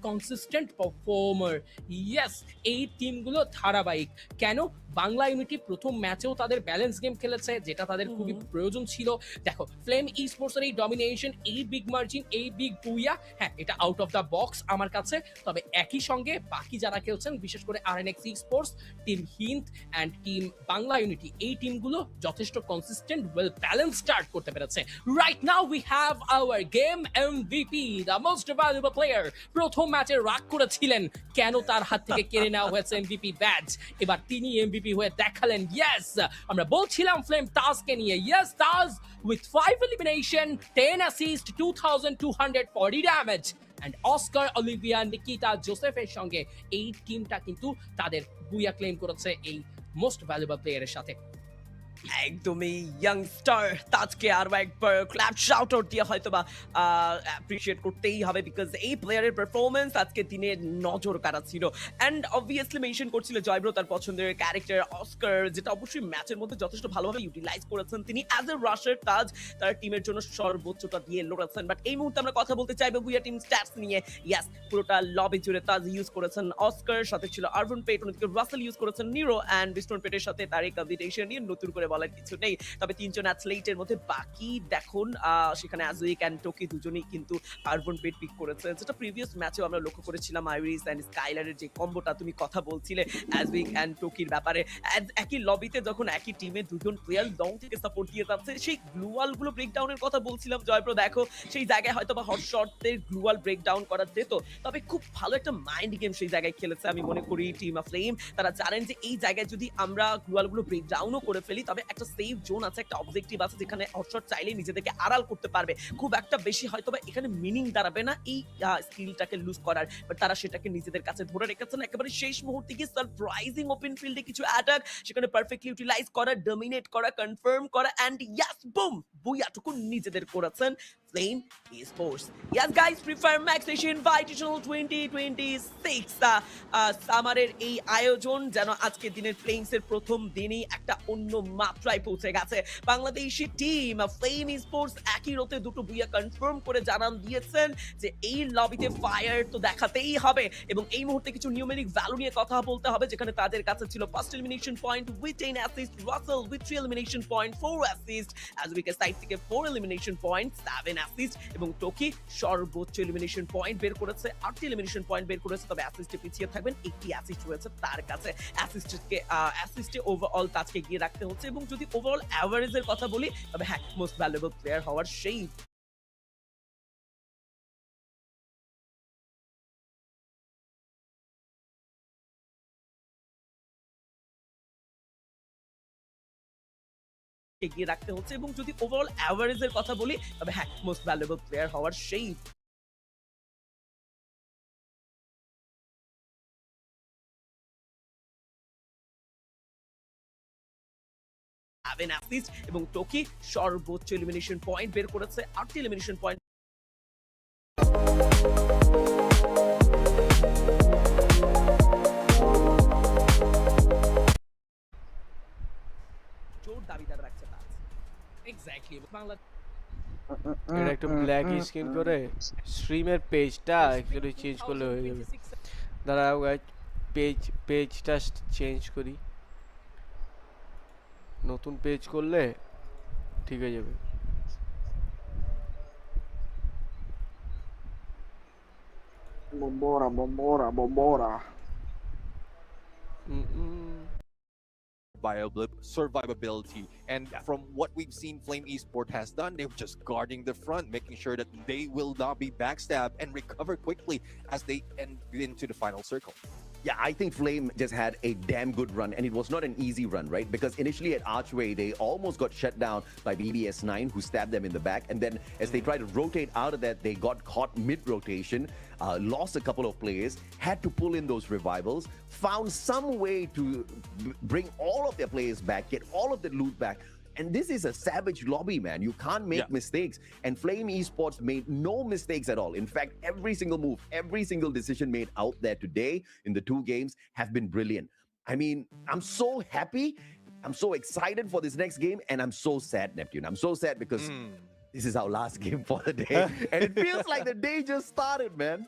consistent performer. Yes, এই টিমগুলো ধারাবাহিক। কেন? বাংলা ইউনিটি প্রথম ম্যাচেও তাদের ব্যালেন্স গেম খেলেছে, যেটা তাদের খুবই প্রয়োজন ছিল। দেখো, ফ্লেম স্পোর্টসের এই ডমিনেশন, এই বিগ মার্জিন, এই বিগ বুইয়া, হ্যাঁ এটা আউট অফ দ্য বক্স আমার কাছে। তবে একই সঙ্গে বাকি যারা খেলছেন, বিশেষ করে RNX sports, team Hind and team Bangla unity, এই টিমগুলো যথেষ্ট কনসিস্টেন্ট, ওয়েল ব্যালেন্স স্টার্ট করতে পেরেছে। Right now we have our game MVP, the most valuable player. প্রথম ম্যাচে রাগ করেছিলেন কেন তার হাত থেকে কেড়ে নেওয়া হয়েছে এমভিপি ব্যাজ, এবার তিনি এমভিপি হয়ে দেখালেন। ইয়েস, আমরা বলছিলাম ফ্লেম তাজকে নিয়ে। Yes, Taj with 5 elimination, 10 assist, 2240 damage and Oscar, Olivia, Nikita, Joseph এর সঙ্গে এই টিমটা কিন্তু তাদের বুইয়া ক্লেম করেছে এই মোস্ট ভ্যালুয়েবল প্লেয়ারের সাথে। একদমই ইয়াংস্টার তাজকে আরো একবার ক্ল্যাপ শাউট আউট দিয়ে হয়তোবা অ্যাপ্রিশিয়েট করতেই হবে, বিকজ এই প্লেয়ারের পারফরমেন্স আজকে দিনে নজর কাড়া ছিল। অ্যান্ড অবভিয়াসলি মেনশন করছিল জয়ব্রো তার পছন্দের ক্যারেক্টার অস্কার, যেটা অবশ্যই ম্যাচের মধ্যে যথেষ্ট ভালোভাবে ইউটিলাইজ করেছেন তিনি। অ্যাজ এ রাশার তাজ তার টিমের জন্য সর্বোচ্চটা দিয়ে লড়েছেন। বাট এই মুহূর্তে আমরা কথা বলতে চাইবো বুইয়া টিম স্ট্যাটস নিয়ে। ইয়াস, পুরোটা লবি জুড়ে তাজ ইউজ করেছেন অস্কার, সাথে ছিল আরভান পেট, অন্যদিকে রাসেল ইউজ করেছেন নিরো, অ্যান্ড বিস্টন পেটের সাথে তার এই কম্বিনেশন নিয়ে নতুন করে বলার কিছু নেই। তবে তিনজন অ্যাথলেটের মধ্যে বাকি দেখুন, সেখানে আজুইক এন্ড টোকি দুজনেই কিন্তু আরভান পেট পিক করেছে, যেটা প্রিভিয়াস ম্যাচেও আমরা লক্ষ্য করেছিলাম। আইরিস এন্ড স্কাইলারের যে কম্বোটা তুমি কথা বলছিলে আজুইক এন্ড টোকির ব্যাপারে, একই লবিতে যখন একই টিমে দুজন প্লেয়ার লং থেকে সাপোর্ট দিয়ে যাচ্ছে, সেই গ্লুয়াল গুলো ব্রেকডাউনের কথা বলছিলাম জয়প্র। দেখো, সেই জায়গায় হয়তো বা হটশটদের গ্লুয়াল ব্রেকডাউন করা যেত, তবে খুব ভালো একটা মাইন্ড গেম সেই জায়গায় খেলেছে আমি মনে করি টিম অফ ফ্লেম। তারা জানেন যে এই জায়গায় যদি আমরা গ্লুয়াল গুলো ব্রেকডাউনও করে ফেলি, তবে একটা সেফ জোন আছে, একটা অবজেক্টিভ আছে, যেখানে হটশট চাইলেই নিজেদেরকে আড়াল করতে পারবে। খুব একটা বেশি হয়তো বা এখানে মিনিং দাঁড়াবে না এই স্কিলটাকে লুজ করার, বাট তারা সেটাকে নিজেদের কাছে ধরে রেখেছেন। একেবারে শেষ মুহূর্তে গিয়ে সারপ্রাইজিং ওপেন ফিল্ডে কিছু অ্যাটাক সেখানে পারফেক্টলি ইউটিলাইজ করা, ডমিনেট করা, কনফার্ম করা, এন্ড ইয়াস বুম, বুইয়াটুকু নিজেদের করেছেন Flame Sports. Yes guys, Free fire Max Asia invitational 2026 সামারের এই আয়োজন যেন আজকে দিনের ফ্লেমসের প্রথম দিনই একটা অন্য মাত্রায় পৌঁছে গেছে। বাংলাদেশি টিম ফ্লেম স্পোর্টস একই রতে দুটো বুইয়া কনফার্ম করে জানান দিয়েছেন যে এই লবিতে ফায়ার তো দেখাতেই হবে, এবং এই মুহূর্তে কিছু নিউমেরিক ভ্যালু নিয়ে কথা বলতে হবে, যেখানে তাদের কাছে ছিল first elimination point with 10 assist, Rasel with 3 elimination point 4 assist, আজউইকের সাইড থেকে 4 এলিমিনেশন পয়েন্ট 7 অ্যাসিস্ট, এবং টোকি সর্বোচ্চ এলিমিনেশন পয়েন্ট বের করেছে 8টি এলিমিনেশন পয়েন্ট বের করেছে। তবে অ্যাসিস্টে পিছিয়ে থাকবেন, একটি অ্যাসিস্ট রয়েছে তার কাছে। অ্যাসিস্টে ওভারঅল তাজকে গিয়ে রাখতে হচ্ছে, এবং যদি ওভারঅল অ্যাভারেজের কথা বলি, তবে হ্যাঁ, মোস্ট ভ্যালুয়েবল প্লেয়ার হওয়ার সেই এগিয়ে রাখতে হচ্ছে, এবং যদি ওভারঅল অ্যাভারেজের কথা বলি, তবে হ্যাঁ, মোস্ট ভ্যালুয়েবল প্লেয়ার হওয়ার সেই অ্যাসিস্ট, এবং টোকি সর্বোচ্চ এলিমিনেশন পয়েন্ট বের করেছে 8টি এলিমিনেশন পয়েন্ট। জোর দাবিদার রাখছে তাজ। এক্স্যাক্টলি, বাংলা এটা একটু ব্ল্যাক স্ক্রিন করে স্ট্রিমের পেজটা অ্যাকচুয়ালি চেঞ্জ করলে হয়ে যাবে। দাঁড়াও গাইজ, পেজটা চেঞ্জ করি, নতুন পেজ করলে ঠিক হয়ে যাবে। Bombora. survivability. And from what we've seen Flame Esport has done, they're just guarding the front, making sure that they will not be backstabbed and recover quickly as they end into the final circle. Yeah, I think Flame just had a damn good run, and it was not an easy run, right? Because initially at Archway, they almost got shut down by BBS9, who stabbed them in the back. And then as they tried to rotate out of that, they got caught mid-rotation, lost a couple of players, had to pull in those revivals, found some way to bring all of their players back, get all of the loot back. And this is a savage lobby, man. You can't make mistakes. And Flame Esports made no mistakes at all. In fact, every single move, every single decision made out there today in the 2 games have been brilliant. I mean, I'm so happy. I'm so excited for this next game. And I'm so sad, Neptune. I'm so sad because this is our last game for the day. And it feels like the day just started, man.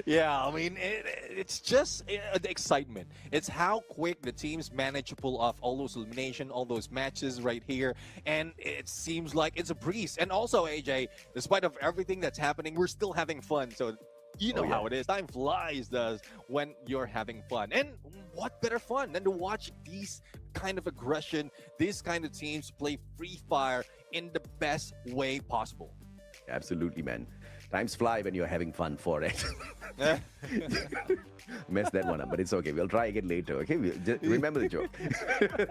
Yeah, I mean, it's just the excitement. It's how quick the teams manage to pull off all those elimination, all those matches right here. And it seems like it's a breeze. And also, AJ, despite of everything that's happening, we're still having fun. So you know how it is. Time flies, does, when you're having fun. And what better fun than to watch these kind of aggression, these kind of teams play Free Fire in the best way possible. Absolutely, man. Times fly when you're having fun for it. Messed that one up, but it's okay. We'll try again later, okay? Just remember the joke.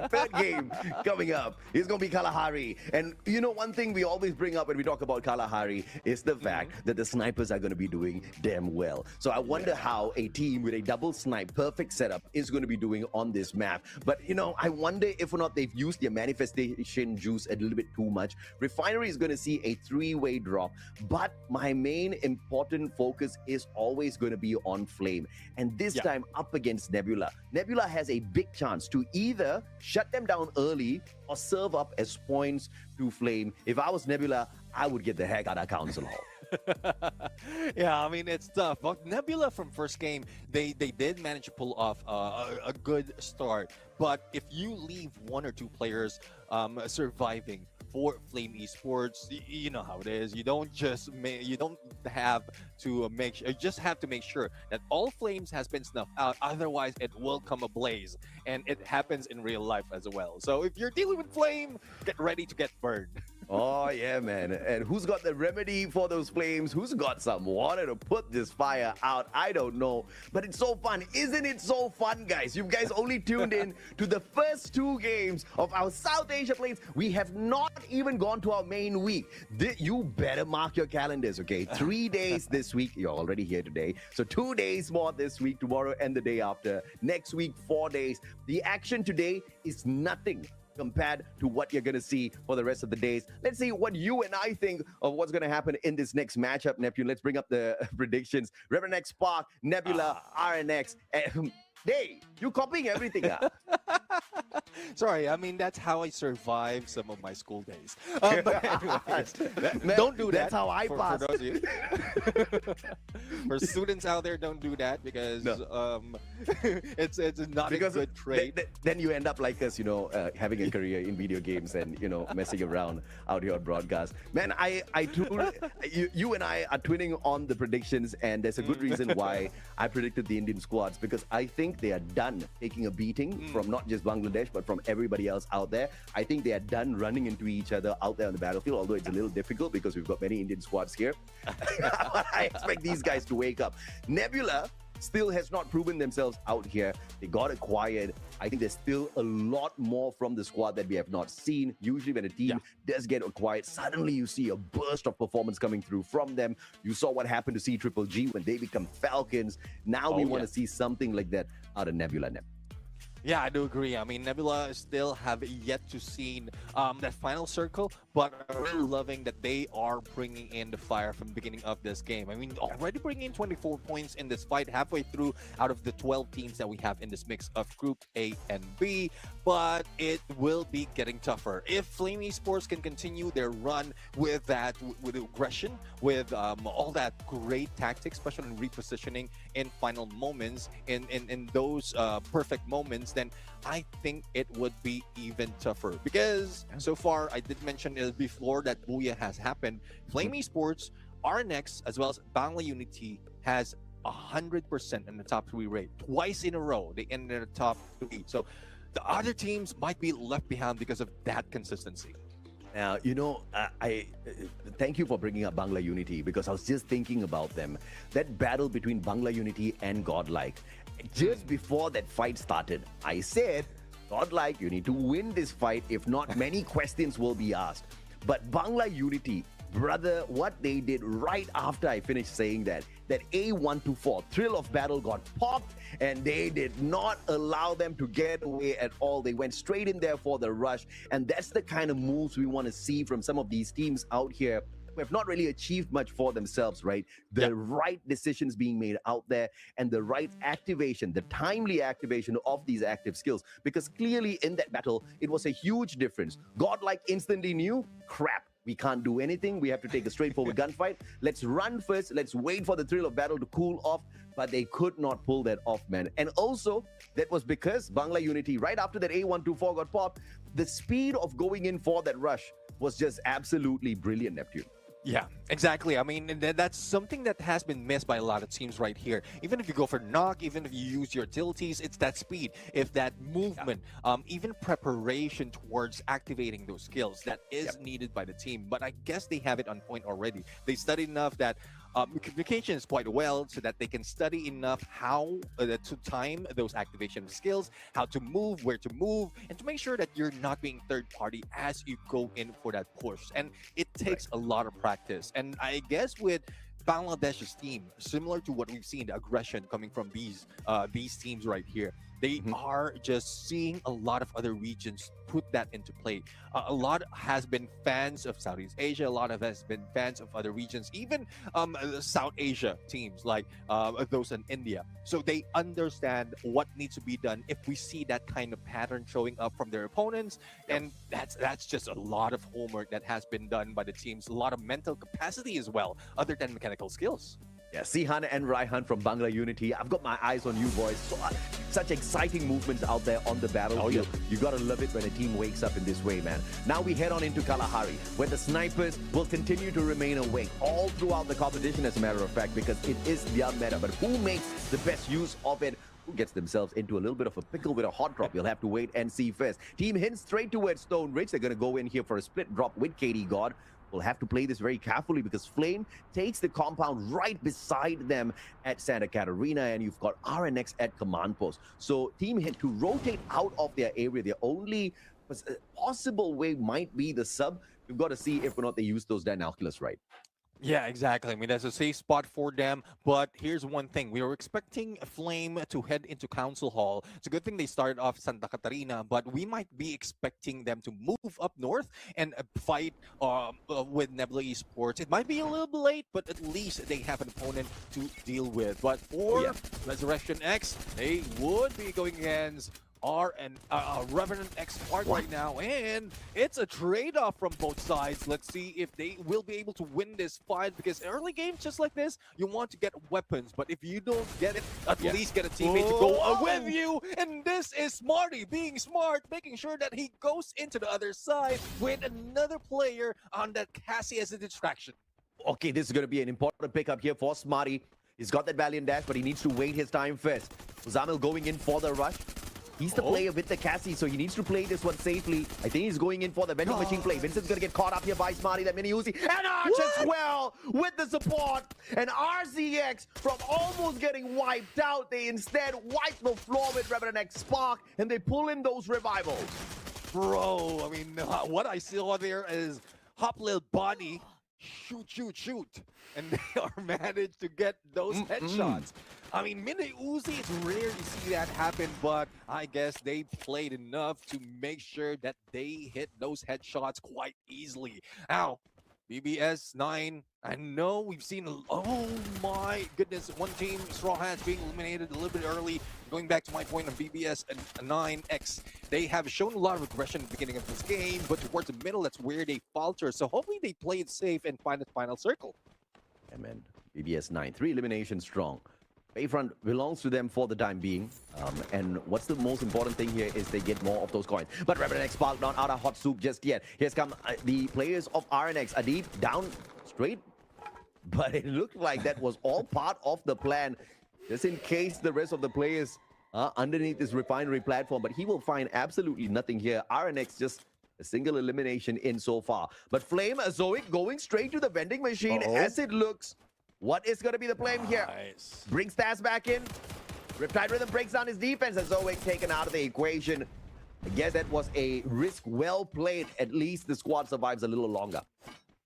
Third game coming up is going to be Kalahari. And you know, one thing we always bring up when we talk about Kalahari is the fact that the snipers are going to be doing damn well. So I wonder how a team with a double snipe, perfect setup is going to be doing on this map. But, you know, I wonder if or not they've used their manifestation juice a little bit too much. Refinery is going to see a 3-way drop. But my main important focus is always going to be on Flame. And this time up against Nebula. Nebula has a big chance to either shut them down early or serve up as points to Flame. If I was Nebula, I would get the heck out of Council Hall. Yeah, I mean, it's tough. But Nebula from first game, they did manage to pull off a good start. But if you leave 1 or 2 players surviving for Flame Esports, you know how it is. You don't just you don't have to make sure. You just have to make sure that all flames has been snuffed out. Otherwise, it will come ablaze, and it happens in real life as well. So if you're dealing with flame, get ready to get burned. Oh, yeah, man. And who's got the remedy for those flames? Who's got some water to put this fire out? I don't know. But it's so fun. Isn't it so fun, guys? You guys only tuned in to the first 2 games of our South Asia plays. We have not even gone to our main week. You better mark your calendars, okay? 3 days this week. You're already here today. So 2 days more this week, tomorrow and the day after. Next week, 4 days. The action today is nothing compared to what you're going to see for the rest of the days. Let's see what you and I think of what's going to happen in this next matchup, Neptune. Let's bring up the predictions. Reverend X Spark, Nebula, RNX. Hey, you copying everything up. Sorry, I mean, that's how I survived some of my school days. But anyways, don't do that. That's how I pass. For those of you. For students out there, don't do that because it's not a good trade. Then you end up like us, you know, having a career in video games and, you know, messing around out here on broadcast. Man, you and I are twinning on the predictions, and there's a good reason why I predicted the Indian squads, because I think they are done taking a beating from not just Bangladesh, but from everybody else out there. I think they are done running into each other out there on the battlefield, although it's a little difficult because we've got many Indian squads here. I expect these guys to wake up. Nebula still has not proven themselves out here. They got acquired. I think there's still a lot more from the squad that we have not seen. Usually when a team does get acquired, suddenly you see a burst of performance coming through from them. You saw what happened to C-Triple-G when they become Falcons. Now we want to see something like that out of Nebula. Yeah, I do agree. I mean, Nebula still have yet to see that final circle, but I'm really loving that they are bringing in the fire from the beginning of this game. I mean, already bringing in 24 points in this fight, halfway through out of the 12 teams that we have in this mix of Group A and B, but it will be getting tougher. If Flame Esports can continue their run with that, with aggression, with all that great tactics, especially in repositioning in final moments, in those perfect moments, then I think it would be even tougher. Because so far, I did mention it before that Booyah has happened. Flame Esports, RNX, as well as Bangla Unity has 100% in the top 3 rate. Twice in a row, they ended in the top 3. So the other teams might be left behind because of that consistency. Now, you know, thank you for bringing up Bangla Unity, because I was just thinking about them. That battle between Bangla Unity and Godlike. Just before that fight started, I said, Godlike, you need to win this fight. If not, many questions will be asked. But Bangla Unity, brother, what they did right after I finished saying that A124 thrill of battle got popped, and they did not allow them to get away at all. They went straight in there for the rush, and that's the kind of moves we want to see from some of these teams out here who have not really achieved much for themselves, right? The right decisions being made out there, and the right activation, the timely activation of these active skills, because clearly in that battle, it was a huge difference. Godlike instantly knew, crap, we can't do anything. We have to take a straightforward gunfight. Let's run first. Let's wait for the thrill of battle to cool off. But they could not pull that off, man. And also, that was because Bangla Unity, right after that A124 got popped, the speed of going in for that rush was just absolutely brilliant, Neptune. Yeah, exactly. I mean, that's something that has been missed by a lot of teams right here. Even if you go for knock, even if you use your utilities, it's that speed, if that movement, even preparation towards activating those skills that is needed by the team. But I guess they have it on point already. They studied enough that communication is quite well, so that they can study enough how to time those activation skills, how to move, where to move, and to make sure that you're not being third party as you go in for that push. And it takes a lot of practice. And I guess with Bangladesh's team, similar to what we've seen, the aggression coming from these teams right here, they are just seeing a lot of other regions put that into play. A lot has been fans of Southeast Asia, a lot of has been fans of other regions, even South Asia teams like those in India. So they understand what needs to be done if we see that kind of pattern showing up from their opponents. And that's just a lot of homework that has been done by the teams, a lot of mental capacity as well, other than mechanical skills. Yeah, Sihan and Raihan from Bangla Unity. I've got my eyes on you boys. So, such exciting movements out there on the battlefield. You gotta love it when a team wakes up in this way, man. Now we head on into Kalahari, where the snipers will continue to remain awake all throughout the competition, as a matter of fact, because it is their meta. But who makes the best use of it? Who gets themselves into a little bit of a pickle with a hot drop? You'll have to wait and see first. Team hints straight towards Stone Ridge. They're gonna go in here for a split drop with KD God. Will have to play this very carefully, because Flame takes the compound right beside them at Santa Catarina, and you've got RNX at command post. So Team Hint to rotate out of their area, their only possible way might be the sub. We've got to see if or not they use those Dinoculus right. Yeah, exactly. I mean, that's a safe spot for them. But here's one thing. We were expecting Flame to head into Council Hall. It's a good thing they started off Santa Catarina, but we might be expecting them to move up north and fight with Nebula Esports. It might be a little bit late, but at least they have an opponent to deal with. But for Resurrection X, they would be going against Revenant X Spark right now, and it's a trade-off from both sides. Let's see if they will be able to win this fight, because early games just like this, you want to get weapons, but if you don't get it, at least get a teammate to go with you. And this is Smarty being smart, making sure that he goes into the other side with another player on that Cassie as a distraction. Okay, this is going to be an important pickup here for Smarty. He's got that Valiant Dash, but he needs to wait his time first. Zamil going in for the rush. He's the player with the Cassie, so he needs to play this one safely. I think he's going in for the vending machine play. Vincent's going to get caught up here by Smarty, that mini Uzi. And Arch as well with the support. And RCX, from almost getting wiped out, they instead wipe the floor with Revenant X Spark, and they pull in those revivals. Bro, I mean, what I saw there is Hop Lil Bonnie shoot, and they are managed to get those headshots. I mean, mini Uzi, it's rare to see that happen, but I guess they played enough to make sure that they hit those headshots quite easily. Now, BBS 9, I know we've seen, oh my goodness, one team, Straw Hats, being eliminated a little bit early. Going back to my point on BBS and 9X, they have shown a lot of aggression at the beginning of this game, but towards the middle, that's where they falter. So hopefully they play it safe and find the final circle. Yeah, man. BBS 9, 3 eliminations strong. Bayfront belongs to them for the time being. And what's the most important thing here is they get more of those coins. But Revenant X Spark not out of hot soup just yet. Here's come the players of RNX. Adib down straight. But it looked like that was all part of the plan. Just in case the rest of the players underneath this refinery platform, but he will find absolutely nothing here. RNX just a single elimination in so far. But Flame Zoic going straight to the vending machine as it looks. What is going to be the play here? Brings Taz back in. Riptide Rhythm breaks down his defense as Zoic taken out of the equation. I guess that was a risk well played. At least the squad survives a little longer.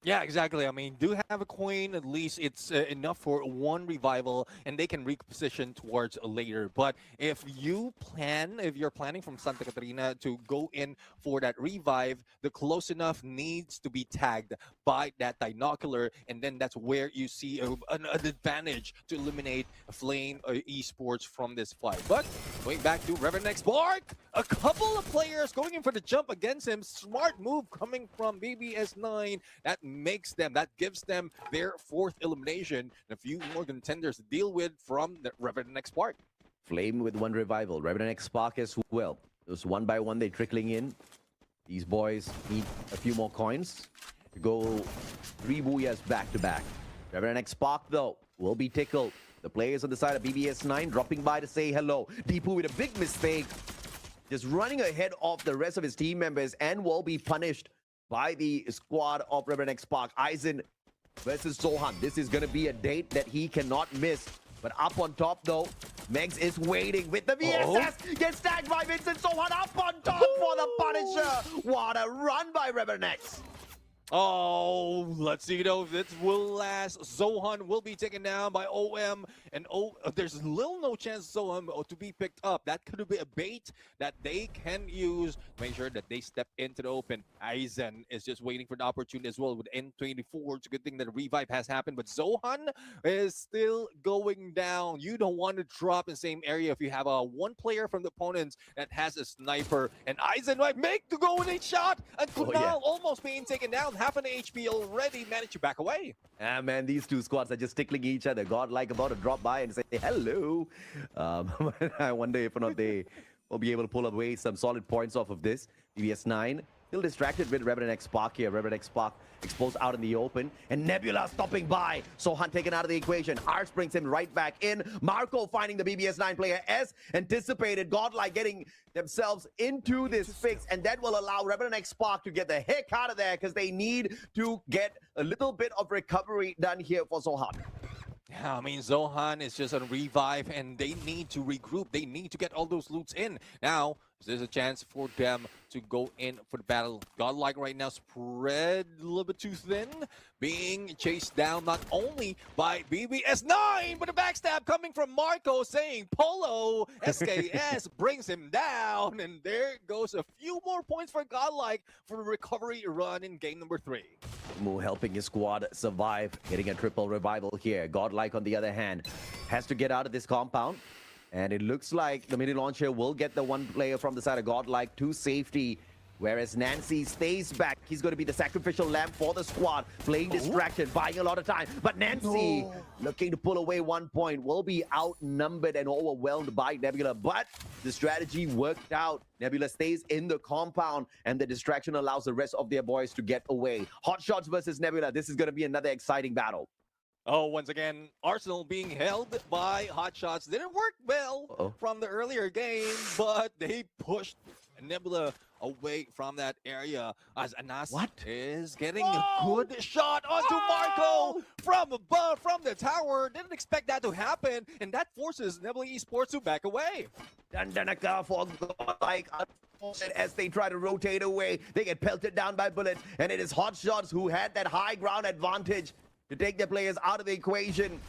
Yeah, exactly. I mean, do have a coin. At least it's enough for one revival, and they can reposition towards later. But if you're planning from Santa Catarina to go in for that revive, the close enough needs to be tagged by that binocular, and then that's where you see an advantage to eliminate Flame Esports from this fight. But going back to Reverend Spark, a couple of players going in for the jump against him. Smart move coming from BBS9. That gives them their fourth elimination and a few more contenders to deal with from the Revenant X Spark. Flame with one revival. Revenant X Spark as well. Just one by one, they're trickling in. These boys need a few more coins to go 3 Booyahs back to back. Revenant X Spark, though, will be tickled. The players on the side of BBS9 dropping by to say hello. Deepu with a big mistake. Just running ahead of the rest of his team members and will be punished by the squad of Reverend X Spark. Aizen versus Sohan. This is going to be a date that he cannot miss. But up on top, though, Megs is waiting with the VSS. Gets tagged by Vincent Sohan up on top for the Punisher. What a run by Reverend X. Oh, let's see though if this will last. Zohan will be taken down by OM, and there's little no chance Zohan to be picked up. That could be a bait that they can use to make sure that they step into the open. Aizen is just waiting for the opportunity as well with N24. It's a good thing that a revive has happened, but Zohan is still going down. You don't want to drop in the same area if you have one player from the opponents that has a sniper, and Aizen might make the go-in shot, and Kunal almost being taken down. Half an HP already, managed to back away. Ah, man, these two squads are just tickling each other. Godlike about to drop by and say hello. I wonder if or not they will be able to pull away some solid points off of this. BBS9 still distracted with Revenant X Spark here. Revenant X Spark exposed out in the open. And Nebula stopping by. Sohan taken out of the equation. Ars brings him right back in. Marco finding the BBS9 player as anticipated. Godlike getting themselves into this fix. And that will allow Revenant X Spark to get the heck out of there because they need to get a little bit of recovery done here for Sohan. Yeah, I mean, Zohan is just on revive, and they need to regroup. They need to get all those loots in. Now, there's a chance for them to go in for the battle. Godlike right now spread a little bit too thin, being chased down not only by BBS9, but a backstab coming from Marco saying Polo. SKS brings him down, and there goes a few more points for Godlike for a recovery run in game number 3. Mu helping his squad survive, getting a triple revival here. Godlike, on the other hand, has to get out of this compound. And it looks like the mini launcher will get the one player from the side of Godlike to safety. Whereas Nancy stays back. He's going to be the sacrificial lamb for the squad. Playing distraction, buying a lot of time. But Nancy, looking to pull away 1 point, will be outnumbered and overwhelmed by Nebula. But the strategy worked out. Nebula stays in the compound, and the distraction allows the rest of their boys to get away. Hot Shots versus Nebula. This is going to be another exciting battle. Oh, once again, Arsenal being held by Hot Shots. Didn't work well from the earlier game, but they pushed Nebula away from that area as Anas is getting a good shot onto Marco from above, from the tower. Didn't expect that to happen, and that forces Nebula Esports to back away. Dandanaka for Godlike, as they try to rotate away. They get pelted down by bullets, and it is Hot Shots who had that high ground advantage to take their players out of the equation.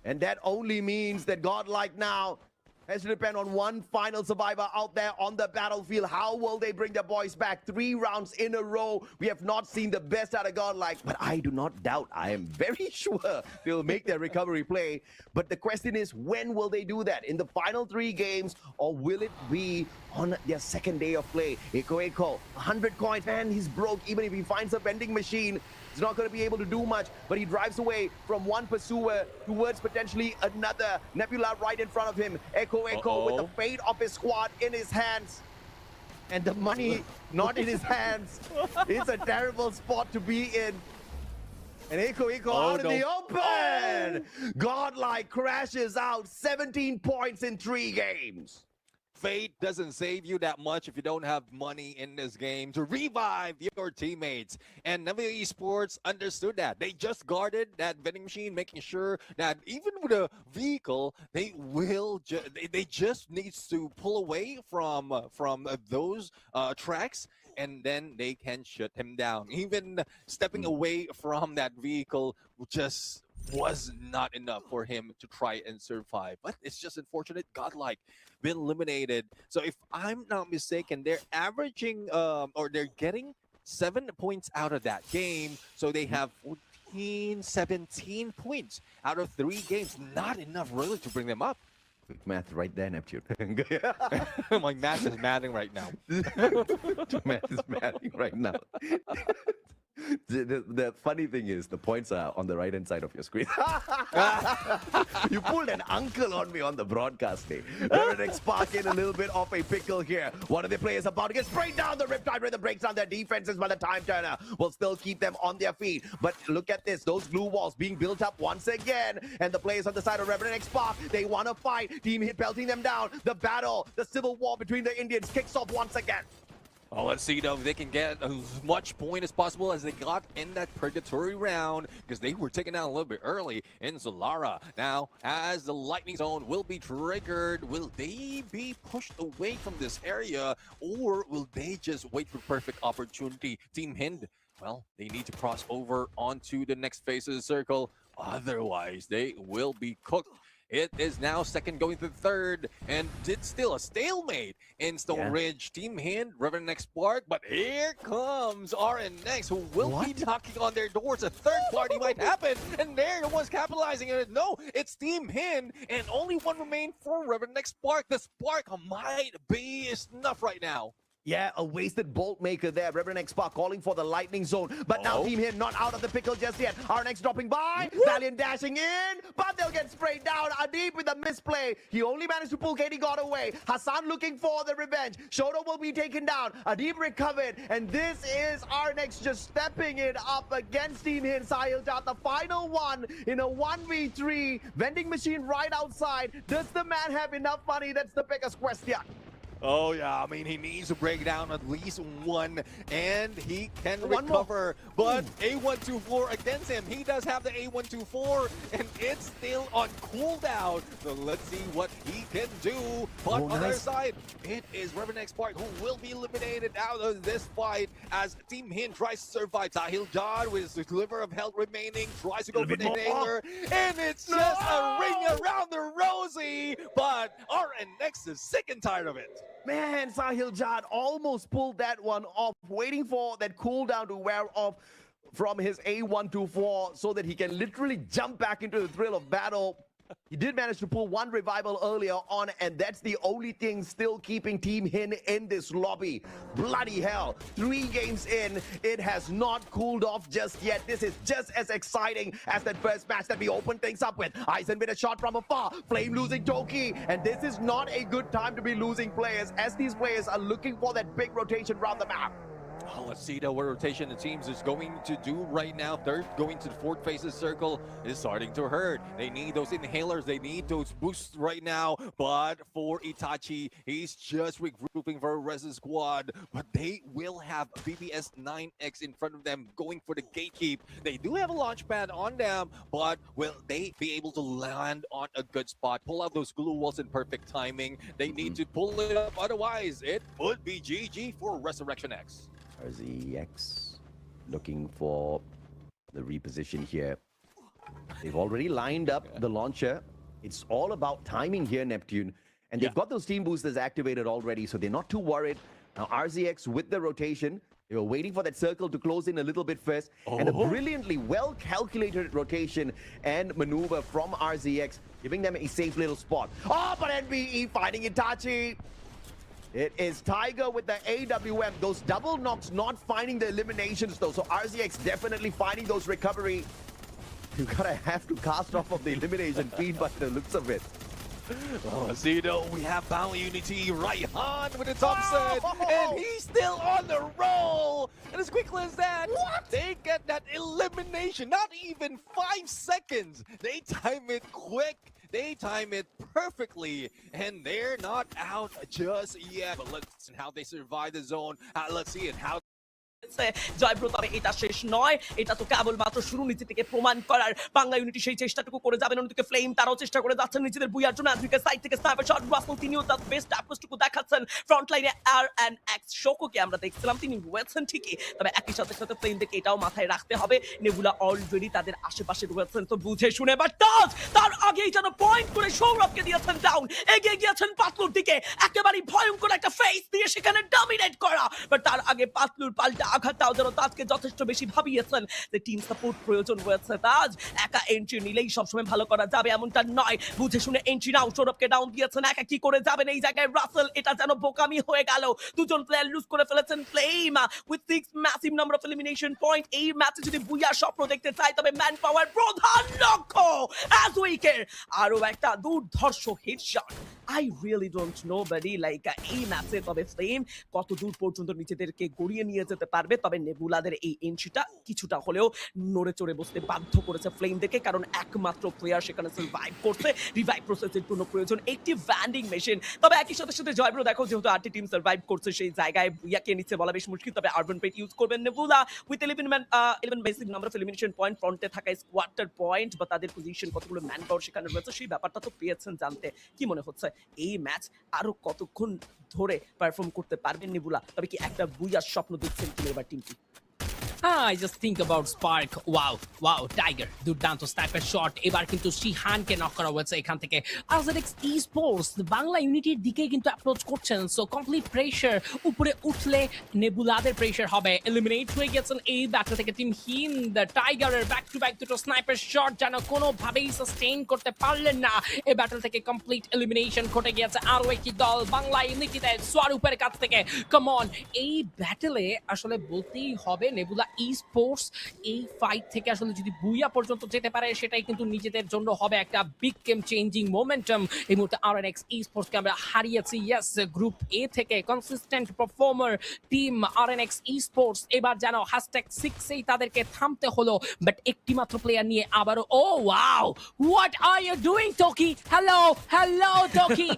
And that only means that Godlike now has to depend on one final survivor out there on the battlefield. How will they bring their boys back? 3 rounds in a row. We have not seen the best out of Godlike, but I do not doubt, I am very sure they'll make their recovery play. But the question is, when will they do that? In the final 3 games, or will it be on their second day of play? Eko, 100 coins, man, he's broke. Even if he finds a vending machine, he's not going to be able to do much, but he drives away from one pursuer towards potentially another. Nebula right in front of him. Echo with the fate of his squad in his hands. And the money not in his hands. It's a terrible spot to be in. And Iko out in the open! Godlike crashes out 17 points in 3 games. Fate doesn't save you that much if you don't have money in this game to revive your teammates. And Nebula Esports understood that. They just guarded that vending machine, making sure that even with a vehicle, they will they just needs to pull away from those tracks, and then they can shut him down. Even stepping away from that vehicle just was not enough for him to try and survive. But it's just unfortunate. Godlike been eliminated. So if I'm not mistaken, they're averaging or they're getting 7 points out of that game. So they have 17 points out of 3 games. Not enough really to bring them up. Quick math right there, Neptune. My math is mathing right now. Math is mathing right now. The funny thing is, the points are on the right-hand side of your screen. You pulled an uncle on me on the broadcast day. Revenant Spark in a little bit of a pickle here. One of the players about to get sprayed down. The Riptide Rhythm breaks down their defenses, but the Time Turner will still keep them on their feet. But look at this. Those glue walls being built up once again. And the players on the side of Revenant Spark, they want to fight. Team Hit pelting them down. The battle, the civil war between the Indians kicks off once again. Oh, let's see though if they can get as much point as possible as they got in that purgatory round, because they were taken out a little bit early in Solara. Now, as the lightning zone will be triggered, will they be pushed away from this area, or will they just wait for perfect opportunity? Team Hind, well, they need to cross over onto the next phase of the circle. Otherwise, they will be cooked. It is now second going to third, and it's still a stalemate in Stone Ridge. Team Hind, Revenant Spark, but here comes RNX, who will be knocking on their doors. A third party might happen, and they're the ones capitalizing on it. No, it's Team Hind, and only one remains for Revenant Spark. The Spark might be enough right now. Yeah, a wasted bolt maker there. Revenant Spark calling for the lightning zone. But now Team Hind not out of the pickle just yet. RNX dropping by. Valiant dashing in. But they'll get sprayed down. Adib with a misplay. He only managed to pull Katie God away. Hassan looking for the revenge. Shoto will be taken down. Adib recovered. And this is RNX just stepping it up against Team Hind. Sahil Jat, the final one in a 1v3. Vending machine right outside. Does the man have enough money? That's the biggest question. Oh, yeah. I mean, he needs to break down at least one, and he can recover. But A124 against him. He does have the A124, and it's still on cooldown. So let's see what he can do. But on the other side, it is Revenant Spark who will be eliminated out of this fight as Team Hind tries to survive. Sahil John with his sliver of health remaining tries to go for the nailer, and it's just a ring around the rosy. But RNX is sick and tired of it. Man, Sahil Jad almost pulled that one off, waiting for that cooldown to wear off from his A124 so that he can literally jump back into the thrill of battle. He did manage to pull one revival earlier on, and that's the only thing still keeping Team Hind in this lobby. Bloody hell. 3 games in, it has not cooled off just yet. This is just as exciting as that first match that we opened things up with. Aizen with a shot from afar. Flame losing Toki. And this is not a good time to be losing players, as these players are looking for that big rotation around the map. Oh, let's see what rotation the teams is going to do right now. Third going to the fourth phase of the circle is starting to hurt. They need those inhalers. They need those boosts right now. But for Itachi, he's just regrouping for a Resin squad. But they will have BBS 9X in front of them going for the gatekeep. They do have a launch pad on them, but will they be able to land on a good spot? Pull out those glue walls in perfect timing. They need to pull it up. Otherwise, it would be GG for Resurrection X. RZX looking for the reposition here. They've already lined up the launcher. It's all about timing here, Neptune. And they've got those team boosters activated already, so they're not too worried. Now, RZX with the rotation, they were waiting for that circle to close in a little bit first. And a brilliantly well-calculated rotation and maneuver from RZX, giving them a safe little spot. Oh, but NBE finding Itachi. It is Tiger with the AWM. Those double knocks not finding the eliminations though. So RZX definitely finding those recovery. You gotta have to cast off of the elimination feed by the looks of it. Oh, see though, we have Bound Unity, Raihan with the Thompson, and he's still on the roll. And as quickly as that, they get that elimination. Not even 5 seconds. They time it quick. They time it perfectly, and they're not out just yet. But let's see how they survive the zone. Let's see it how. জয়ব্রো, তবে এটা শেষ নয়, এটা তো কেবলমাত্র শুরু নিজে থেকে প্রমাণ করার। বাংলা ইউনিটি সেই চেষ্টাটুকু করে যাবেন, অন্যদিকে ফ্লেম তারাও চেষ্টা করে যাচ্ছেন নিজেদের বুয়ার জন্য। আজকে সাইড থেকে স্নাইপার শট, রাসেল তিনিও তার বেস্ট অ্যাপ্রোচটুকু দেখাচ্ছেন। ফ্রন্ট লাইনে আর&এক্স শোকোকে আমরা দেখছিলাম, তিনি রয়েছেন ঠিকই, তবে একই সাথে সাথে ফ্লেম থেকে এটাও মাথায় রাখতে হবে নেবুলা অলরেডি তাদের আশেপাশে রয়েছেন, তো বুঝে শুনে। বাট তার আগেই যেন পয়েন্ট করে সৌরভকে দিয়েছেন ডাউন, এগিয়ে গিয়েছেন পাতলুর দিকে, একেবারেই ভয়ঙ্কর একটা ফেস দিয়ে সেখানে ডমিনেট করা। বাট তার আগে পাতলুর পাল্টা আঘাতটাও যেন তাজকে যথেষ্ট বেশি ভাবিয়েছেন যে টিম সাপোর্ট প্রয়োজন রয়েছে। তাজ একা এন্ট্রি নিলেই সবসময় ভালো করা যাবে এমনটা নয়, বুঝে শুনে এন্ট্রি নাও। সৌরভকে ডাউন দিয়েছেন, একা কি করে যাবেন এই জায়গায় রাসেল, এটা যেন বোকামি হয়ে গেল। দুজন প্লেয়ার লুজ করে ফেলেছেন flame with 6 massive number of elimination point. এই ম্যাচে যদি বুইয়ার স্বপ্ন দেখতে চাই তবে ম্যান পাওয়ার প্রধান লক্ষ্য অ্যাজ উইকের আরো একটা দুর্ধর্ষ headshot. I really don't know buddy, like এই ম্যাচে তবে ফ্লেম কত দূর পর্যন্ত নিজেদেরকে গড়িয়ে নিয়ে যেতে পারবে। তবে নেবুলাদের এই এন্ট্রিটা কিছুটা হলেও নড়ে চড়ে বসতে বাধ্য করেছে ফ্লেমদেরকে, কারণ একমাত্র প্লেয়ার সেখানে সার্ভাইভ করছে। রিভাইভ প্রসেসের জন্য প্রয়োজন একটি ভ্যান্ডিং মেশিন। তবে একই সাথে সাথে জয়ব্রো দেখো, যেহেতু 8টি টিম সার্ভাইভ করছে সেই জায়গায় বুইয়াকে নিচে বলা বেশ মুশকিল। তবে আরবান পেট ইউজ করবেন nebula with 11 basic number of elimination point. ফ্রন্টে থাকা স্কোয়াডটার পয়েন্ট বা তাদের পজিশন কতগুলো ম্যান পাওয়ার সেখানে রয়েছে সেই ব্যাপারটা তো পেয়েছেন জানতে। কি মনে হচ্ছে এই ম্যাচ আরো কতক্ষণ ধরে পারফর্ম করতে পারবেন নেবুলা? তবে কি একটা বুইয়ার স্বপ্ন দেখছেন কিনা এবার টিমটি? I just think about Spark. Wow, Tiger. দুর্দান্ত স্নাইপার শট। এবার কিন্তু শিহানকে নক করা হয়েছে এখান থেকে। আরজেডএক্স স্পোর্টস বাংলা ইউনিটির দিকে কিন্তু অ্যাপ্রোচ করছেন, সো কমপ্লিট প্রেসার উপরে উঠলে নেবুলাদের প্রেসার হবে। এলিমিনেট হয়ে গেছেন এই ব্যাটল থেকে টিম হিন্দ। টাইগারের ব্যাক টু ব্যাক দুটো স্নাইপার শট যেন কোনোভাবেই সাস্টেইন করতে পারলেন না। এই ব্যাটল থেকে কমপ্লিট এলিমিনেশন ঘটে গিয়েছে আরো একটি দল বাংলা ইউনিটিতে সোয়ারুপের কাছ থেকে। কাম অন, এই ব্যাটলে আসলে বলতেই হবে নেবুলা স্পোর্টস এই ফাইট থেকে আসলে যদি বুইয়া পর্যন্ত যেতে পারে সেটাই কিন্তু নিজেদের জন্য হবে একটা বিগ গেম চেঞ্জিং মোমেন্টাম। এই মুহূর্তে আরএনএক্স স্পোর্টসকে আমরা হারিয়েছি। ইয়েস, গ্রুপ এ থেকে consistent performer team RNX sports এবার যেন #6 তাদেরকে থামতে হলো। বাট একটি মাত্র প্লেয়ার নিয়ে আবারও wow, what are you doing Toki? Hello Toki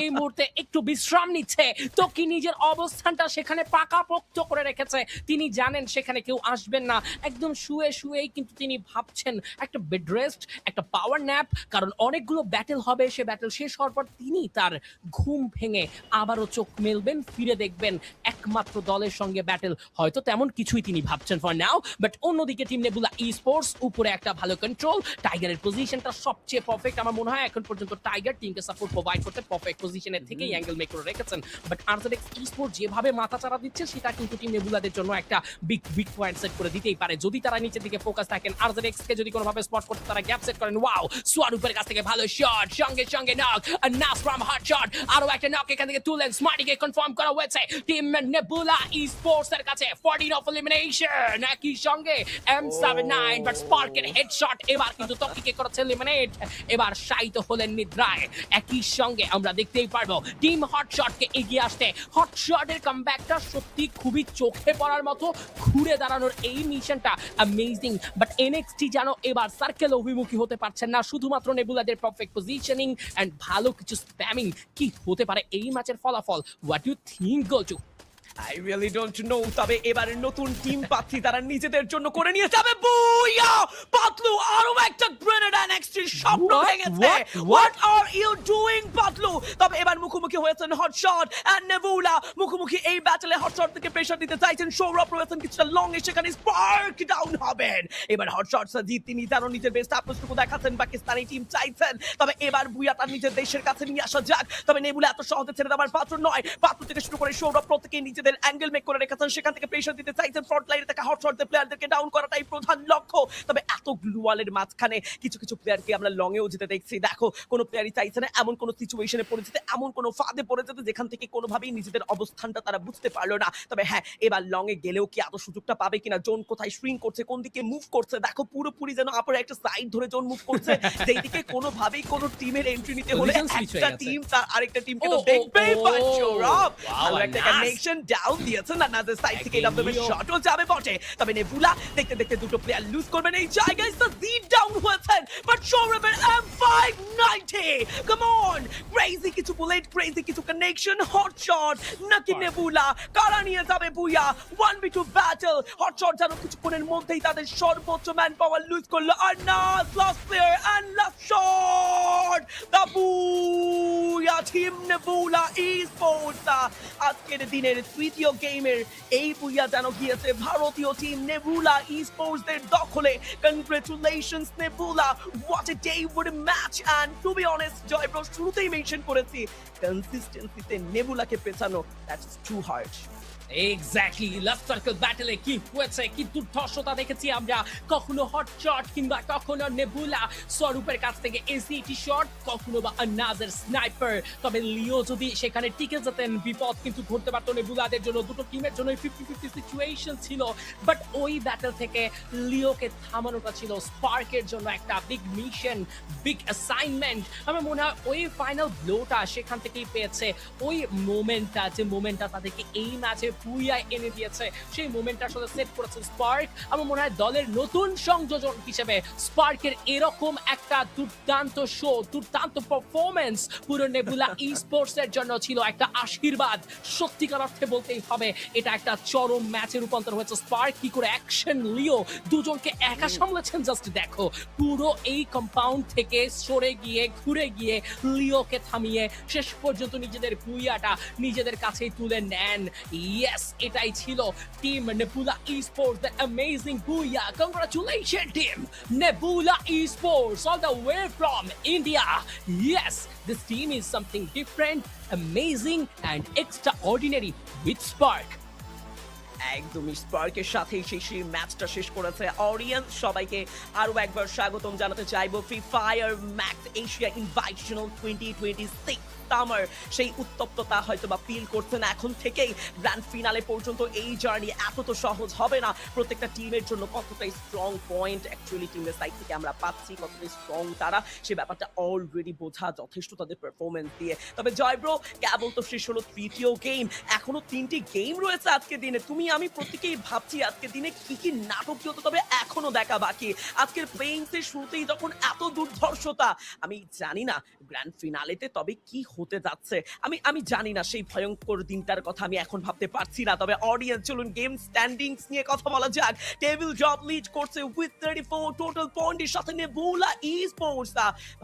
এই মুহূর্তে একটু বিশ্রাম নিচ্ছে। টোকি নিজের অবস্থানটা সেখানে পাকাপোক্ত করে রেখেছে। তিনি জানেন সেখানে কেউ আসবেন না, একদম শুয়েই কিন্তু তিনি ভাবছেন একটা বেড রেস্ট, একটা পাওয়ার ন্যাপ, কারণ অনেকগুলো ব্যাটেল হবে। সে ব্যাটেল শেষ হওয়ার পর তিনি তার ঘুম ভেঙে আবারও চোখ মেলবেন, ফিরে দেখবেন একমাত্র দলের সঙ্গে ব্যাটেল। হয়তো তেমন কিছুই তিনি ভাবছেন ফর নাও। বাট অন্যদিকে টিম নেবুলা স্পোর্টস উপরে একটা ভালো কন্ট্রোল। টাইগারের পজিশনটা সবচেয়ে পারফেক্ট আমার মনে হয় এখন পর্যন্ত। টাইগার টিমকে সাপোর্ট প্রোভাইড করতে পারফেক্ট পজিশনের থেকেই অ্যাঙ্গেল মেক করে রেখেছেন। বাট আরজেডএক্স স্পোর্টস যেভাবে মাথা চারা দিচ্ছে সেটা কিন্তু টিম নেবুলাদের জন্য একটা বিগ পয়েন্ট সেট করে দিতেই পারে যদি তারা নিচের দিকে ফোকাস থাকেন। আরজেডএক্স কে যদি কোনোভাবে স্পট করতে তারা গ্যাপ সেট করেন। ওয়াও, সোয়ারুপের কাছ থেকে ভালো শট, সঙ্গে নক, নাসরাম হট শট, আরো একটা নক এখান থেকে তুলেন। স্মার্টিকে কনফার্ম করা হয়েছে টিম নেবুলা স্পোর্টস এর কাছে 14 অফ এলিমিনেশন। একই সঙ্গে M79 বাট স্পার্কের হেডশট এবার কিন্তু তকিকে করেছে এলিমিনেট। এবার শায়িত হলেন নিদ্রায়। একই সঙ্গে আমরা দেখতেই পারবো টিম হটশটকে এগিয়ে আসতে। হটশটের কামব্যাকটা সত্যি খুবই চোখে পড়ার মতো। ঘুরে দাঁড়ানোর এই মিশনটা অ্যামেজিং। বাট এনএক্সটি যেন এবার সার্কেল অভিমুখী হতে পারছেন না, শুধুমাত্র নেবুলাদের পারফেক্ট পজিশনিং এন্ড ভালো কিছু স্প্যামিং। কি হতে পারে এই ম্যাচের ফলাফল? হোয়াট ইউ থিংক গোলচু? I really don't know, তবে এবারে নতুন টিম পাচ্ছি তারা নিজেদের জন্য করে নিয়ে যাবে। বুইয়া, পাতলু আরো একটা গ্রেনেড এনএক্সটির স্বপ্ন ভেঙেছে। What are you doing Patlu? তবে এবার মুখোমুখি হয়েছেন হটশট এন্ড নেবুলা। মুখোমুখি এই ব্যাটলে হটশট থেকে প্রেসার দিতে চাইছেন সৌরভ রয়েছেন কিছুটা লং এ, সেখানে স্পার্ক ডাউন হবেন। এবার হটশট সাজিদ তিনি তারও নিজের বেস্ট অ্যাপ্রোচটুকু দেখাচ্ছেন, পাকিস্তানি টিম চাইছেন। তবে এবার বুইয়া তার নিজের দেশের কাছে নিয়ে আসা যাক। তবে নেবুলা এত সহজে ছেড়ে দেওয়ার পাত্র নয়। পাত্র থেকে শুরু করে সৌরভ প্রত্যেকেই নিজেদের অ্যাঙ্গেল মেক করে রেখেছেন, সেখান থেকে প্রেসার দিতে চাইছেন। ফ্রন্ট লাইনে থাকা হটশটদের প্লেয়ারদেরকে ডাউন করাটাই প্রধান লক্ষ্য। তবে এত গ্লুয়ালের মাঝখানে কিছু প্লেয়ারকে আমরা লং এও যেতে দেখছি। দেখো কোনো প্লেয়ারই চাইছে না এমন কোনো সিচুয়েশনে পড়ে যেতে, এমন কোনো ফাঁদে পড়ে যেতে যেখান থেকে কোনোভাবেই নিজেদের অবস্থানটা তারা বুঝতে পারলো না। তবে হ্যাঁ, এবার লং এ গেলেও কি এত সুযোগটা পাবে কিনা, জোন কোথায় শ্রিঙ্ক করছে, কোন দিকে মুভ করছে, দেখো পুরোপুরি যেন আপনারা একটা সাইড ধরে জোন মুভ করছে যেই দিকে কোনোভাবেই কোনো টিমের এন্ট্রি নিতে হলে একটা টিম তার আরেকটা টিমকে তো দেখবেই পারছো। ভালো একটা কানেকশন ডাউন দিয়েছেন না নাদের সাইড থেকে লম্বের শটও যাবে বটে তবে নেবুলা দেখতে দেখতে দুটো প্লেয়ার লুজ করবেন এই জায়গায় তো জিড ডাউন হয়েছেন বাট সৌরভের M590 কাম অন ক্রেজি কিছু বুলেট ক্রেজি কিছু কানেকশন হট শট নাকি নেবুলা কারা নিয়ে যাবে বুইয়া 1v2 ব্যাটল হট শট যেন কিছুক্ষণের মধ্যেই তাদের সর্বোচ্চ ম্যান পাওয়ার লুজ করলো আর না last player and last shot the booyah team Nebula Sports আজকের দিনের তৃতীয় গেমের এই বুইয়া যেন গিয়েছে ভারতীয় টিম নেবুলা স্পোর্টস দের দখলে congratulations Nebula what a day what a match and to be honest Joy bro শুরুতেই মেনশন করেছি কনসিস্টেন্সিতে নেবুলাকে পেছানো that's too hard exactly last circle ব্যাটলে কি হয়েছে কি দুর্ধর্ষতা দেখেছি আমরা কখনো হট শট কিংবা কখনো নেবুলা স্বরূপের কাছ থেকে এসিটি শট কখনো বা আনাজার স্নাইপার তবে লিও যদি সেখানে টিকে যেতেন বিপদ কিন্তু ঘটতে পারতো নেবুলাদের জন্য দুটো টিমের জন্য 50-50 সিচুয়েশন ছিল বাট ওই ব্যাটল থেকে লিওকে থামানোটা ছিল স্পার্কের জন্য একটা বিগ মিশন বিগ অ্যাসাইনমেন্ট আমার মনে হয় ওই ফাইনাল ব্লোটা সেখান থেকেই পেয়েছে ওই মোমেন্টটা যে মোমেন্টটা তাদেরকে এই ম্যাচে পুইয়া এনে দিয়েছে সেই মোমেন্টটা আসলে সেট করেছে স্পার্ক আমার মনে হয় দলের নতুন সংযোজন হিসেবে স্পার্কের এরকম একটা দুর্দান্ত শো দুর্দান্ত পারফরমেন্স পুরো নেবুলা স্পোর্টস এর জন্য ছিল একটা আশীর্বাদ সত্যিকার অর্থে বলতেই হবে এটা একটা চরম ম্যাচে রূপান্তর হয়েছে স্পার্ক কি করে অ্যাকশন লিও দুজনকে একা সামলেছেন জাস্ট দেখো পুরো এই কম্পাউন্ড থেকে সরে গিয়ে ঘুরে গিয়ে লিওকে থামিয়ে শেষ পর্যন্ত নিজেদের পুইয়াটা নিজেদের কাছেই তুলে নেন Yes, এটাই ছিল team nebula esports the amazing booyah congratulations team Nebula esports all the way from India yes this team is something different amazing and extraordinary with Spark একদমই স্পার্কের সাথে সেই ম্যাচটা শেষ করেছে অডিয়েন্স সবাইকে আরো একবার স্বাগতম জানাতে চাইবো free fire Max Asia invitational 2026 summer সেই উত্তপ্ততা হয়তো বা ফিল করছেন এখন থেকেই গ্র্যান্ড ফিনালে পর্যন্ত এই জার্নি এত তো সহজ হবে না প্রত্যেকটা টিমের জন্য কতটা স্ট্রং পয়েন্ট অ্যাকচুয়ালি টিমের সাইড থেকে আমরা পাচ্ছি কতটা স্ট্রং তারা সে ব্যাপারটা অলরেডি বোঝা যথেষ্ট তাদের পারফরমেন্স দিয়ে তবে জয় ব্রো কেবল তো শেষ হলো তৃতীয় গেম এখনো 3টি গেম রয়েছে আজকের দিনে তুমি আমি প্রত্যেকেই ভাবছি আজকের দিনে কি কি নাটকীয়তা তবে এখনো দেখা বাকি আজকের প্লেইংসের শুরুতেই যখন এত দুর্ধর্ষতা আমি জানি না গ্র্যান্ড ফিনালেতে তবে কি হতে যাচ্ছে আমি জানি না সেই ভয়ঙ্কর দিনটার কথা আমি এখন ভাবতে পারছি না তবে অডিয়েন্স চলুন গেম স্ট্যান্ডিংস নিয়ে কথা বলা যাক টেবিল টপ লিড করছে উইথ 34 টোটাল পয়েন্টের সাথে নেবুলা স্পোর্টস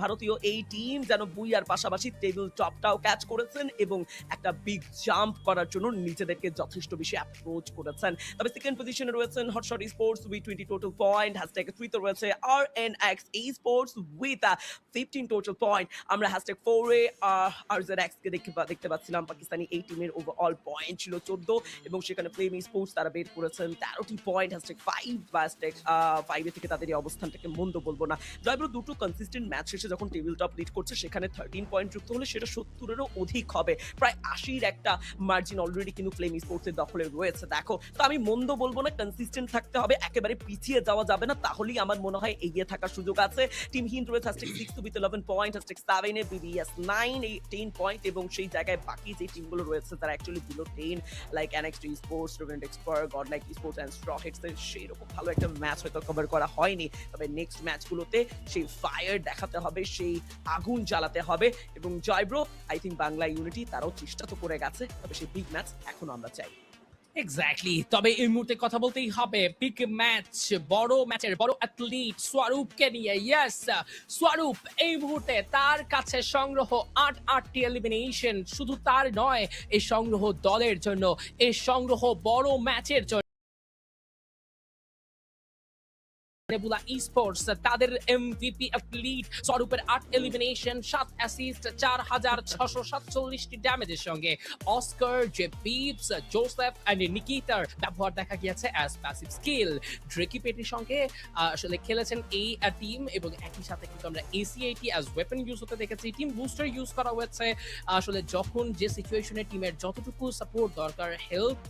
ভারতীয় এই টিম যেন বুইয়ার পাশাপাশি টেবিল টপটাও ক্যাচ করেছেন এবং একটা বিগ জাম্প করার জন্য নিজেদেরকে যথেষ্ট বেশি অ্যাপ্রোচ করেছেন তবে সেকেন্ড পজিশনে রয়েছেন hotshot sports with 20 total point hashtag 3 তে রয়েছে RNX sports with 15 total point আমরা হ্যাশট্যাগ 4 এ RZX কে দেখতে পাচ্ছিলাম পাকিস্তানি এই টিমের ওভারঅল পয়েন্ট ছিল 14 এবং সেখানে ফ্লেম স্পোর্টস তারা বের করেছেন 13টি পয়েন্ট হ্যাশট্যাগ 5 বা হ্যাশট্যাগ 5 থেকে তাদের এই অবস্থানটাকে মন্দ বলবো না জয়ব্রো দুটো কনসিস্টেন্ট ম্যাচ শেষে যখন টেবিল টপ লিড করছে সেখানে 13 পয়েন্ট যুক্ত হলে সেটা 70-এরও অধিক হবে প্রায় 80-এর একটা মার্জিন অলরেডি কিন্তু ফ্লেম স্পোর্টসের দখলে রয়েছে দেখো তো আমি মন্দ বলবো না কনসিস্টেন্ট থাকতে হবে একেবারে পিছিয়ে যাওয়া যাবে না তাহলেই আমার মনে হয় এগিয়ে থাকার সুযোগ আছে টিম হিন্দ রয়েছে হ্যাশট্যাগ 6 উইথ 11 পয়েন্ট হ্যাশট্যাগ 7 এ BBS 9 10 পয়েন্ট এবং সেই জায়গায় বাকি যে টিমগুলো রয়েছে তারা actually below 10 like NXT sports রিভেন্ট এক্সপার্ট গডলাইক স্পোর্টস এন্ড স্ট্র হিটস এর সেই রকম ভালো একটা ম্যাচ হয়তো কভার করা হয়নি তবে নেক্সট ম্যাচগুলোতে সেই ফায়ার দেখাতে হবে সেই আগুন জ্বালাতে হবে এবং Joy bro I think Bangla unity তারাও চেষ্টা তো করে গেছে তবে সেই বিগ ম্যাচ এখনো আমরা চাই এক্স্যাক্টলি তবে এই মুহূর্তে কথা বলতেই হবে বিগ ম্যাচ বড় ম্যাচের বড় অ্যাথলিট স্বরূপকে নিয়ে ইয়েস স্বরূপ এই মুহূর্তে তার কাছে সংগ্রহ 8টি এলিমিনেশন শুধু তার নয় এই সংগ্রহ দলের জন্য এই সংগ্রহ বড় ম্যাচের জন্য নেবুলা esports তাদের এমভিপি অ্যাথলিট স্বরূপের 8 এলিমিনেশন 7 অ্যাসিস্ট 4647টি ড্যামেজের সঙ্গে অস্কার জেপিপস জোসেফ এন্ড নিকিতার ব্যবহার দেখা গিয়েছে অ্যাজ প্যাসিভ স্কিল ড্রেকি পেটির সঙ্গে আসলে খেলেছেন এই টিম এবং একই সাথে কিন্তু আমরা এসিআইটি অ্যাজ ওয়েপন ইউজ হতে দেখেছি টিম বুস্টার ইউজ করা হয়েছে আসলে যখন যে সিচুয়েশনে টিমের যতটুকু সাপোর্ট দরকার হেলথ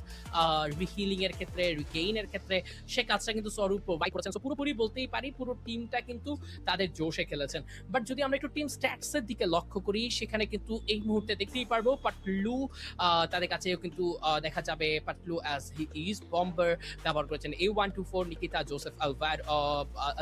রিহিলিং এর ক্ষেত্রে রিগেইন এর ক্ষেত্রে সে কাজটা কিন্তু স্বরূপ প্রোভাইড করেছেন পুরোপুরি পুরোপুরি বলতেই পারি পুরো টিমটা কিন্তু তাদের জোশে খেলেছেন। বাট যদি আমরা একটু টিম স্ট্যাটস এর দিকে লক্ষ্য করি সেখানে কিন্তু এই মুহূর্তে দেখতেই পারবো পাটলু তাদের কাছেও কিন্তু দেখা যাবে Patlu as he is bomber ব্যবহার করেছেন A124 নিকিতা জোসেফ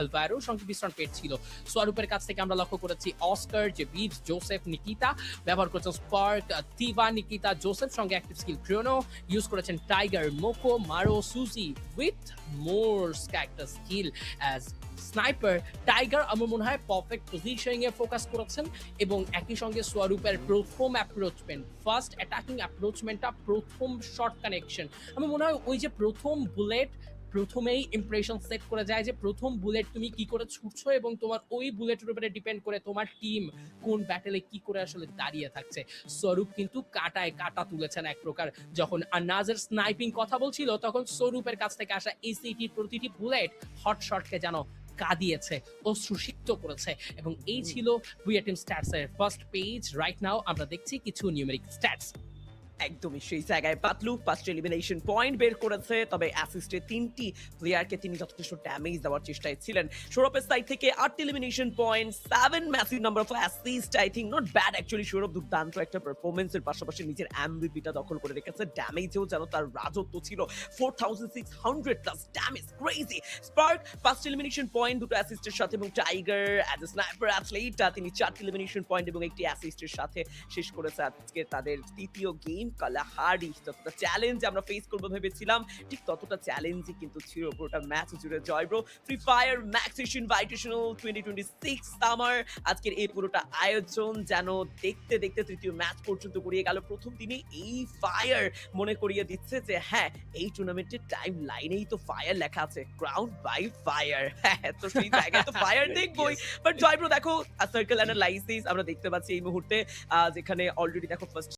আলভারো সঙ্গে বিশ্রাম পেট ছিল। সোয়ারুপের কাছ থেকে আমরা লক্ষ্য করেছি অস্কার যে বিবস জোসেফ নিকিতা ব্যবহার করেছেন স্পার্ক তিভা নিকিতা জোসেফ সঙ্গে অ্যাক্টিভ স্কিল ক্রোনো ইউজ করেছেন টাইগার মোকো মারো সুজি with more character skill as sniper tiger আমার মনে হয় পারফেক্ট পজিশনিং এ ফোকাস করেছেন এবং একই সঙ্গে সোয়ারুপের প্রথম অ্যাপ্রোচমেন্ট ফার্স্ট অ্যাটাকিং অ্যাপ্রোচমেন্টটা প্রথম শর্ট কানেকশন আমার মনে হয় ওই যে প্রথম বুলেট প্রথমেই ইমপ্রেশন সেট করে যায় যে প্রথম বুলেট তুমি কি করে ছুটছো এবং তোমার ওই বুলেটের উপরে ডিপেন্ড করে তোমার টিম কোন ব্যাটেলে কি করে আসলে দাঁড়িয়ে থাকছে। স্বরূপ কিন্তু কাটায় কাটা তুলেছেন এক প্রকার। যখন আন্নাজের স্নাইপিং কথা বলছিল তখন স্বরূপের কাছ থেকে আসা এসিটির প্রতিটি বুলেট হট শটকে যেন কাঁদিয়েছে ও সুষিক্ত করেছে এবং এই ছিল বুয়া টিম স্ট্যাটস এর ফার্স্ট পেজ। রাইট নাও আমরা দেখছি কিছু নিউমেরিক স্ট্যাটস। একদমই সেই জায়গায় পাতলু ফার্স্ট এলিমিনেশন পয়েন্ট বের করেছে, তবে অ্যাসিস্টে 3টি প্লেয়ারকে তিনি যথেষ্ট ড্যামেজ দেওয়ার চেষ্টায় ছিলেন। সৌরভের সাইড থেকে 8টি elimination point, 7 massive number of assist, I think not bad actually. Sourav দুর্দান্ত একটা পারফরমেন্সের পাশাপাশি নিজের এমভিপিটা দখল করে রেখেছে। ড্যামেজেও যেন তার রাজত্ব ছিল, 4600 plus damage, crazy. Spark first elimination point, দুটো অ্যাসিস্টের সাথে, এবং tiger as a sniper athlete তিনি 4টি এলিমিনেশন পয়েন্ট এবং একটি অ্যাসিস্টের সাথে শেষ করেছে আজকে তাদের তৃতীয় গেম। কালাহারি যতটা চ্যালেঞ্জ আমরা ফেস করবো ভেবেছিলাম ঠিক ততটা চ্যালেঞ্জই কিন্তু ছিল পুরোটা ম্যাচ জুড়ে। Joy bro, free fire max invitational 2026 summer আজকের এই পুরোটা আয়োজন যেন দেখতে দেখতে তৃতীয় ম্যাচ পর্যন্ত গড়িয়ে গেল। প্রথম দিনে এই ফায়ার মনে করিয়ে দিচ্ছে যে হ্যাঁ এই টুর্নামেন্টের টাইম লাইনেই তো ফায়ার লেখা আছে, ক্রাউন্ড বাই ফায়ার। হ্যাঁ তো সেই জায়গায় তো ফায়ার দেখবই। বাট জয় ব্রো দেখো সার্কেল অ্যানালাইসিস আমরা দেখতে পাচ্ছি এই মুহূর্তে যেখানে অলরেডি দেখো ফার্স্ট